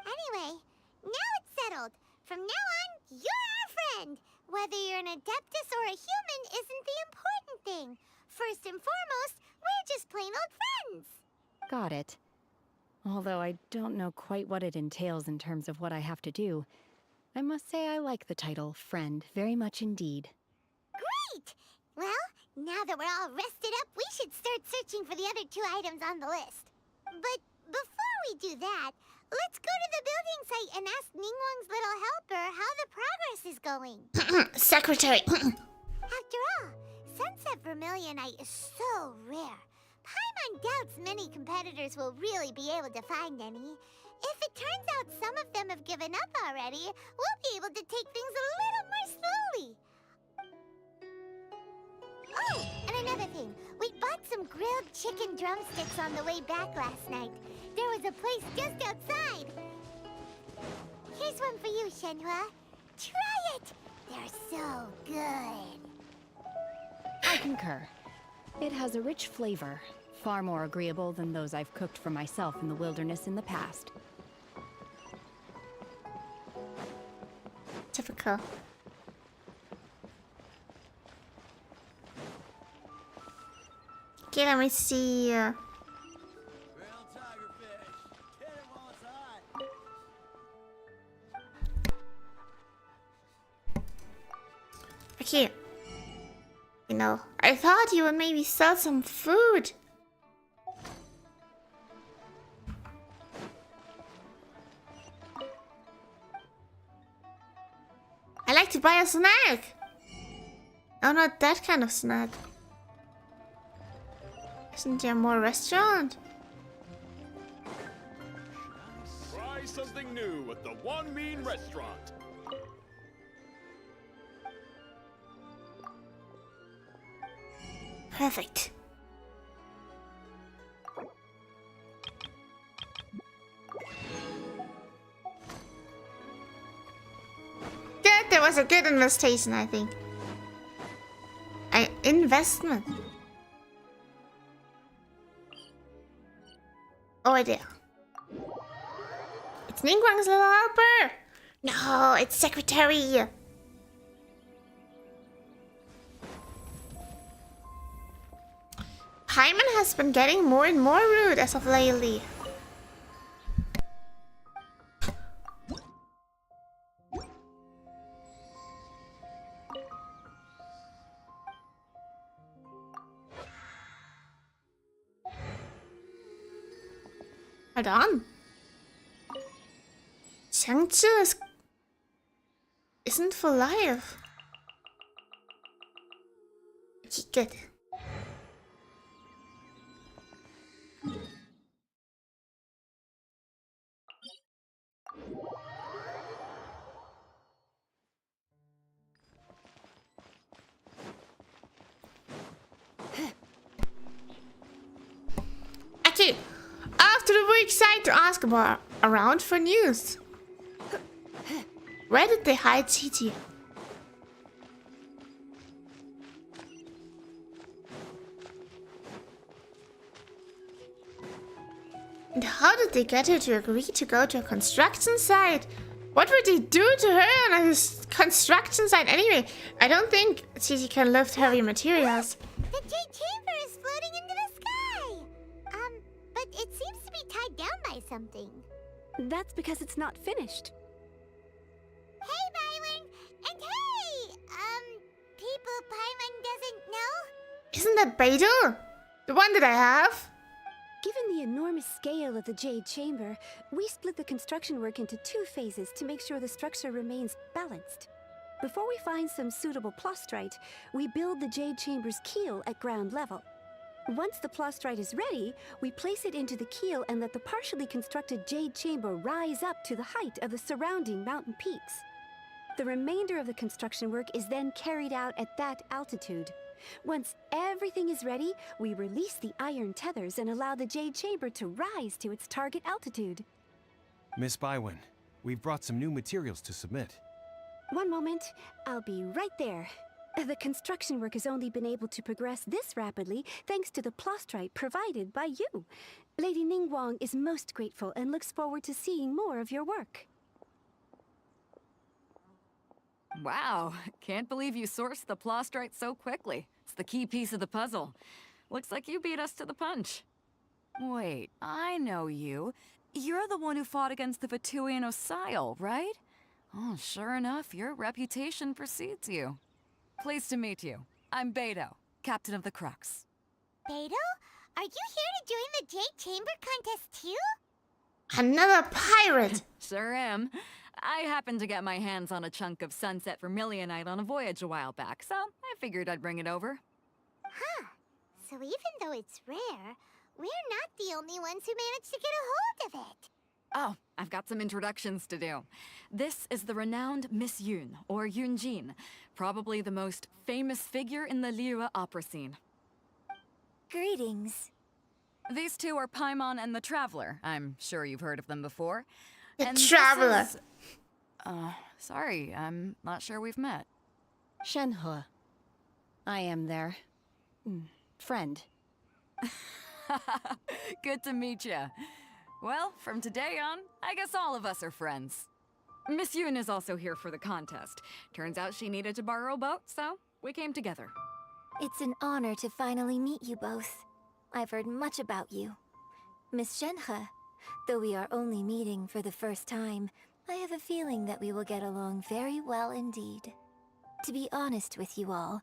Anyway, now it's settled. From now on, you're our friend. Whether you're an adeptus or a human isn't the important thing. First and foremost, we're just plain old friends.
Got it. Although I don't know quite what it entails in terms of what I have to do, I must say I like the title friend very much indeed.
Great! Well, now that we're all rested up, we should start searching for the other 2 items on the list. But before we do that, let's go to the building site and ask Ningguang's little helper how the progress is going.
Secretary.
After all, Sunset Vermilionite is so rare. Paimon doubts many competitors will really be able to find any. If it turns out some of them have given up already, we'll be able to take things a little more slowly. Oh, and another thing. We bought some grilled chicken drumsticks on the way back last night. There was a place just outside. Here's one for you, Shenhua. Try it! They're so good.
I concur. It has a rich flavor, far more agreeable than those I've cooked for myself in the wilderness in the past.
Typical. Okay, let me see. Okay. You know, I thought you would maybe sell some food. I like to buy a snack. Oh, not that kind of snack. Isn't there more restaurant?
Try something new at the One Mean Restaurant.
Perfect. That was a good investation, I think. An investment. Oh, I did. It's Ningguang's little helper. No, it's Secretary. Paimon has been getting more and more rude as of lately. Hold on. Changzhi isn't for life. Okay, good. Okay, after the week side to ask about around for news. Where did they hide Gigi? And how did they get her to agree to go to a construction site? What would they do to her on a construction site anyway? I don't think Gigi can lift heavy materials.
The Jade Chamber is floating into the sky! But it seems to be tied down by something.
That's because it's not finished.
Hey, Byron! And hey! People Paimon doesn't know?
Isn't that Beidou? The one that I have?
Given the enormous scale of the Jade Chamber, we split the construction work into 2 phases to make sure the structure remains balanced. Before we find some suitable plastrite, we build the Jade Chamber's keel at ground level. Once the plastrite is ready, we place it into the keel and let the partially constructed Jade Chamber rise up to the height of the surrounding mountain peaks. The remainder of the construction work is then carried out at that altitude. Once everything is ready, we release the iron tethers and allow the Jade Chamber to rise to its target altitude.
Miss Bywin, we've brought some new materials to submit.
One moment, I'll be right there. The construction work has only been able to progress this rapidly thanks to the plastrite provided by you. Lady Ningguang is most grateful and looks forward to seeing more of your work.
Wow, can't believe you sourced the plastrite so quickly. It's the key piece of the puzzle. Looks like you beat us to the punch. Wait, I know you. You're the one who fought against the Vtuber Osile, right? Oh, sure enough, your reputation precedes you. Pleased to meet you. I'm Beidou, captain of the Crux.
Beidou? Are you here to join the Jade Chamber contest too?
Another pirate!
Sure am. I happened to get my hands on a chunk of sunset vermilionite on a voyage a while back, so I figured I'd bring it over.
Huh. So even though it's rare, we're not the only ones who managed to get a hold of it.
Oh, I've got some introductions to do. This is the renowned Miss Yun, or Yunjin, probably the most famous figure in the Liyue opera scene.
Greetings.
These two are Paimon and the Traveler. I'm sure you've heard of them before.
The
And
Traveler.
this is... sorry, I'm not sure we've met.
Shenhe. I am their... friend.
Good to meet you. Well, from today on, I guess all of us are friends. Miss Yun is also here for the contest. Turns out she needed to borrow a boat, so we came together.
It's an honor to finally meet you both. I've heard much about you. Miss Shenhe, though we are only meeting for the first time, I have a feeling that we will get along very well indeed. To be honest with you all,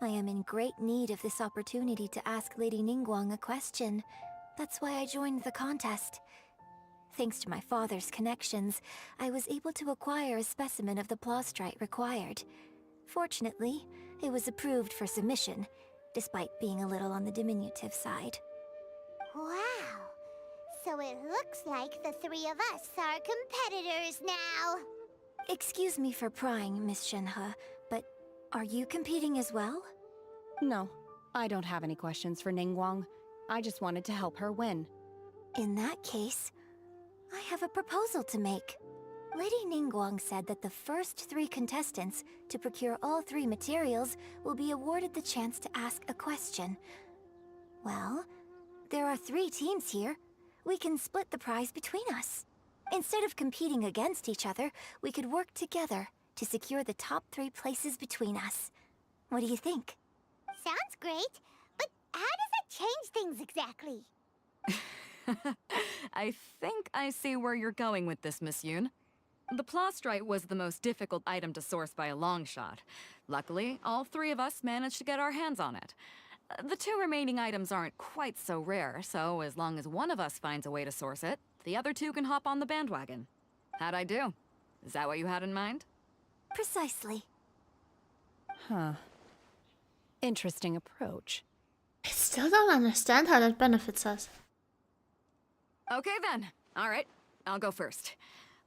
I am in great need of this opportunity to ask Lady Ningguang a question. That's why I joined the contest. Thanks to my father's connections, I was able to acquire a specimen of the plastrite required. Fortunately, it was approved for submission, despite being a little on the diminutive side. Wow! So it looks like the 3 of us are competitors now! Excuse me for prying, Miss Shenhe, but are you competing as well?
No, I don't have any questions for Ningguang. I just wanted to help her win.
In that case, I have a proposal to make. Lady Ningguang said that the first 3 contestants to procure all 3 materials will be awarded the chance to ask a question. Well, there are 3 teams here. We can split the prize between us. Instead of competing against each other, we could work together to secure the top 3 places between us. What do you think? Sounds great, but how does it change things exactly?
I think I see where you're going with this, Miss Yun. The plastrite was the most difficult item to source by a long shot. Luckily, all 3 of us managed to get our hands on it. The 2 remaining items aren't quite so rare, so as long as one of us finds a way to source it, the other 2 can hop on the bandwagon. How'd I do? Is that what you had in mind?
Precisely.
Huh. Interesting approach.
I still don't understand how that benefits us.
Okay then. All right, I'll go first.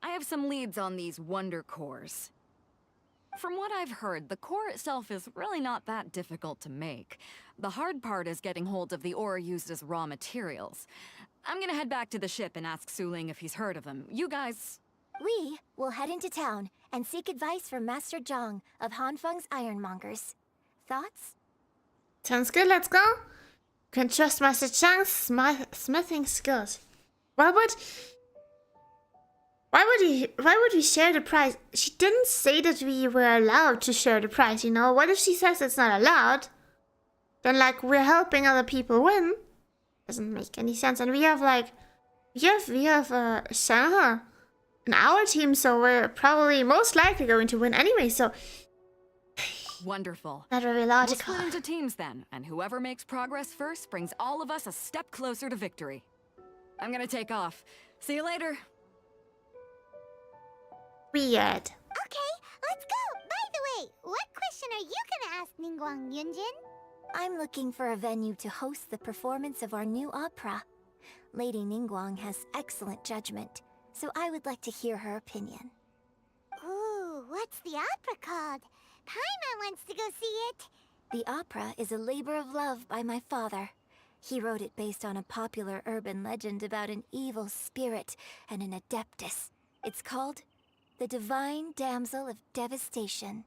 I have some leads on these wonder cores. From what I've heard, the core itself is really not that difficult to make. The hard part is getting hold of the ore used as raw materials. I'm gonna head back to the ship and ask Suling if he's heard of them. You guys...
We will head into town and seek advice from Master Zhong of Hanfeng's Ironmongers. Thoughts?
Sounds good, let's go. You can trust Master Chang's smithing skills. Why would we share the prize? She didn't say that we were allowed to share the prize, you know? What if she says it's not allowed? Then, like, we're helping other people win. Doesn't make any sense. And we have, like, we have Shanghe in our team, so we're probably most likely going to win anyway, so...
Wonderful.
Not very logical.
We'll split into teams then, and whoever makes progress first brings all of us a step closer to victory. I'm gonna take off. See you later.
Weird.
Okay, let's go! By the way, what question are you gonna ask Ningguang, Yunjin? I'm looking for a venue to host the performance of our new opera. Lady Ningguang has excellent judgment, so I would like to hear her opinion. Ooh, what's the opera called? Paimon wants to go see it. The opera is a labor of love by my father. He wrote it based on a popular urban legend about an evil spirit and an adeptus. It's called The Divine Damsel of Devastation.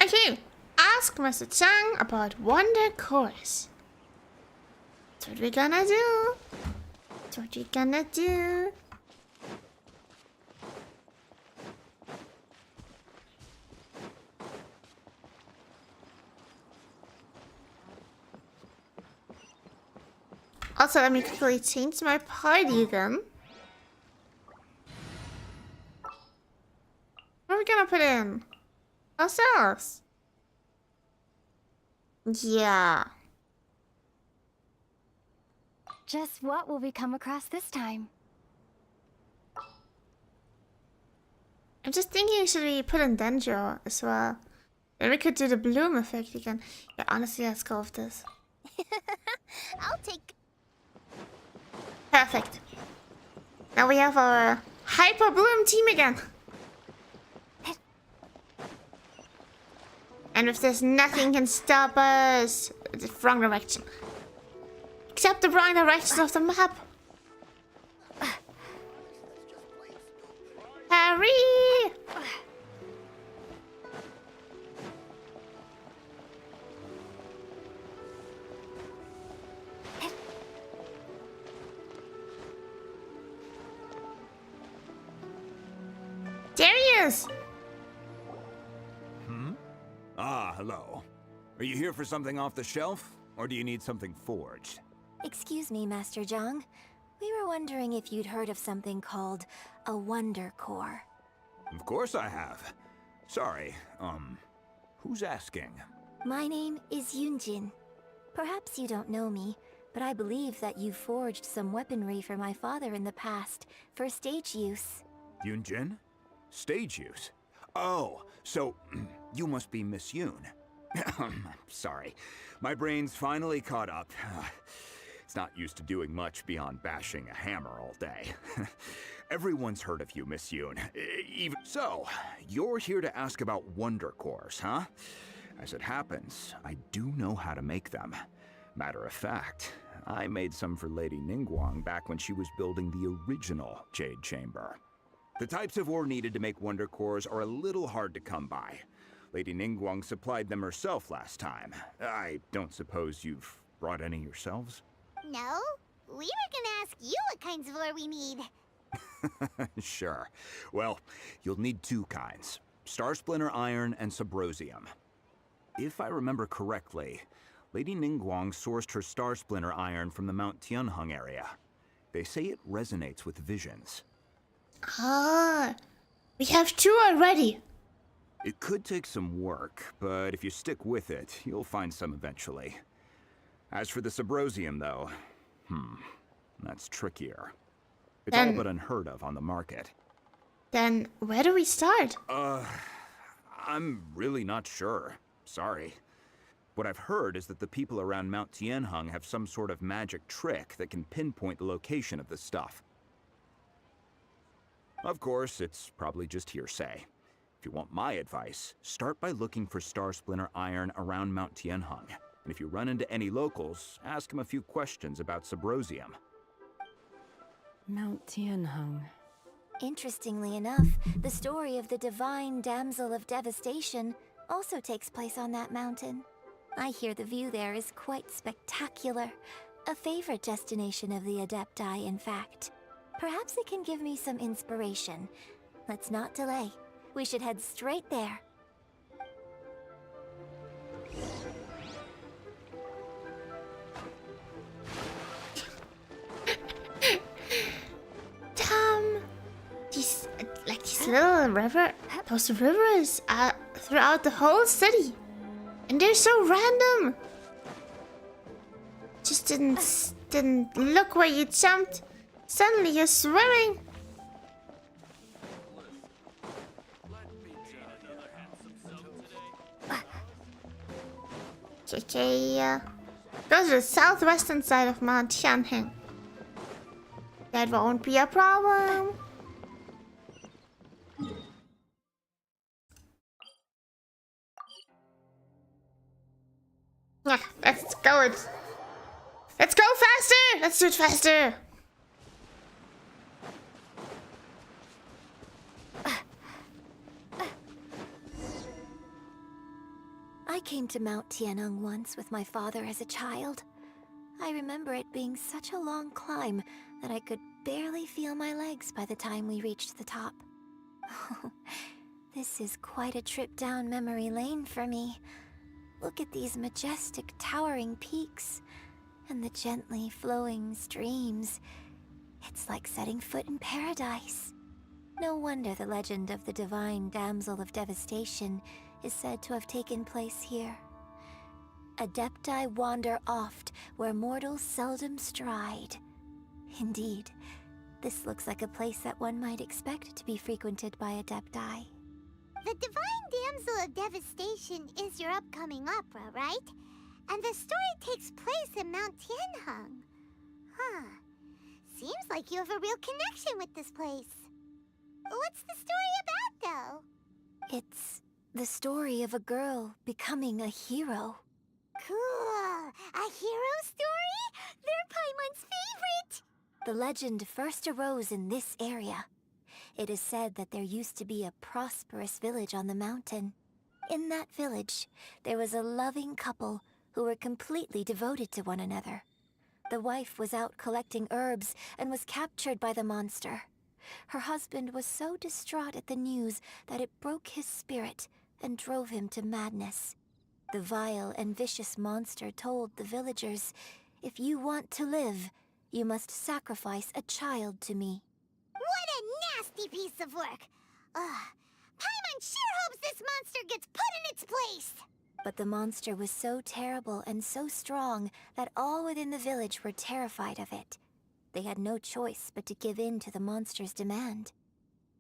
Okay, ask Master Chang about Wonder Cores. That's what we're gonna do. That's what we're gonna do. Also, let me quickly change my party again. What are we gonna put in? Ourselves. Yeah.
Just what will we come across this time?
I'm just thinking, should we put in Dendro as well? Then we could do the bloom effect again. Yeah, honestly, let's go with this.
I'll take...
Perfect. Now we have our Hyper Bloom team again. And if there's nothing can stop us, it's the wrong direction. Except the wrong direction of the map. Hurry! There he is!
Ah, hello. Are you here for something off the shelf, or do you need something forged?
Excuse me, Master Zhong. We were wondering if you'd heard of something called a Wonder Core.
Of course I have. Sorry, who's asking?
My name is Yunjin. Perhaps you don't know me, but I believe that you forged some weaponry for my father in the past, for stage use.
Yunjin? Stage use? Oh, so you must be Miss Yoon. Sorry, my brain's finally caught up. It's not used to doing much beyond bashing a hammer all day. Everyone's heard of you, Miss Yoon. Even so, you're here to ask about Wonder Cores, huh? As it happens, I do know how to make them. Matter of fact, I made some for Lady Ningguang back when she was building the original Jade Chamber. The types of ore needed to make Wonder Cores are a little hard to come by. Lady Ningguang supplied them herself last time. I don't suppose you've brought any yourselves?
No, we were gonna ask you what kinds of ore we need.
Sure. Well, you'll need 2 kinds. Star Splinter Iron and Subrosium. If I remember correctly, Lady Ningguang sourced her Star Splinter Iron from the Mount Tianheng area. They say it resonates with visions.
Ah, We have 2 already.
It could take some work, but if you stick with it, you'll find some eventually. As for the Subrosium, though, that's trickier. It's all but unheard of on the market.
Then where do we start?
I'm really not sure. Sorry. What I've heard is that the people around Mount Tianheng have some sort of magic trick that can pinpoint the location of the stuff. Of course, it's probably just hearsay. If you want my advice, start by looking for Star Splinter iron around Mount Tianheng. And if you run into any locals, ask them a few questions about Subrosium.
Mount Tianheng.
Interestingly enough, the story of the divine damsel of devastation also takes place on that mountain. I hear the view there is quite spectacular. A favorite destination of the Adepti, in fact. Perhaps it can give me some inspiration. Let's not delay. We should head straight there.
These little those rivers are throughout the whole city. And they're so random. Just didn't look where you jumped. Suddenly you're swimming. Okay, go to the southwestern side of Mount Tianheng. That won't be a problem. Yeah, let's go it. Let's go faster! Let's do it faster!
I came to Mount Tianheng once with my father as a child. I remember it being such a long climb that I could barely feel my legs by the time we reached the top. This is quite a trip down memory lane for me. Look at these majestic towering peaks and the gently flowing streams. It's like setting foot in paradise. No wonder the legend of the divine damsel of devastation is said to have taken place here. Adepti wander oft where mortals seldom stride. Indeed, this looks like a place that one might expect to be frequented by Adepti.
The Divine Damsel of Devastation is your upcoming opera, right? And the story takes place in Mount Tianheng. Huh. Seems like you have a real connection with this place. What's the story about, though?
It's the story of a girl becoming a hero.
Cool! A hero story? They're Paimon's favorite!
The legend first arose in this area. It is said that there used to be a prosperous village on the mountain. In that village, there was a loving couple who were completely devoted to one another. The wife was out collecting herbs and was captured by the monster. Her husband was so distraught at the news that it broke his spirit and drove him to madness. The vile and vicious monster told the villagers, "If you want to live, you must sacrifice a child to me."
What a nasty piece of work! Paimon sure hopes this monster gets put in its place!
But the monster was so terrible and so strong that all within the village were terrified of it. They had no choice but to give in to the monster's demand.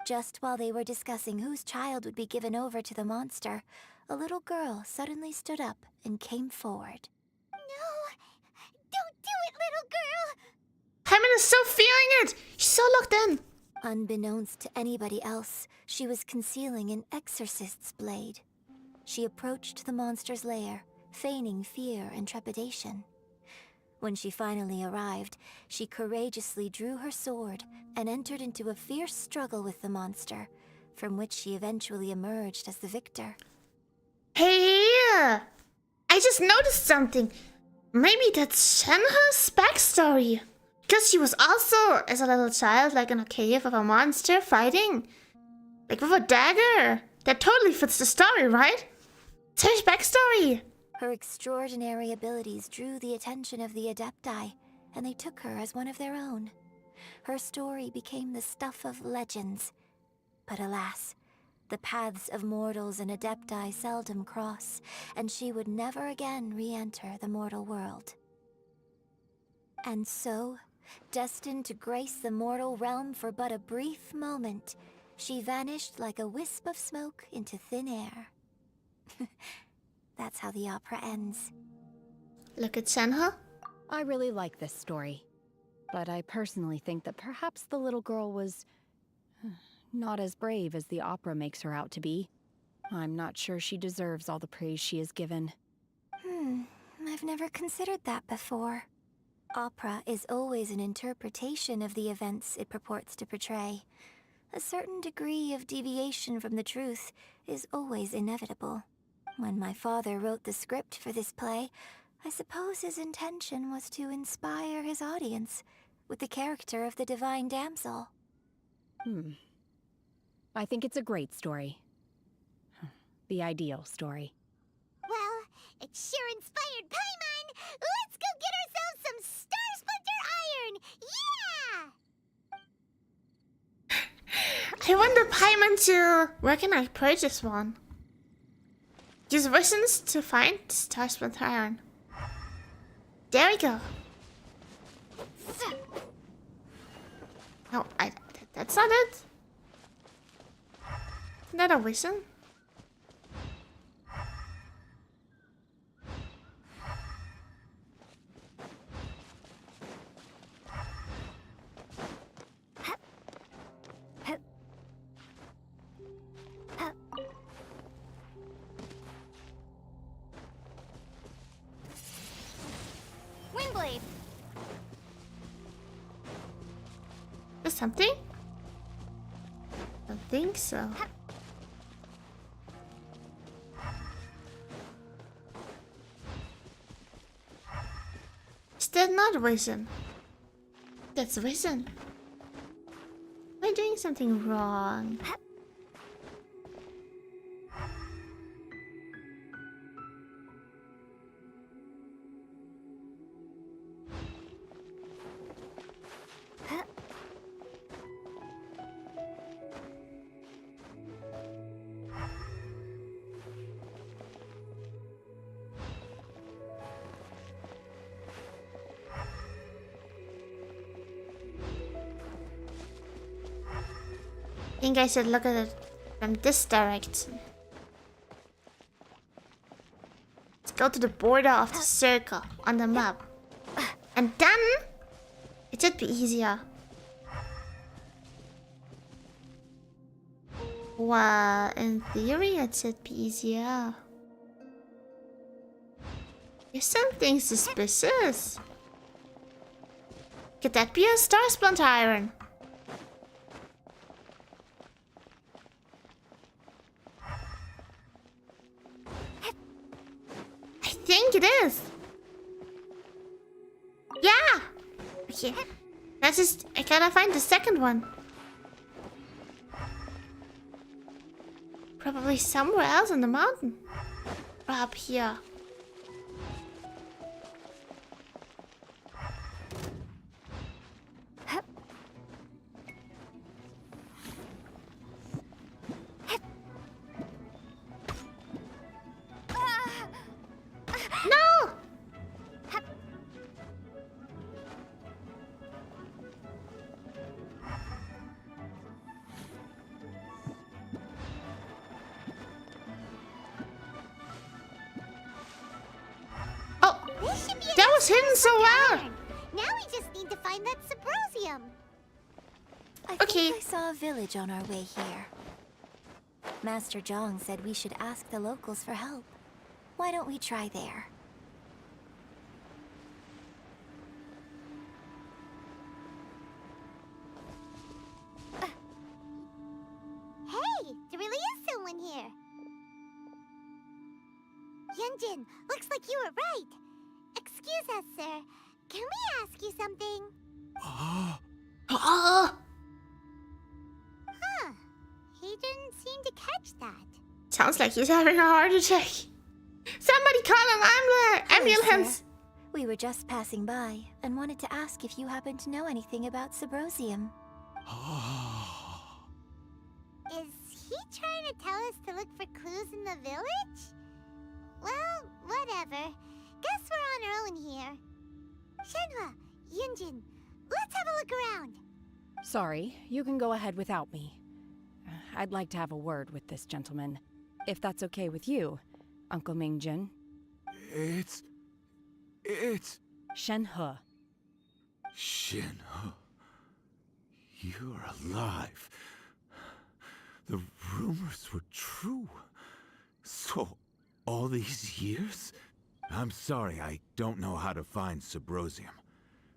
Just while they were discussing whose child would be given over to the monster, a little girl suddenly stood up and came forward.
No! Don't do it, little girl!
Paimon is so feeling it! She's so locked in!
Unbeknownst to anybody else, she was concealing an exorcist's blade. She approached the monster's lair, feigning fear and trepidation. When she finally arrived, she courageously drew her sword and entered into a fierce struggle with the monster, from which she eventually emerged as the victor.
Hey, I just noticed something. Maybe that's Shenhe's backstory. Because she was also, as a little child, like in a cave of a monster fighting. Like with a dagger. That totally fits the story, right? It's her backstory.
Her extraordinary abilities drew the attention of the Adepti, and they took her as one of their own. Her story became the stuff of legends.
But alas, the paths of mortals and adepti seldom cross, and she would never again re-enter the mortal world. And so, destined to grace the mortal realm for but a brief moment, she vanished like a wisp of smoke into thin air. That's how the opera ends.
Look at Senha.
I really like this story, but I personally think that perhaps the little girl was not as brave as the opera makes her out to be. I'm not sure she deserves all the praise she is given.
I've never considered that before. Opera is always an interpretation of the events it purports to portray. A certain degree of deviation from the truth is always inevitable. When my father wrote the script for this play, I suppose his intention was to inspire his audience with the character of the divine damsel.
I think it's a great story. The ideal story.
Well, it sure inspired Paimon! Let's go get ourselves some Star Splinter Iron! Yeah!
I want the Paimon to... Where can I purchase one? Use visions to find Star Splinter Iron. There we go. No, that's not it. Isn't that a vision?
Windblade!
Is something? I don't think so. Is that not vision? That's vision. Am I doing something wrong? I think I should look at it from this direction. Let's go to the border of the circle on the map. And then it should be easier. Well, in theory it should be easier. There's something suspicious. Could that be a Star Splinter Iron? I think it is. Yeah. Okay. That's just. I gotta find the second one. Probably somewhere else on the mountain. Or up here. No! Oh, that was hidden so well.
Now we just need to find that Subrosium.
I think I saw a village on our way here. Master Zhong said we should ask the locals for help. Why don't we try there?
Hey, there really is someone here. Yunjin, looks like you were right. Excuse us, sir. Can we ask you something? Huh. He didn't seem to catch that.
Sounds like he's having a heart attack. Somebody call an ambulance.
Sir. We were just passing by and wanted to ask if you happen to know anything about Subrosium.
Is trying to tell us to look for clues in the village? Well, whatever. Guess we're on our own here. Shenhua, Yunjin, let's have a look around.
Sorry, you can go ahead without me. I'd like to have a word with this gentleman. If that's okay with you, Uncle Mingjin.
It's...
Shenhe.
Shenhe. You're alive. The rumors were true. So, all these years? I'm sorry, I don't know how to find Subrosium.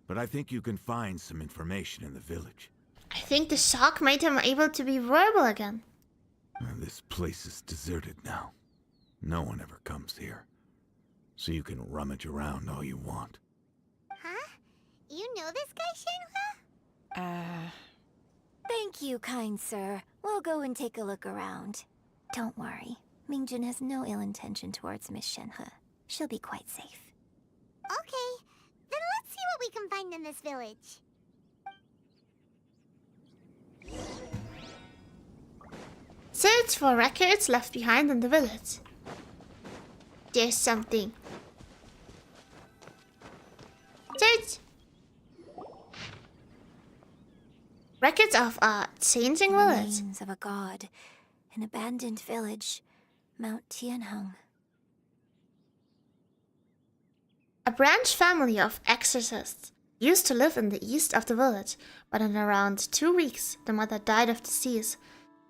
But I think you can find some information in the village.
I think the shock made him able to be verbal again.
This place is deserted now. No one ever comes here. So you can rummage around all you want.
Huh? You know this guy, Shenhua?
Thank you, kind sir. We'll go and take a look around. Don't worry. Mingjin has no ill intention towards Miss Shenhe. She'll be quite safe.
Okay, then let's see what we can find in this village.
Search for records left behind in the village. There's something. Search. Records of a changing village.
Remains of a god. An abandoned village. Mount Tianheng.
A branch family of exorcists used to live in the east of the village, but in around 2 weeks, the mother died of disease.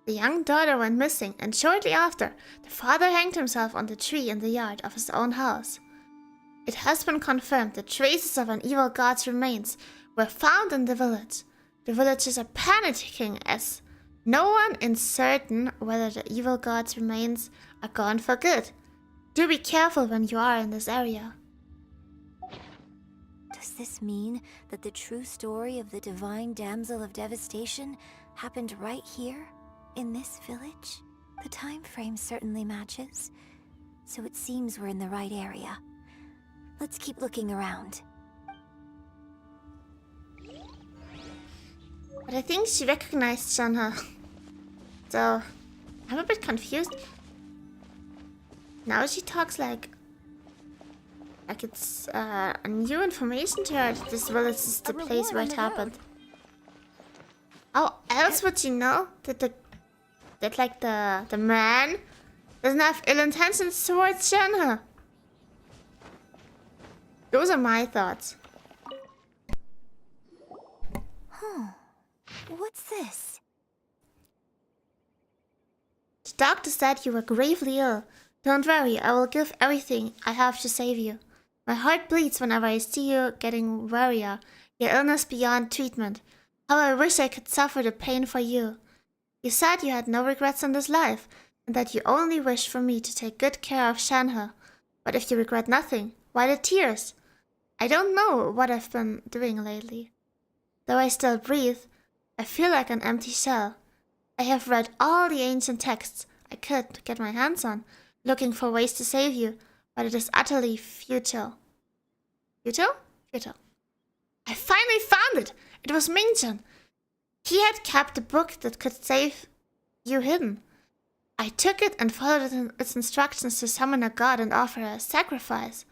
The young daughter went missing, and shortly after, the father hanged himself on the tree in the yard of his own house. It has been confirmed that traces of an evil god's remains were found in the village. The villagers are panicking as no one is certain whether the evil god's remains are gone for good. Do be careful when you are in this area.
Does this mean that the true story of the Divine Damsel of Devastation happened right here, in this village? The time frame certainly matches, so it seems we're in the right area. Let's keep looking around.
But I think she recognized Shenhe. So, I'm a bit confused. Now she talks like it's new information to her that this village is the place where it happened. How else would she know that the man doesn't have ill intentions towards Shenhe? Those are my thoughts.
What's this?
The doctor said you were gravely ill. Don't worry, I will give everything I have to save you. My heart bleeds whenever I see you getting worrier, your illness beyond treatment. How I wish I could suffer the pain for you. You said you had no regrets in this life, and that you only wished for me to take good care of Shenhe. But if you regret nothing, why the tears? I don't know what I've been doing lately. Though I still breathe, I feel like an empty shell. I have read all the ancient texts I could to get my hands on, looking for ways to save you, but it is utterly futile. Futile? Futile. I finally found it! It was Mingjin. He had kept the book that could save you hidden. I took it and followed its instructions to summon a god and offer a sacrifice.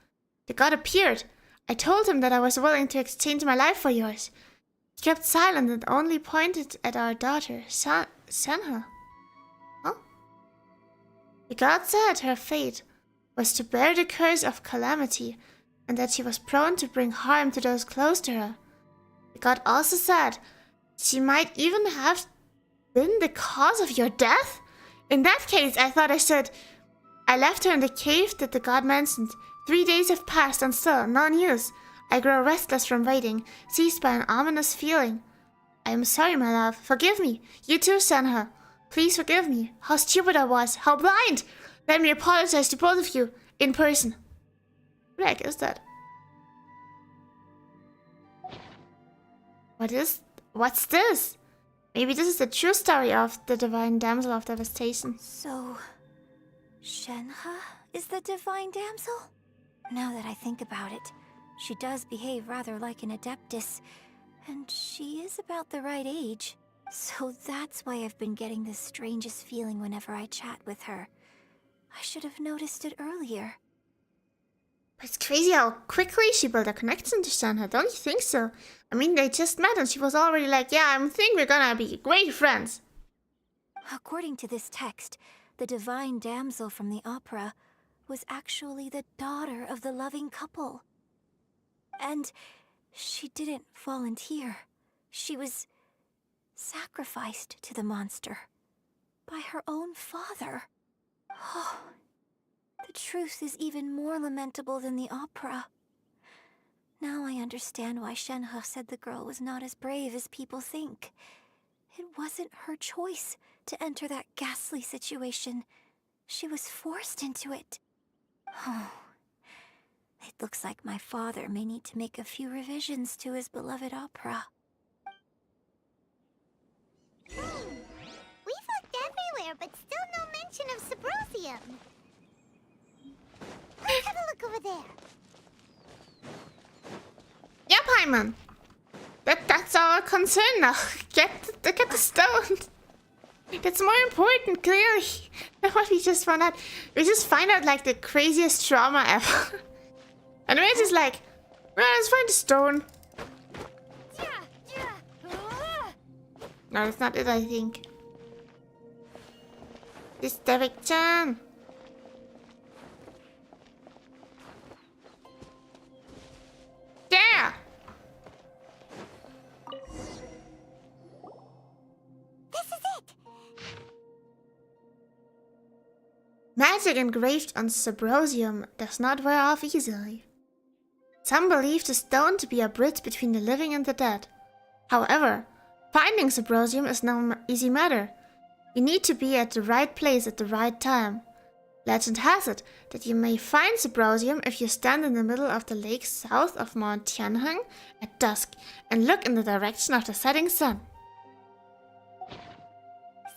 The god appeared. I told him that I was willing to exchange my life for yours. He kept silent and only pointed at our daughter, Shenhe. Huh? The god said her fate was to bear the curse of calamity, and that she was prone to bring harm to those close to her. The god also said she might even have been the cause of your death? In that case, I thought I left her in the cave that the god mentioned. 3 days have passed and still no news. I grow restless from waiting, seized by an ominous feeling. I am sorry, my love. Forgive me. You too, Shenhe. Please forgive me. How stupid I was. How blind. Let me apologize to both of you. In person. What the heck is that? What's this? Maybe this is the true story of the Divine Damsel of Devastation.
So, Shenhe is the Divine Damsel? Now that I think about it, she does behave rather like an Adeptus, and she is about the right age. So that's why I've been getting the strangest feeling whenever I chat with her. I should have noticed it earlier.
It's crazy how quickly she built a connection to Shanha, don't you think so? I mean, they just met and she was already like, yeah, I think we're gonna be great friends.
According to this text, the divine damsel from the opera was actually the daughter of the loving couple. And she didn't volunteer. She was sacrificed to the monster by her own father. Oh, the truth is even more lamentable than the opera. Now I understand why Shenhe said the girl was not as brave as people think. It wasn't her choice to enter that ghastly situation. She was forced into it. Oh, it looks like my father may need to make a few revisions to his beloved opera.
We've looked everywhere, but still no mention of Sybrosium. Let's have a look over there.
Yeah, Paimon. That's our concern now. Get the stone. That's more important, clearly, than what we just found out. We just find out like the craziest trauma ever. And we're just like, well, let's find the stone. No, that's not it, I think. This direction. There!
This is it!
Magic engraved on Sybrosium does not wear off easily. Some believe the stone to be a bridge between the living and the dead. However, finding Sybrosium is no easy matter. You need to be at the right place at the right time. Legend has it that you may find Sybrosium if you stand in the middle of the lake south of Mount Tianheng at dusk and look in the direction of the setting sun.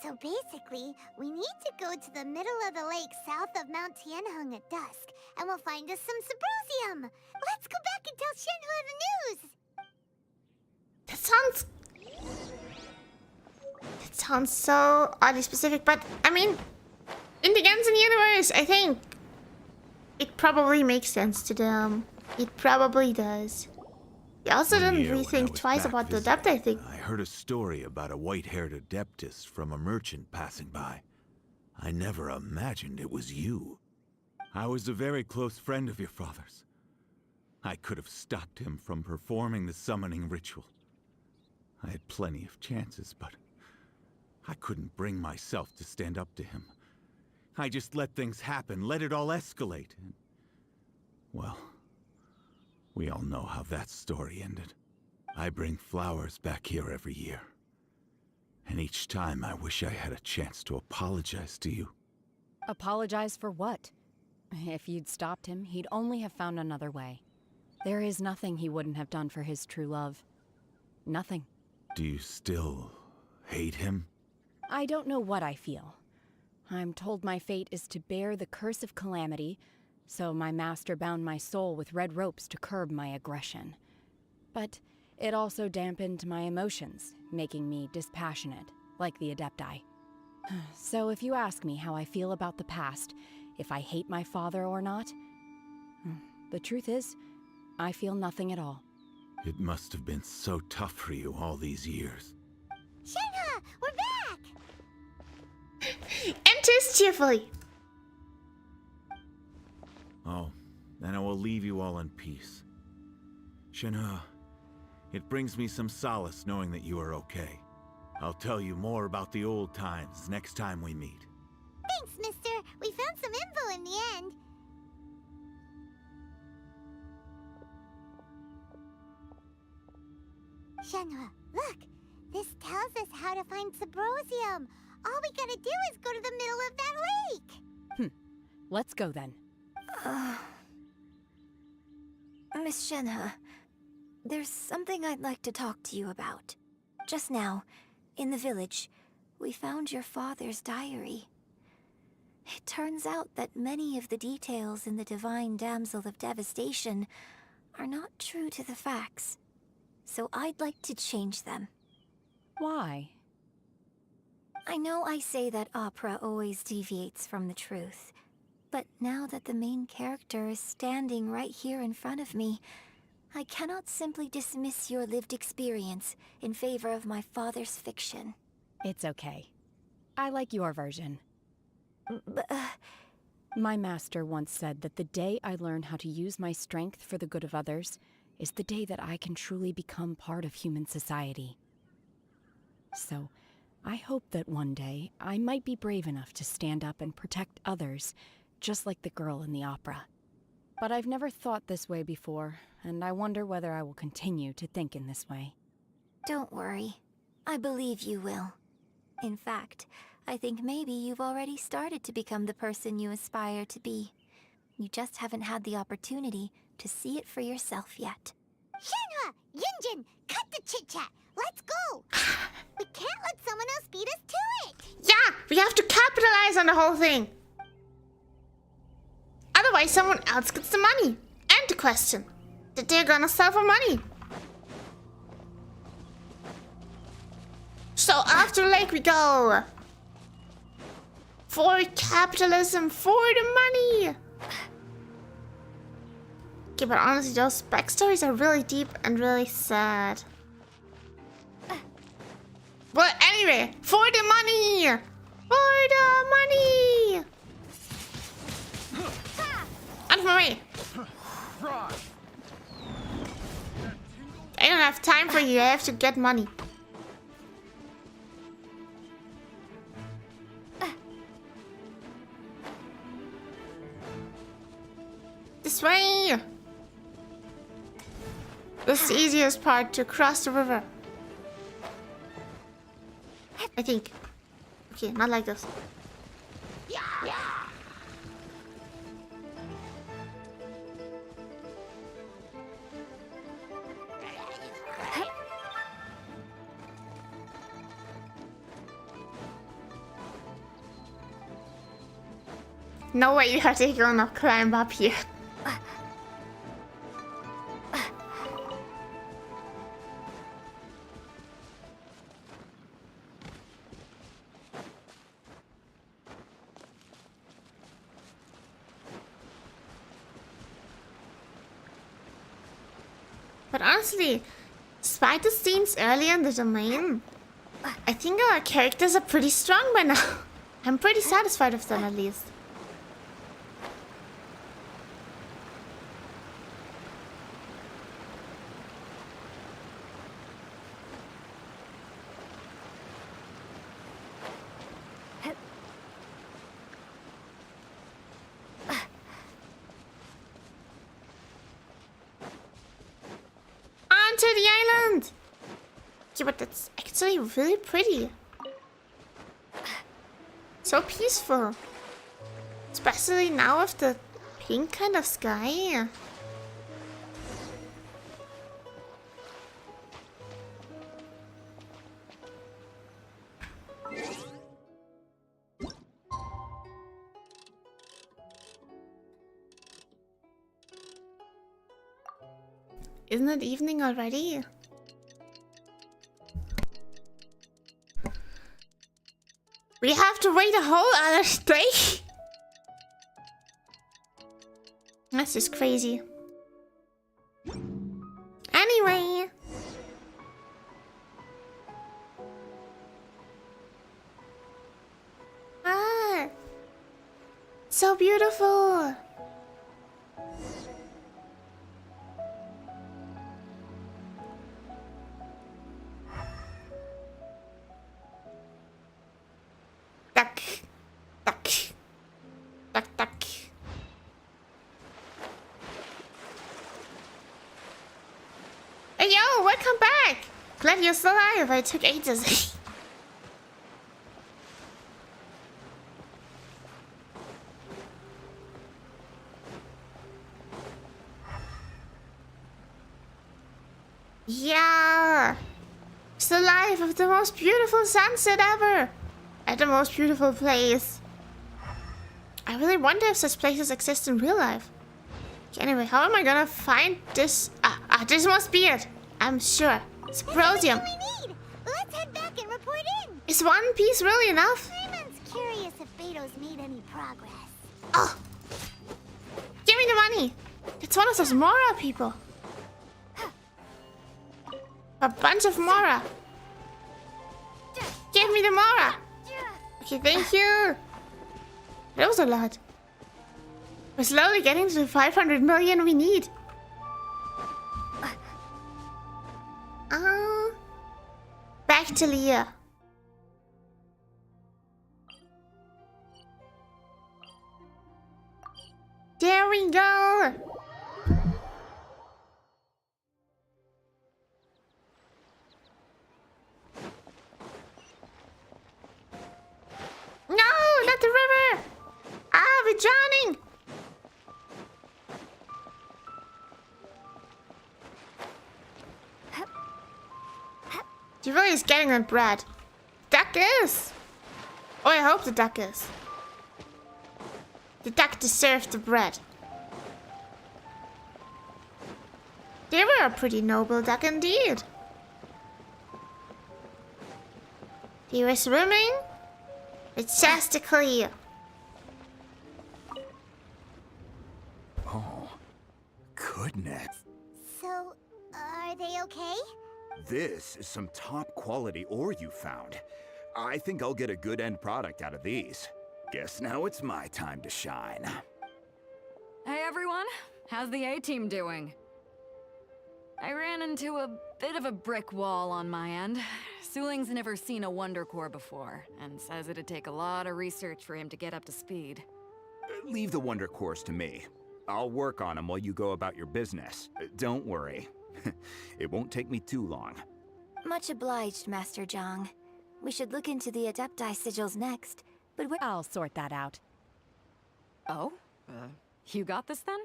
So basically, we need to go to the middle of the lake south of Mount Tianheng at dusk, and we'll find us some Sybrosium. Let's go back and tell Shenhe the news.
That sounds so oddly specific, but I mean, in the Genshin universe, I think it probably makes sense to them. It probably does. They also didn't really think twice about the adept, I think.
I heard a story about a white-haired adeptus from a merchant passing by. I never imagined it was you. I was a very close friend of your father's. I could have stopped him from performing the summoning ritual. I had plenty of chances, but I couldn't bring myself to stand up to him. I just let things happen, let it all escalate. And, well, we all know how that story ended. I bring flowers back here every year. And each time I wish I had a chance to apologize to you.
Apologize for what? If you'd stopped him, he'd only have found another way. There is nothing he wouldn't have done for his true love. Nothing.
Do you still hate him?
I don't know what I feel. I'm told my fate is to bear the curse of calamity, so my master bound my soul with red ropes to curb my aggression. But it also dampened my emotions, making me dispassionate, like the Adepti. So if you ask me how I feel about the past, if I hate my father or not, the truth is, I feel nothing at all.
It must have been so tough for you all these years.
Shenhe, we're back!
Enters cheerfully.
Oh, then I will leave you all in peace. Shenhe, it brings me some solace knowing that you are okay. I'll tell you more about the old times next time we meet.
Thanks, mister. We found some info in the end. Shenhe, look! This tells us how to find Sybrosium. All we gotta do is go to the middle of that lake.
Let's go then.
Miss Shenhe, there's something I'd like to talk to you about. Just now, in the village, we found your father's diary. It turns out that many of the details in the Divine Damsel of Devastation are not true to the facts. So I'd like to change them.
Why?
I know I say that opera always deviates from the truth, but now that the main character is standing right here in front of me, I cannot simply dismiss your lived experience in favor of my father's fiction.
It's okay. I like your version.
But,
My master once said that the day I learn how to use my strength for the good of others is the day that I can truly become part of human society. So, I hope that one day I might be brave enough to stand up and protect others, just like the girl in the opera. But I've never thought this way before, and I wonder whether I will continue to think in this way.
don't worry. I believe you will. In fact, I think maybe you've already started to become the person you aspire to be. You just haven't had the opportunity to see it for yourself yet.
Shenhua! Yunjin! Cut the chit-chat! Let's go! We can't let someone else beat us to it!
Yeah! We have to capitalize on the whole thing! Otherwise someone else gets the money. And the question that they're gonna sell for money. So after Lake we go. For capitalism, for the money! Okay, but honestly, those backstories are really deep and really sad. But anyway, for the money! For the money! Out of my way! I don't have time for you, I have to get money. This way! This is the easiest part to cross the river. I think. Okay, not like this. No way you have to gonna climb up here. But honestly, despite the scenes earlier in the domain, I think our characters are pretty strong by now. I'm pretty satisfied with them at least. To the island! Yeah, but that's actually really pretty. So peaceful. Especially now with the pink kind of sky. Isn't it evening already? We have to wait a whole other day? That's just crazy. Anyway. Ah. So beautiful. Hey yo, welcome back! Glad you're still alive, I took ages. Yeah! It's the life of the most beautiful sunset ever! At the most beautiful place. I really wonder if such places exist in real life. Okay, anyway, how am I gonna find this? This must be it. I'm sure. Symposium.
That's what we need. Let's head back and report in.
Is one piece really enough?
Simon's curious if Beto's made any progress.
Oh! Give me the money! It's one of those Mora people. A bunch of Mora. Give me the Mora! Okay, thank you! That was a lot. We're slowly getting to the 500 million we need. Back to Leah. There we go! No, not the river! Ah, we're drowning! She really is getting that bread. Duck is! Oh, I hope the duck is. The duck deserved the bread. They were a pretty noble duck indeed. They were swimming majestically.
Oh, goodness.
So, are they okay?
This is some top quality ore you found. I think I'll get a good end product out of these. Guess now it's my time to shine.
Hey everyone, how's the A-team doing? I ran into a bit of a brick wall on my end. Suling's never seen a Wonder Core before, and says it'd take a lot of research for him to get up to speed.
Leave the Wonder Cores to me. I'll work on them while you go about your business. Don't worry. It won't take me too long.
Much obliged, Master Zhong. We should look into the Adepti sigils next, but
I'll sort that out.
Oh? You got this then?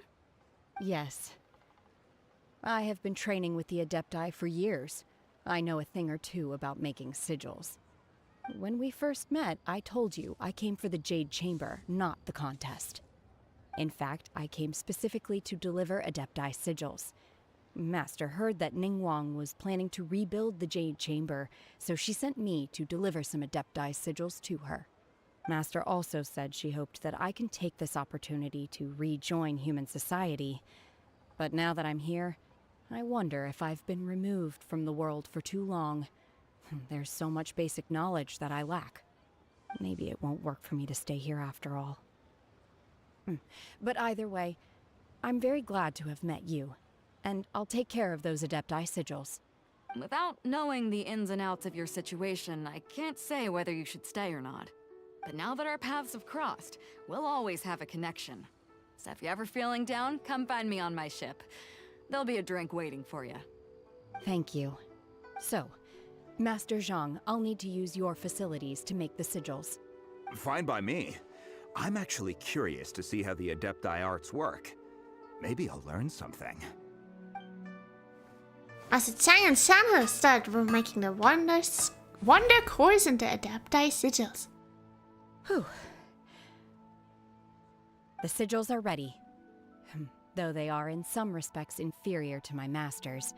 Yes. I have been training with the Adepti for years. I know a thing or two about making sigils. When we first met, I told you I came for the Jade Chamber, not the contest. In fact, I came specifically to deliver Adepti sigils. Master heard that Ningguang was planning to rebuild the Jade Chamber, so she sent me to deliver some Adepti sigils to her. Master also said she hoped that I can take this opportunity to rejoin human society. But now that I'm here, I wonder if I've been removed from the world for too long. There's so much basic knowledge that I lack. Maybe it won't work for me to stay here after all. But either way, I'm very glad to have met you. And I'll take care of those Adepti sigils.
Without knowing the ins and outs of your situation, I can't say whether you should stay or not. But now that our paths have crossed, we'll always have a connection. So if you're ever feeling down, come find me on my ship. There'll be a drink waiting for you.
Thank you. So, Master Zhong, I'll need to use your facilities to make the sigils.
Fine by me. I'm actually curious to see how the Adepti arts work. Maybe I'll learn something.
As the Chang and Shanhe started making the Wonder Cores into Adepti sigils.
Whew. The sigils are ready. Though they are in some respects inferior to my master's,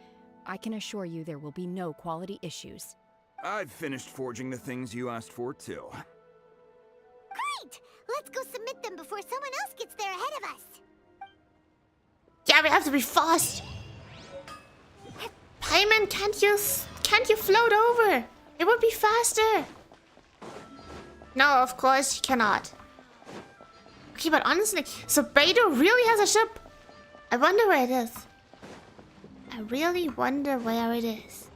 I can assure you there will be no quality issues.
I've finished forging the things you asked for, too.
Great! Let's go submit them before someone else gets there ahead of us.
Yeah, we have to be fast. Paimon, can't you float over? It would be faster. No, of course you cannot. Okay, but honestly, so Beto really has a ship. I wonder where it is. I really wonder where it is.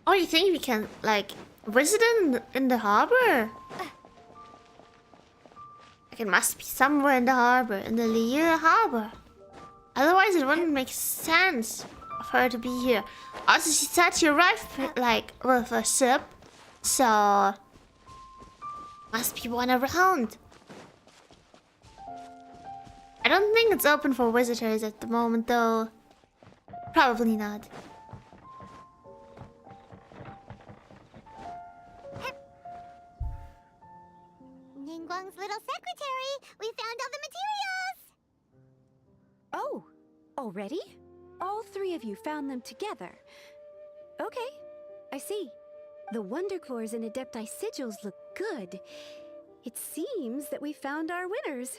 Oh, you think we can, like, visit it in the harbor? Like, it must be somewhere in the harbor, in the Liyue harbor. Otherwise, it wouldn't make sense of her to be here. Also, she said she arrived, like, with a ship. So, must be one around. I don't think it's open for visitors at the moment, though. Probably not.
Ningguang's little secretary! We found all the materials!
Oh, already? all three of you found them together. Okay, I see. The Wonder Cores and Adepti sigils look good. It seems that we found our winners.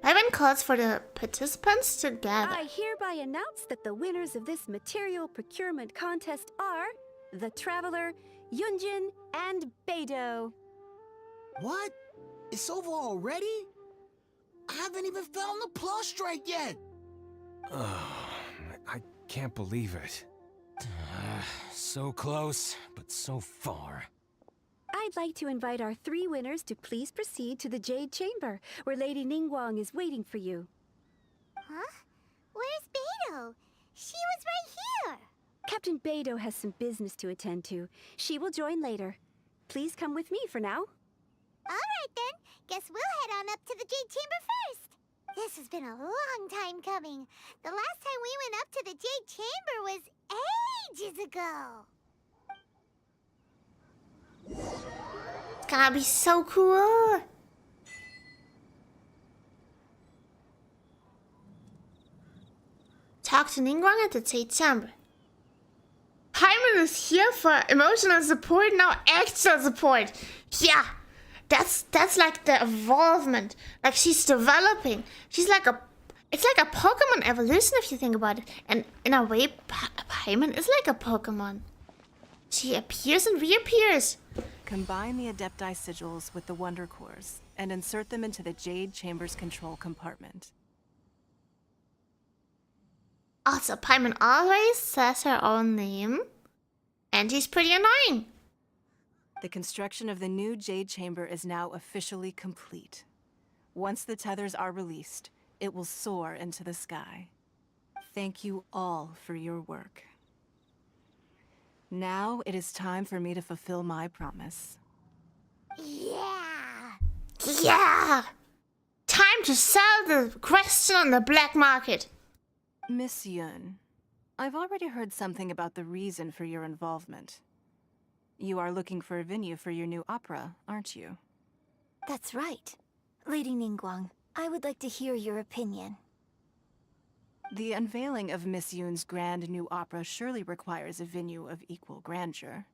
Paimon calls for the participants together.
I hereby announce that the winners of this material procurement contest are the Traveler, Yunjin, and Beidou.
What? It's over already? I haven't even found the Plostrite yet!
I can't believe it.
So close, but so far.
I'd like to invite our three winners to please proceed to the Jade Chamber, where Lady Ningguang is waiting for you.
Huh? Where's Beidou? She was right here!
Captain Beidou has some business to attend to. She will join later. Please come with me for now.
Alright then, guess we'll head on up to the Jade Chamber first. This has been a long time coming. The last time we went up to the Jade Chamber was ages ago.
It's gonna be so cool. Talk to Ningguang at the Jade Chamber. Paimon is here for emotional support, now extra support. Yeah, that's like the evolvement. Like she's developing. She's like it's like a Pokemon evolution if you think about it. And in a way, Paimon is like a Pokemon. She appears and reappears.
Combine the Adepti sigils with the Wonder Cores and insert them into the Jade Chamber's control compartment.
Also, Paimon always says her own name, and she's pretty annoying.
The construction of the new Jade Chamber is now officially complete. Once the tethers are released, it will soar into the sky. Thank you all for your work. Now it is time for me to fulfill my promise.
Yeah!
Yeah! Time to sell the question on the black market.
Miss Yun, I've already heard something about the reason for your involvement. You are looking for a venue for your new opera, aren't you?
That's right. Lady Ningguang, I would like to hear your opinion.
The unveiling of Miss Yun's grand new opera surely requires a venue of equal grandeur.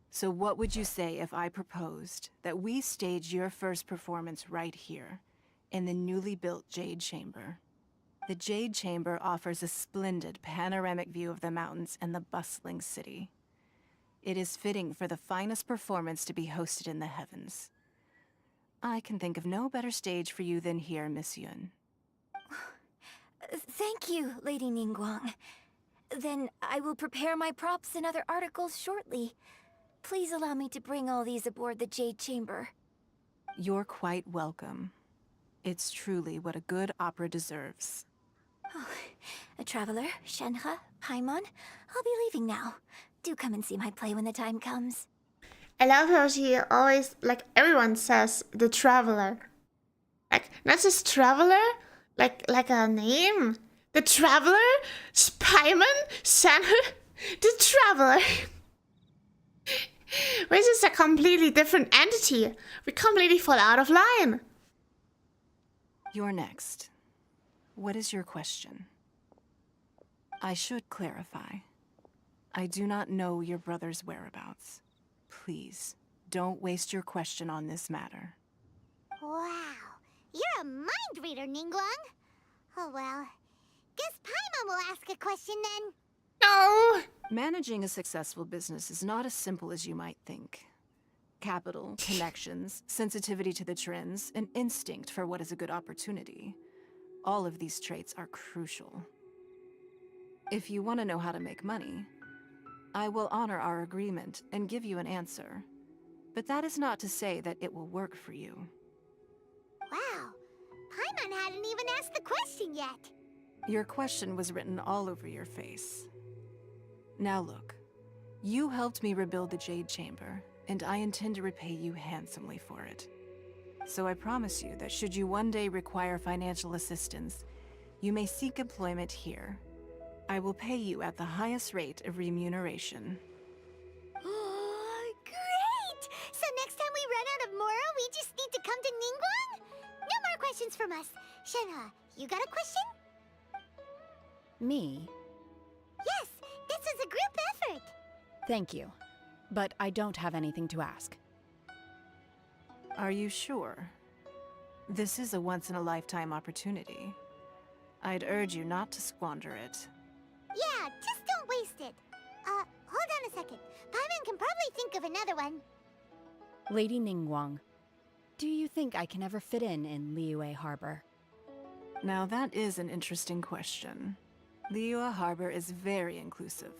So what would you say if I proposed that we stage your first performance right here, in the newly built Jade Chamber? The Jade Chamber offers a splendid panoramic view of the mountains and the bustling city. It is fitting for the finest performance to be hosted in the heavens. I can think of no better stage for you than here, Miss Yun.
Thank you, Lady Ningguang. Then I will prepare my props and other articles shortly. Please allow me to bring all these aboard the Jade Chamber.
You're quite welcome. It's truly what a good opera deserves.
Oh, a traveler, Shenhe, Paimon, I'll be leaving now. Do come and see my play when the time comes.
I love how she always, like everyone says, the traveler. Like, not just traveler, like a name. The traveler, Paimon, Shenhe, the traveler. Which is a completely different entity. We completely fall out of line.
You're next. What is your question? I should clarify. I do not know your brother's whereabouts. Please, don't waste your question on this matter.
Wow, you're a mind reader, Ningguang. Oh well, guess Paimon will ask a question then.
No!
Managing a successful business is not as simple as you might think. Capital, connections, sensitivity to the trends, and instinct for what is a good opportunity. All of these traits are crucial. If you want to know how to make money, I will honor our agreement and give you an answer. But that is not to say that it will work for you.
Wow, Paimon hadn't even asked the question yet.
Your question was written all over your face. Now look, you helped me rebuild the Jade Chamber, and I intend to repay you handsomely for it. So I promise you that should you one day require financial assistance, you may seek employment here. I will pay you at the highest rate of remuneration.
Oh, great! So next time we run out of Moro, we just need to come to Ningguang? No more questions from us. Shenhe, you got a question?
Me?
Yes, this is a group effort.
Thank you. But I don't have anything to ask.
Are you sure? This is a once-in-a-lifetime opportunity. I'd urge you not to squander it.
Yeah, just don't waste it. Hold on a second. Paimon can probably think of another one.
Lady Ningguang, do you think I can ever fit in Liyue Harbor?
Now that is an interesting question. Liyue Harbor is very inclusive.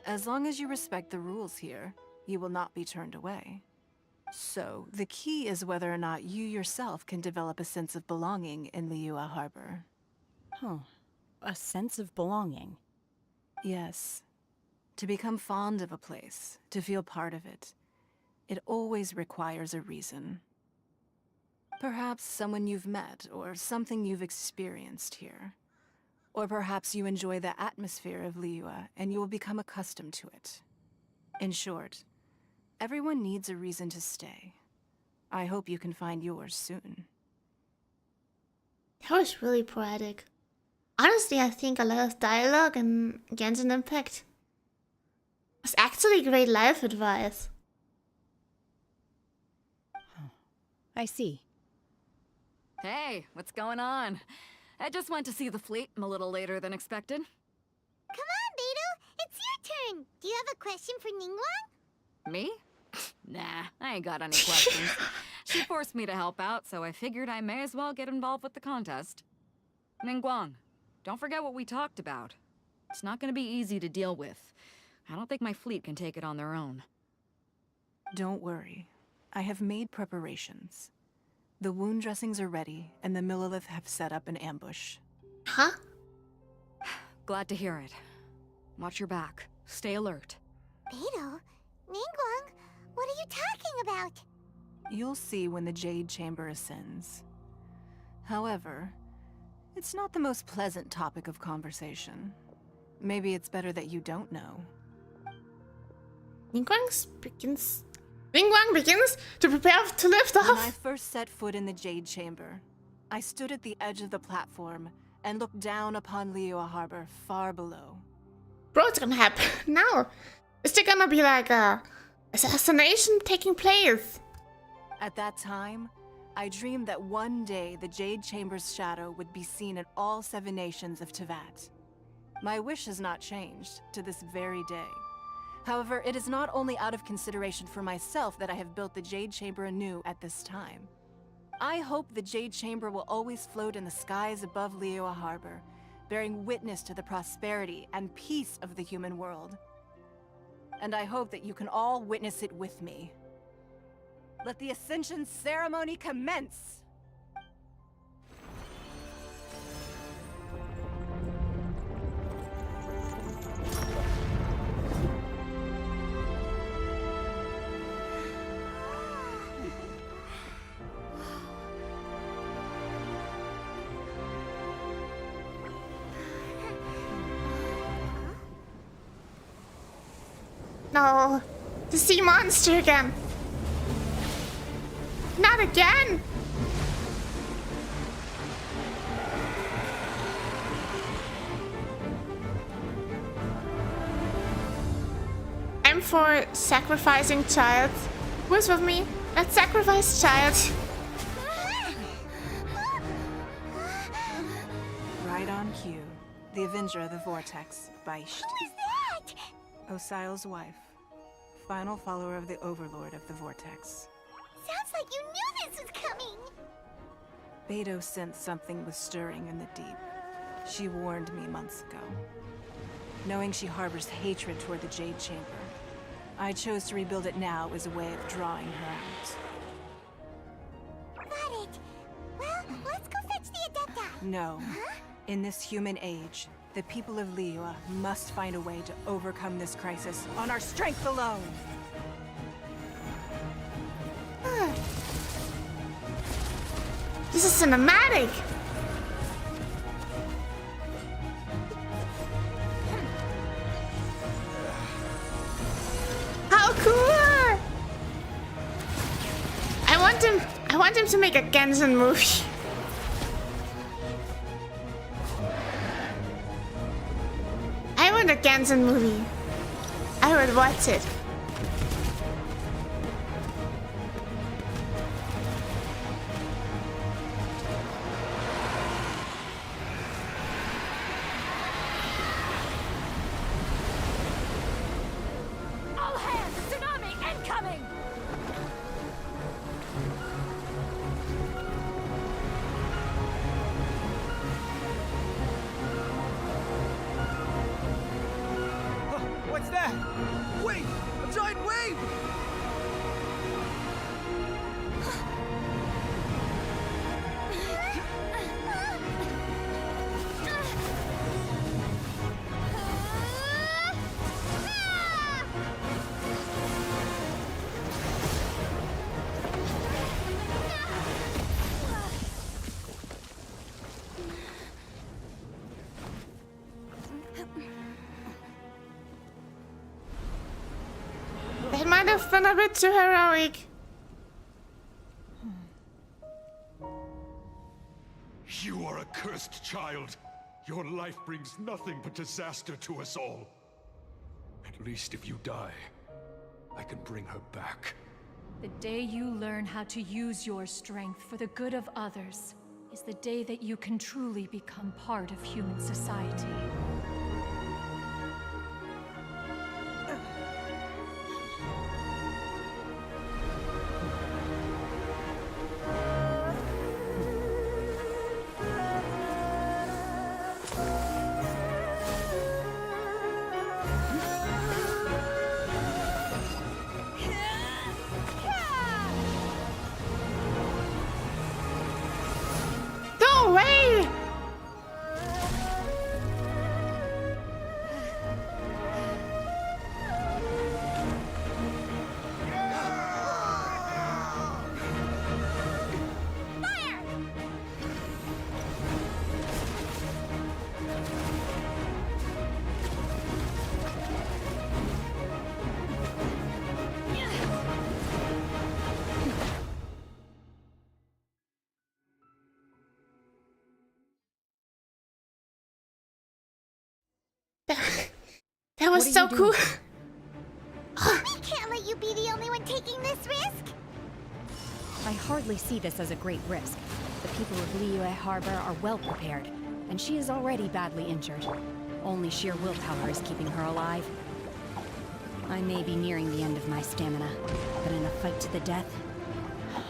As long as you respect the rules here, you will not be turned away. So, the key is whether or not you yourself can develop a sense of belonging in Liyue Harbor.
Huh. A sense of belonging?
Yes. To become fond of a place, to feel part of it, it always requires a reason. Perhaps someone you've met, or something you've experienced here. Or perhaps you enjoy the atmosphere of Liyue, and you will become accustomed to it. In short, everyone needs a reason to stay. I hope you can find yours soon.
That was really poetic. Honestly, I think a lot of dialogue in Genshin Impact was actually great life advice.
I see.
Hey, what's going on? I just went to see the fleet. I'm a little later than expected.
Come on, Beidou! It's your turn! Do you have a question for Ningguang?
Me? Nah, I ain't got any questions. She forced me to help out, so I figured I may as well get involved with the contest. Ningguang, don't forget what we talked about. It's not gonna be easy to deal with. I don't think my fleet can take it on their own.
Don't worry. I have made preparations. The wound dressings are ready, and the Millilith have set up an ambush.
Huh?
Glad to hear it. Watch your back. Stay alert.
Beidou? Ningguang? What are you talking about?
You'll see when the Jade Chamber ascends. However, it's not the most pleasant topic of conversation. Maybe it's better that you don't know.
Ningguang begins to prepare to lift off.
When I first set foot in the Jade Chamber, I stood at the edge of the platform and looked down upon Liyue Harbor far below.
Bro, what's gonna happen now? Is there gonna be like a assassination taking place?
At that time, I dreamed that one day the Jade Chamber's shadow would be seen in all 7 nations of Teyvat. My wish has not changed to this very day. However, it is not only out of consideration for myself that I have built the Jade Chamber anew at this time. I hope the Jade Chamber will always float in the skies above Liyue Harbor, bearing witness to the prosperity and peace of the human world. And I hope that you can all witness it with me. Let the Ascension ceremony commence!
No, the sea monster again. Not again. I'm for sacrificing child. Who's with me? Let's sacrifice child.
Right on cue. The Avenger of the Vortex, Beisht.
Who is that?
Osial's wife. Final follower of the Overlord of the Vortex.
Sounds like you knew this was coming!
Beidou sensed something was stirring in the deep. She warned me months ago. Knowing she harbors hatred toward the Jade Chamber, I chose to rebuild it now as a way of drawing her out.
Got it. Well, let's go fetch the Adepta.
No.
Huh?
In this human age, the people of Liyue must find a way to overcome this crisis on our strength alone!
This is cinematic. How cool! I want him to make a Genshin movie. Genshin movie. I would watch it.
All hands, tsunami incoming!
What's that? Wait! A giant wave!
That might have been a bit too heroic.
You are a cursed child. Your life brings nothing but disaster to us all. At least if you die, I can bring her back.
The day you learn how to use your strength for the good of others is the day that you can truly become part of human society.
Go away! That was so cool.
We can't let you be the only one taking this risk.
I hardly see this as a great risk. The people of Liyue Harbor are well prepared, and she is already badly injured. Only sheer willpower is keeping her alive. I may be nearing the end of my stamina, but in a fight to the death,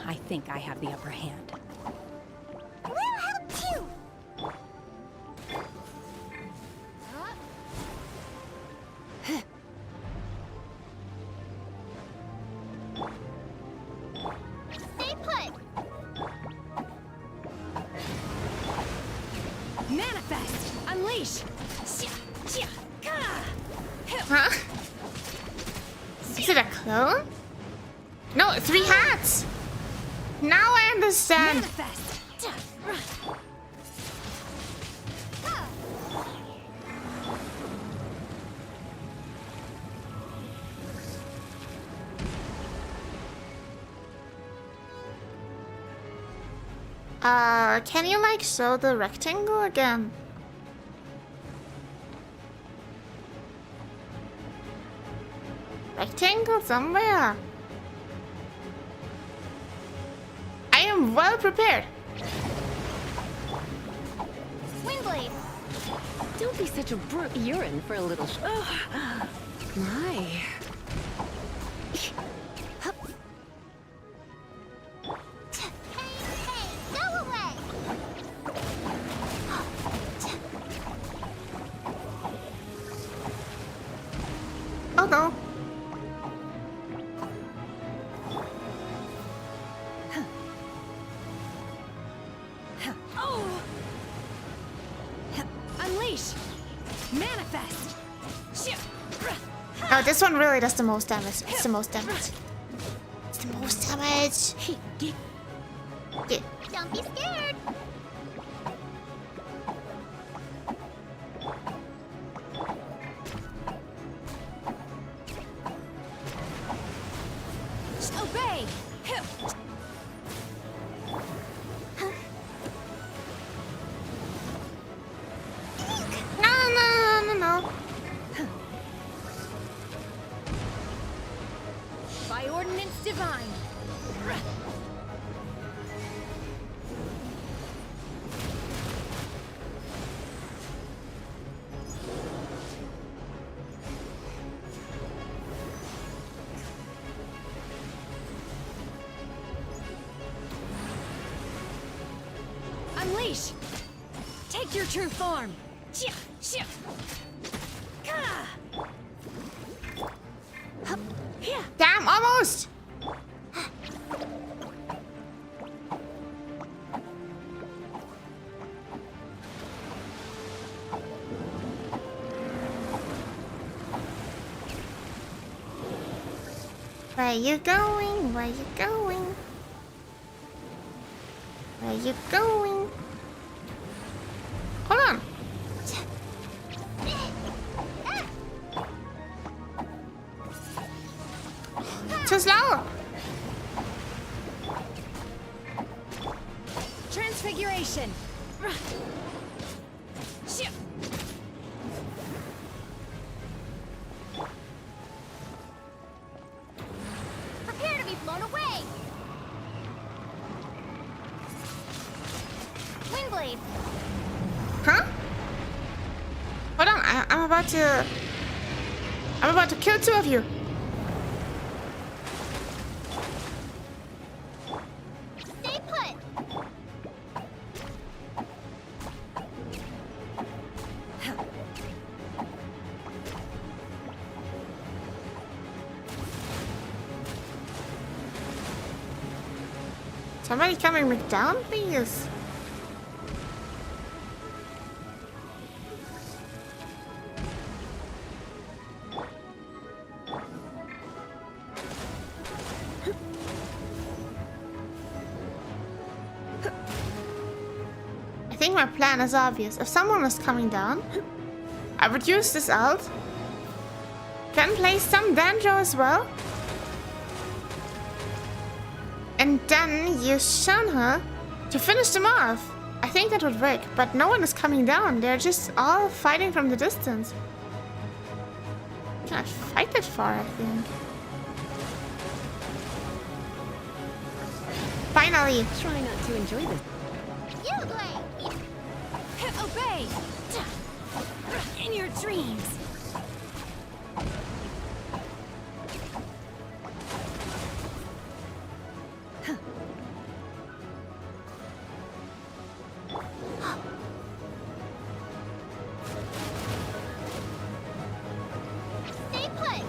I think I have the upper hand.
We'll help too. Stay put.
Manifest! Unleash!
Huh? Is it a clone? No, 3 hats! Now I understand.
Manifest!
Can you like show the rectangle again? Rectangle somewhere. I am well prepared.
Windblade.
Don't be such a brute urine for a little. My.
Go away.
Oh no.
Unleash! Manifest!
Oh, this one really does the most damage. It's the most damage. It's the most damage. Yeah.
Don't be scared.
Obey!
No, no, no, no, no.
By ordinance divine. Unleash! Take your true form!
Damn, almost! Where you going? Where you going? Where you going? Hold on. Too slow.
Transfiguration. Prepare to be blown away. Windblade.
Huh? Hold on, I'm about to kill two of you.
Stay put.
Somebody coming me down, please. I think my plan is obvious. If someone is coming down, I would use this ult. Then place some Danjo as well. And then use Shanha to finish them off. I think that would work, but no one is coming down. They're just all fighting from the distance. Can I fight that far, I think? Finally!
Try not to enjoy this.
You blade.
Obey! In your dreams!
Stay put.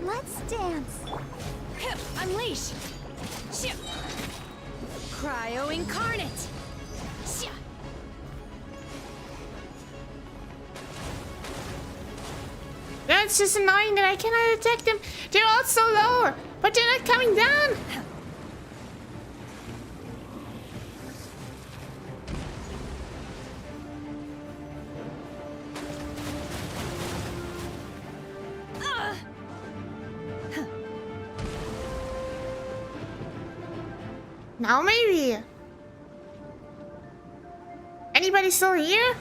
Let's dance.
Unleash! Cryo incarnate!
No, it's just annoying that I cannot attack them. They're all so low, but they're not coming down. Now maybe. Anybody still here?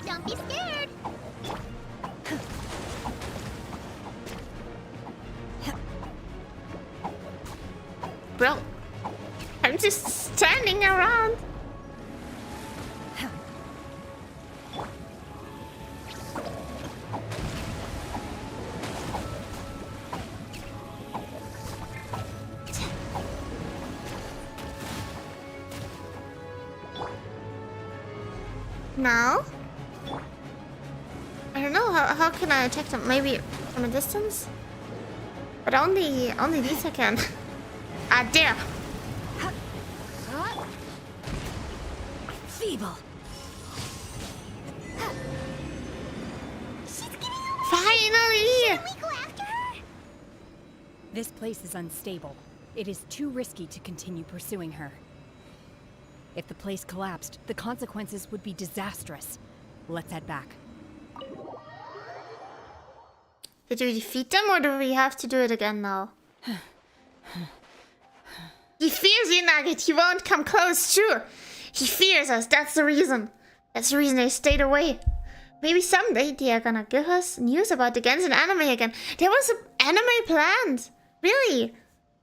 Don't be scared.
Bro, I'm just standing around. Now? I don't know, how can I attack them? Maybe from a distance? But only these I can. Ah, there!
Feeble.
Finally!
This place is unstable. It is too risky to continue pursuing her. If the place collapsed, the consequences would be disastrous. Let's head back.
Did we defeat them or do we have to do it again now? He fears you, Nugget. He won't come close, sure. He fears us. That's the reason. That's the reason they stayed away. Maybe someday they are gonna give us news about the Genshin anime again. There was an anime planned. Really?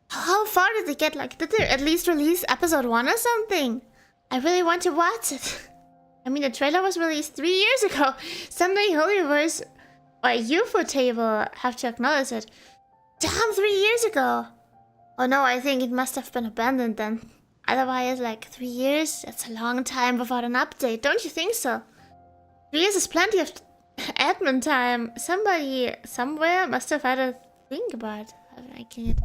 How far did they get? Like, did they at least release episode 1 or something? I really want to watch it. I mean, the trailer was released 3 years ago. Someday Holyverse or UFO Table have to acknowledge it. Damn, 3 years ago. Oh no, I think it must have been abandoned then. Otherwise, like 3 years, that's a long time without an update. Don't you think so? 3 years is plenty of admin time. Somebody, somewhere, must have had a think about making it.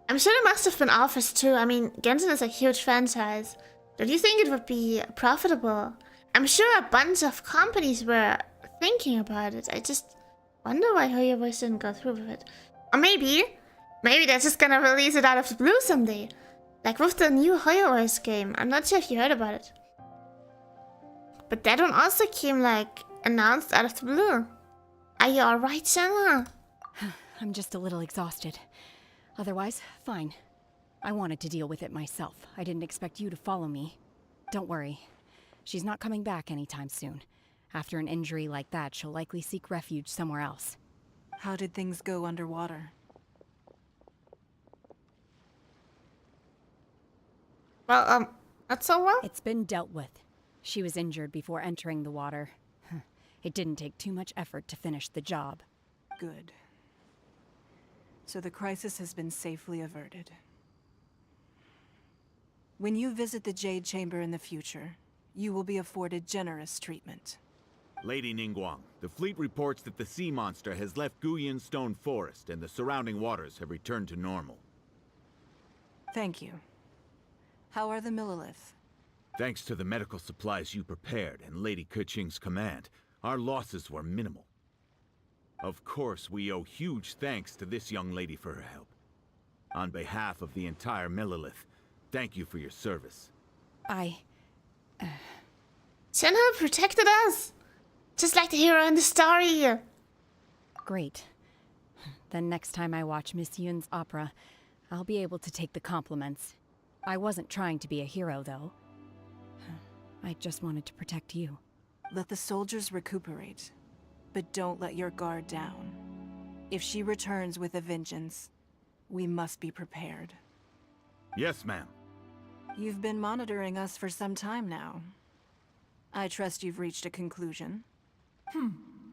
I'm sure there must have been offers too. I mean, Genshin is a huge franchise. Don't you think it would be profitable? I'm sure a bunch of companies were thinking about it. I just wonder why Hoyoverse didn't go through with it. Or maybe they're just gonna release it out of the blue someday. Like with the new Hoyoverse game. I'm not sure if you heard about it. But that one also came, like, announced out of the blue. Are you alright, Shanna?
I'm just a little exhausted. Otherwise, fine. I wanted to deal with it myself. I didn't expect you to follow me. Don't worry. She's not coming back anytime soon. After an injury like that, she'll likely seek refuge somewhere else.
How did things go underwater?
Well, not so well.
It's been dealt with. She was injured before entering the water. It didn't take too much effort to finish the job.
Good. So the crisis has been safely averted. When you visit the Jade Chamber in the future, you will be afforded generous treatment.
Lady Ningguang, the fleet reports that the sea monster has left Guyan Stone Forest and the surrounding waters have returned to normal.
Thank you. How are the Millilith?
Thanks to the medical supplies you prepared and Lady Keqing's command, our losses were minimal. Of course, we owe huge thanks to this young lady for her help. On behalf of the entire Millilith, thank you for your service.
Shenhe protected us! Just like the hero in the story.
Great. Then next time I watch Miss Yun's opera, I'll be able to take the compliments. I wasn't trying to be a hero, though. I just wanted to protect you.
Let the soldiers recuperate, but don't let your guard down. If she returns with a vengeance, we must be prepared.
Yes, ma'am.
You've been monitoring us for some time now. I trust you've reached a conclusion.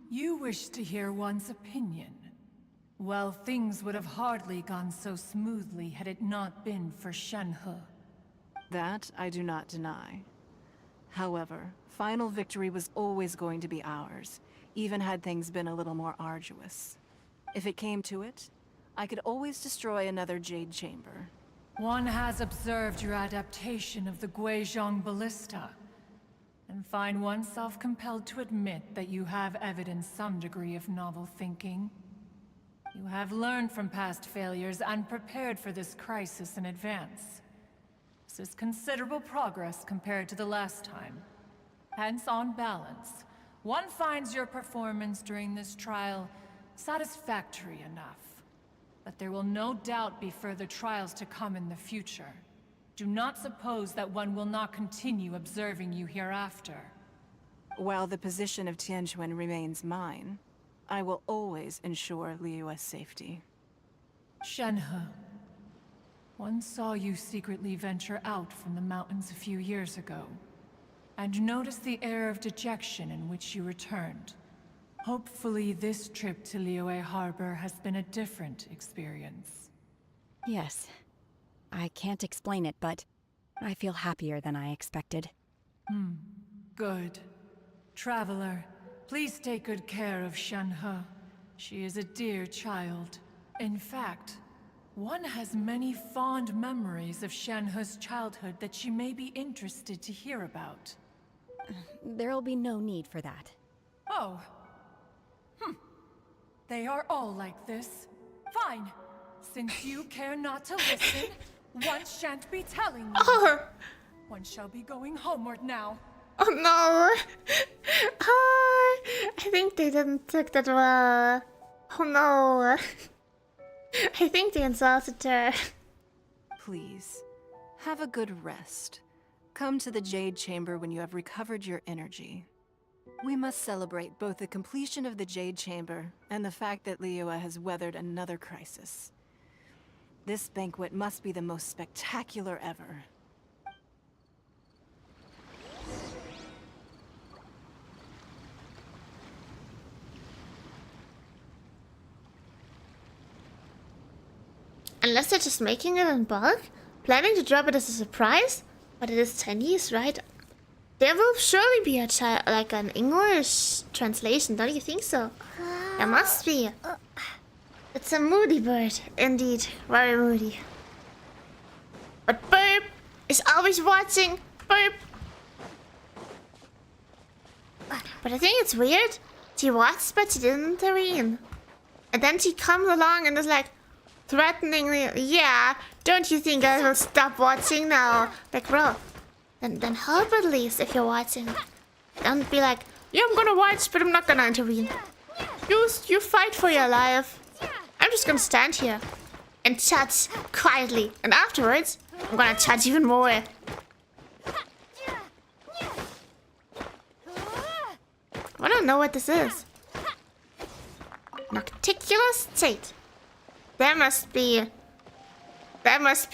You wish to hear one's opinion. Well, things would have hardly gone so smoothly had it not been for Shenhe.
That I do not deny. However, final victory was always going to be ours, even had things been a little more arduous. If it came to it, I could always destroy another Jade Chamber.
One has observed your adaptation of the Guizhong Ballista, and find oneself compelled to admit that you have evidenced some degree of novel thinking. You have learned from past failures and prepared for this crisis in advance. This is considerable progress compared to the last time. Hence, on balance, one finds your performance during this trial satisfactory enough. But there will no doubt be further trials to come in the future. Do not suppose that one will not continue observing you hereafter.
While the position of Tianquan remains mine, I will always ensure Liyue's safety.
Shenhe, one saw you secretly venture out from the mountains a few years ago, and noticed the air of dejection in which you returned. Hopefully this trip to Liyue Harbor has been a different experience.
Yes. I can't explain it, but I feel happier than I expected.
Good. Traveler, please take good care of Shenhe. She is a dear child. In fact, one has many fond memories of Shenhe's childhood that she may be interested to hear about.
There'll be no need for that.
Oh. They are all like this. Fine. Since you care not to listen, one shan't be telling you. One shall be going homeward now.
Oh no! Oh, I think they didn't take that well. Oh no! I think they insulted her.
Please, have a good rest. Come to the Jade Chamber when you have recovered your energy. We must celebrate both the completion of the Jade Chamber and the fact that Liyue has weathered another crisis. This banquet must be the most spectacular ever.
Unless they're just making it in bulk, planning to drop it as a surprise, but it is Chinese, right? There will surely be a like an English translation, don't you think so? There must be. It's a moody bird, indeed, very moody. But Burp is always watching. Burp. But I think it's weird. She watched, but she didn't intervene. And then she comes along and is like, threateningly, yeah, don't you think I will stop watching now? Like, bro, then help at least if you're watching. Don't be like, yeah, I'm gonna watch, but I'm not gonna intervene. You fight for your life. I'm just gonna stand here and chat quietly. And afterwards, I'm gonna chat even more. I don't know what this is. Nocticular state. That must be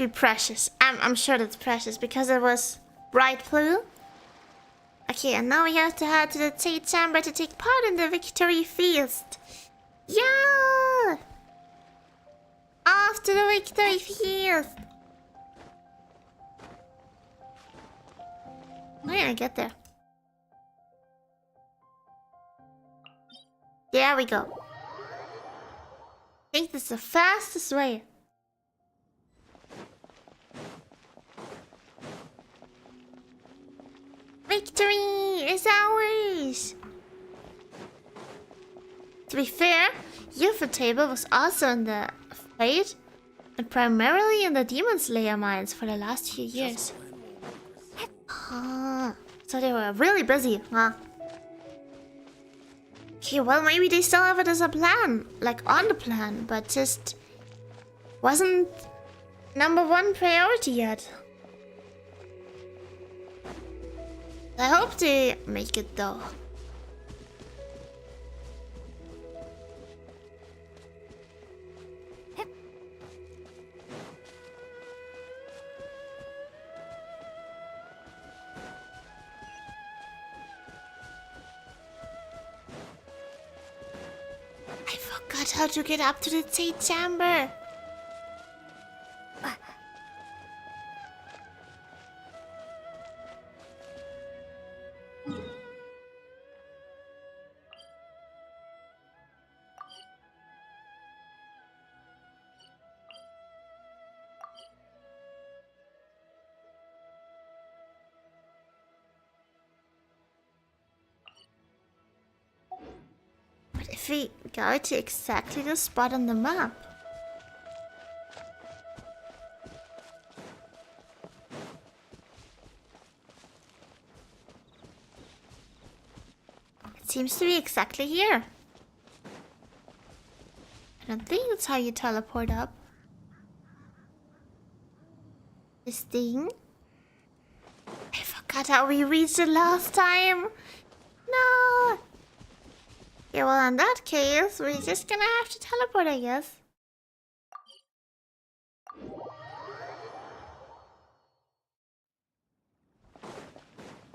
precious. I'm sure that's precious because it was bright blue. Okay, and now we have to head to the Jade Chamber to take part in the victory feast. Yeah! Off to the victory feast. How can I get there? There we go. I think this is the fastest way. Victory is ours! To be fair, Vtuber was also in the Fate and primarily in the Demon Slayer mines for the last few years. So they were really busy, huh? Okay, well, maybe they still have it as a plan, like on the plan, but just wasn't #1 priority yet. I hope they make it though. I forgot how to get up to the Jade Chamber. But if we go to exactly the spot on the map. It seems to be exactly here. I don't think that's how you teleport up. This thing? I forgot how we reached it last time. No! Yeah, well, in that case, we're just gonna have to teleport, I guess.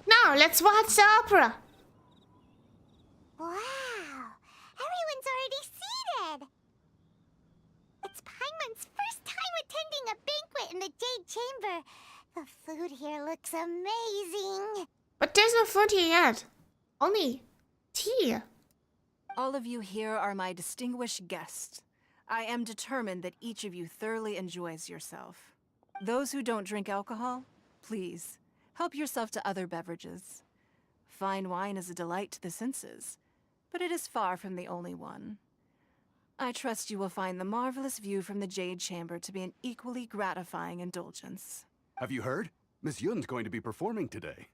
Now, let's watch the opera.
Wow! Everyone's already seated! It's Paimon's first time attending a banquet in the Jade Chamber. The food here looks amazing.
But there's no food here yet. Only tea.
All of you here are my distinguished guests. I am determined that each of you thoroughly enjoys yourself. Those who don't drink alcohol, please, help yourself to other beverages. Fine wine is a delight to the senses, but it is far from the only one. I trust you will find the marvelous view from the Jade Chamber to be an equally gratifying indulgence.
Have you heard? Miss Yun's going to be performing today.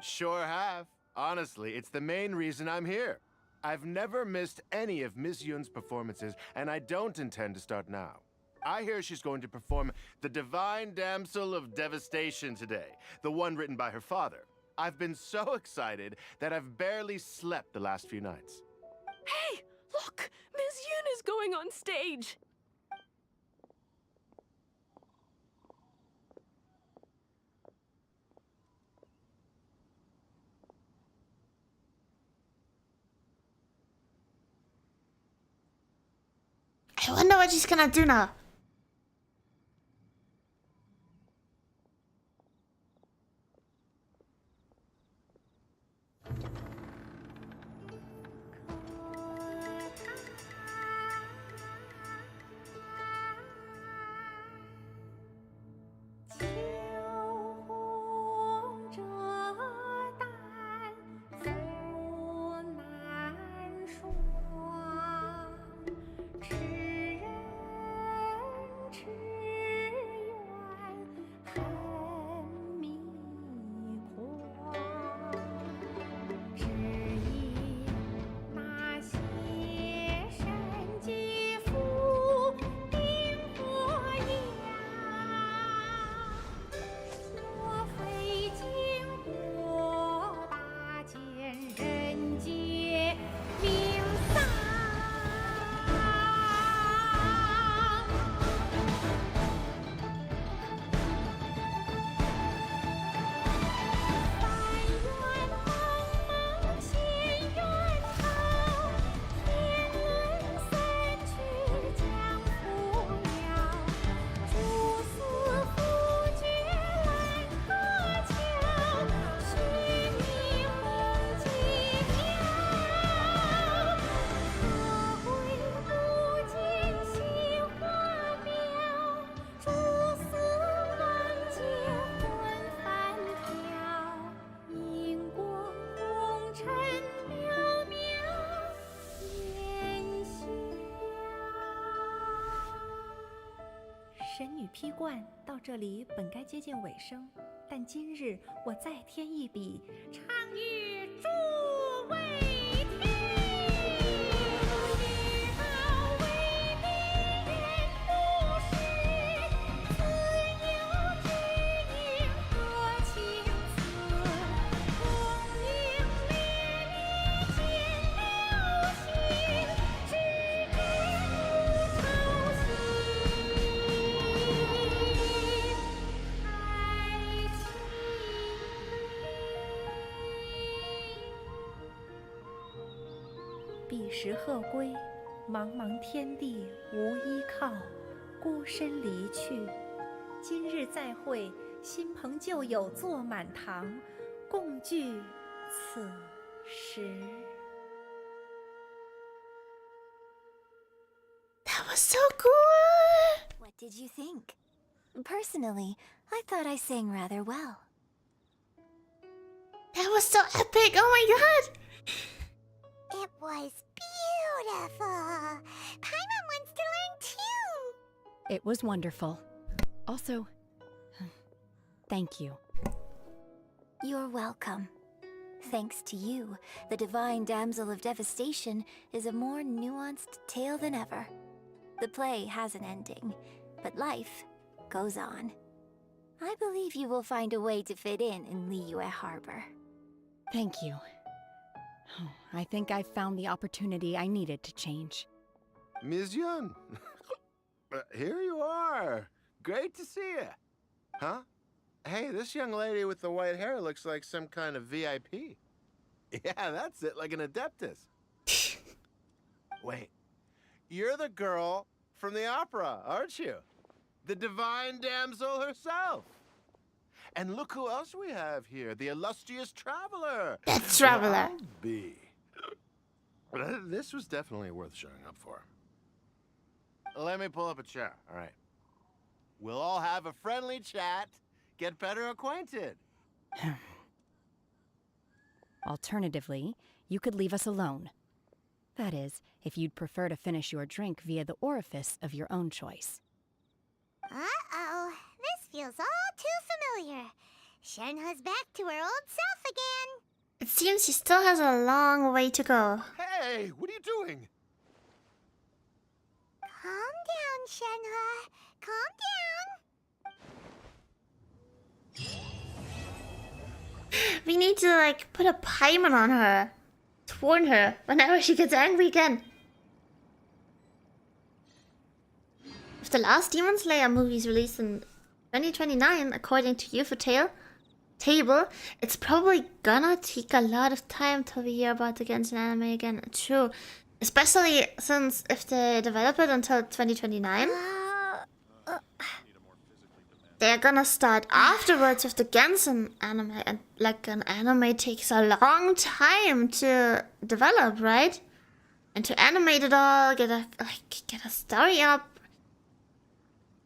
Sure have. Honestly, it's the main reason I'm here. I've never missed any of Miss Yun's performances, and I don't intend to start now. I hear she's going to perform The Divine Damsel of Devastation today, the one written by her father. I've been so excited that I've barely slept the last few nights.
Hey, look! Miss Yun is going on stage!
I wonder what she's gonna do now.
神女披冠到这里本该接近尾声，但今日我再添一笔，唱与诸位听。知道为敌人不是，自有知音何情思？功名烈烈见了心，只知无愁心。彼时鹤归，茫茫天地无依靠，孤身离去。今日再会，新朋旧友坐满堂，共聚此时。
That was so cool!
What did you think? Personally, I thought I sang rather well.
That was so epic! Oh my god!
It was beautiful. Paimon wants to learn too.
It was wonderful. Also, thank you.
You're welcome. Thanks to you, the Divine Damsel of Devastation is a more nuanced tale than ever. The play has an ending, but life goes on. I believe you will find a way to fit in Liyue Harbor.
Thank you. I think I've found the opportunity I needed to change.
Ms. Yun, here you are. Great to see you. Huh? Hey, this young lady with the white hair looks like some kind of VIP. Yeah, that's it, like an Adeptus. Wait, you're the girl from the opera, aren't you? The Divine Damsel herself. And look who else we have here, the illustrious Traveler.
That's Traveler.
I'll be. This was definitely worth showing up for. Let me pull up a chair, all right. We'll all have a friendly chat, get better acquainted.
Alternatively, you could leave us alone. That is, if you'd prefer to finish your drink via the orifice of your own choice.
Uh-oh, this feels all too familiar.
Shenhe's back to her old self again.
It seems she still has a long way to go.
Hey, what are you doing?
Calm down, Shenhe. Calm down.
We need to, like, put a paimon on her. To warn her whenever she gets angry again. If the last Demon Slayer movie is released in 2029, according to Table, it's probably gonna take a lot of time till we hear about the Genshin anime again. True. Especially since if they develop it until 2029, they're gonna start afterwards with the Genshin anime. And like an anime takes a long time to develop, right? And to animate it all, get a story up.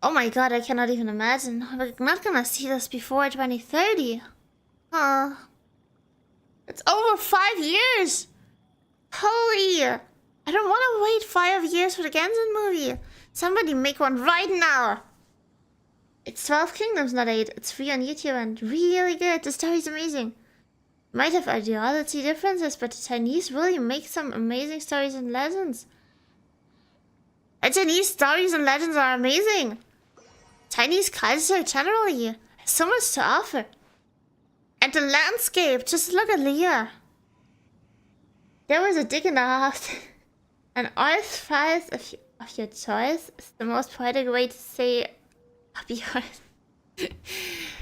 Oh my god, I cannot even imagine. We're not gonna see this before 2030. It's over 5 years! Holy! I don't want to wait 5 years for the Genshin movie. Somebody make one right now! It's 12 Kingdoms, not 8. It's free on YouTube and really good. The story's amazing. Might have ideology differences, but the Chinese really make some amazing stories and legends. The Chinese stories and legends are amazing. Chinese culture generally has so much to offer. And the landscape, just look at Leah. There was a dig in the heart. An earth files of your choice is the most poetic way to say happy earth.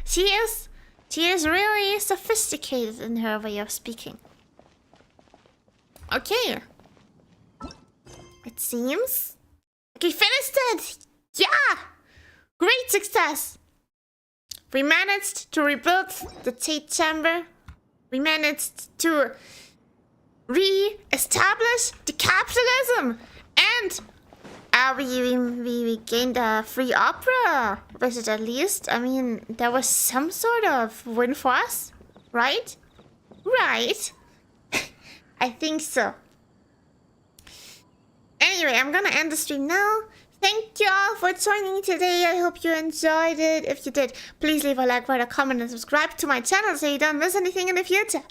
She is really sophisticated in her way of speaking. Okay. It seems like we finished it. Yeah! Great success! We managed to rebuild the Jade Chamber. We managed to re-establish the capitalism. And we gained a free opera visit at least. I mean, there was some sort of win for us, right? Right. I think so. Anyway, I'm gonna end the stream now. Thank you all for joining today. I hope you enjoyed it. If you did, please leave a like, write a comment, and subscribe to my channel so you don't miss anything in the future.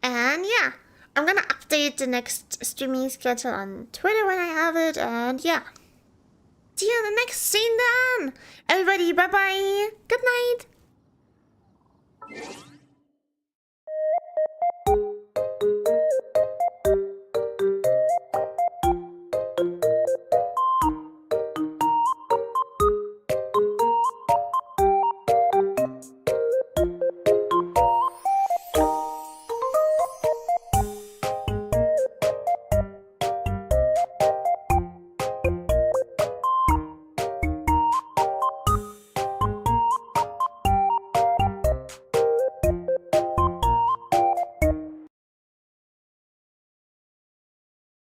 And yeah, I'm gonna update the next streaming schedule on Twitter when I have it. And yeah, see you in the next stream then. Everybody, bye-bye. Good night.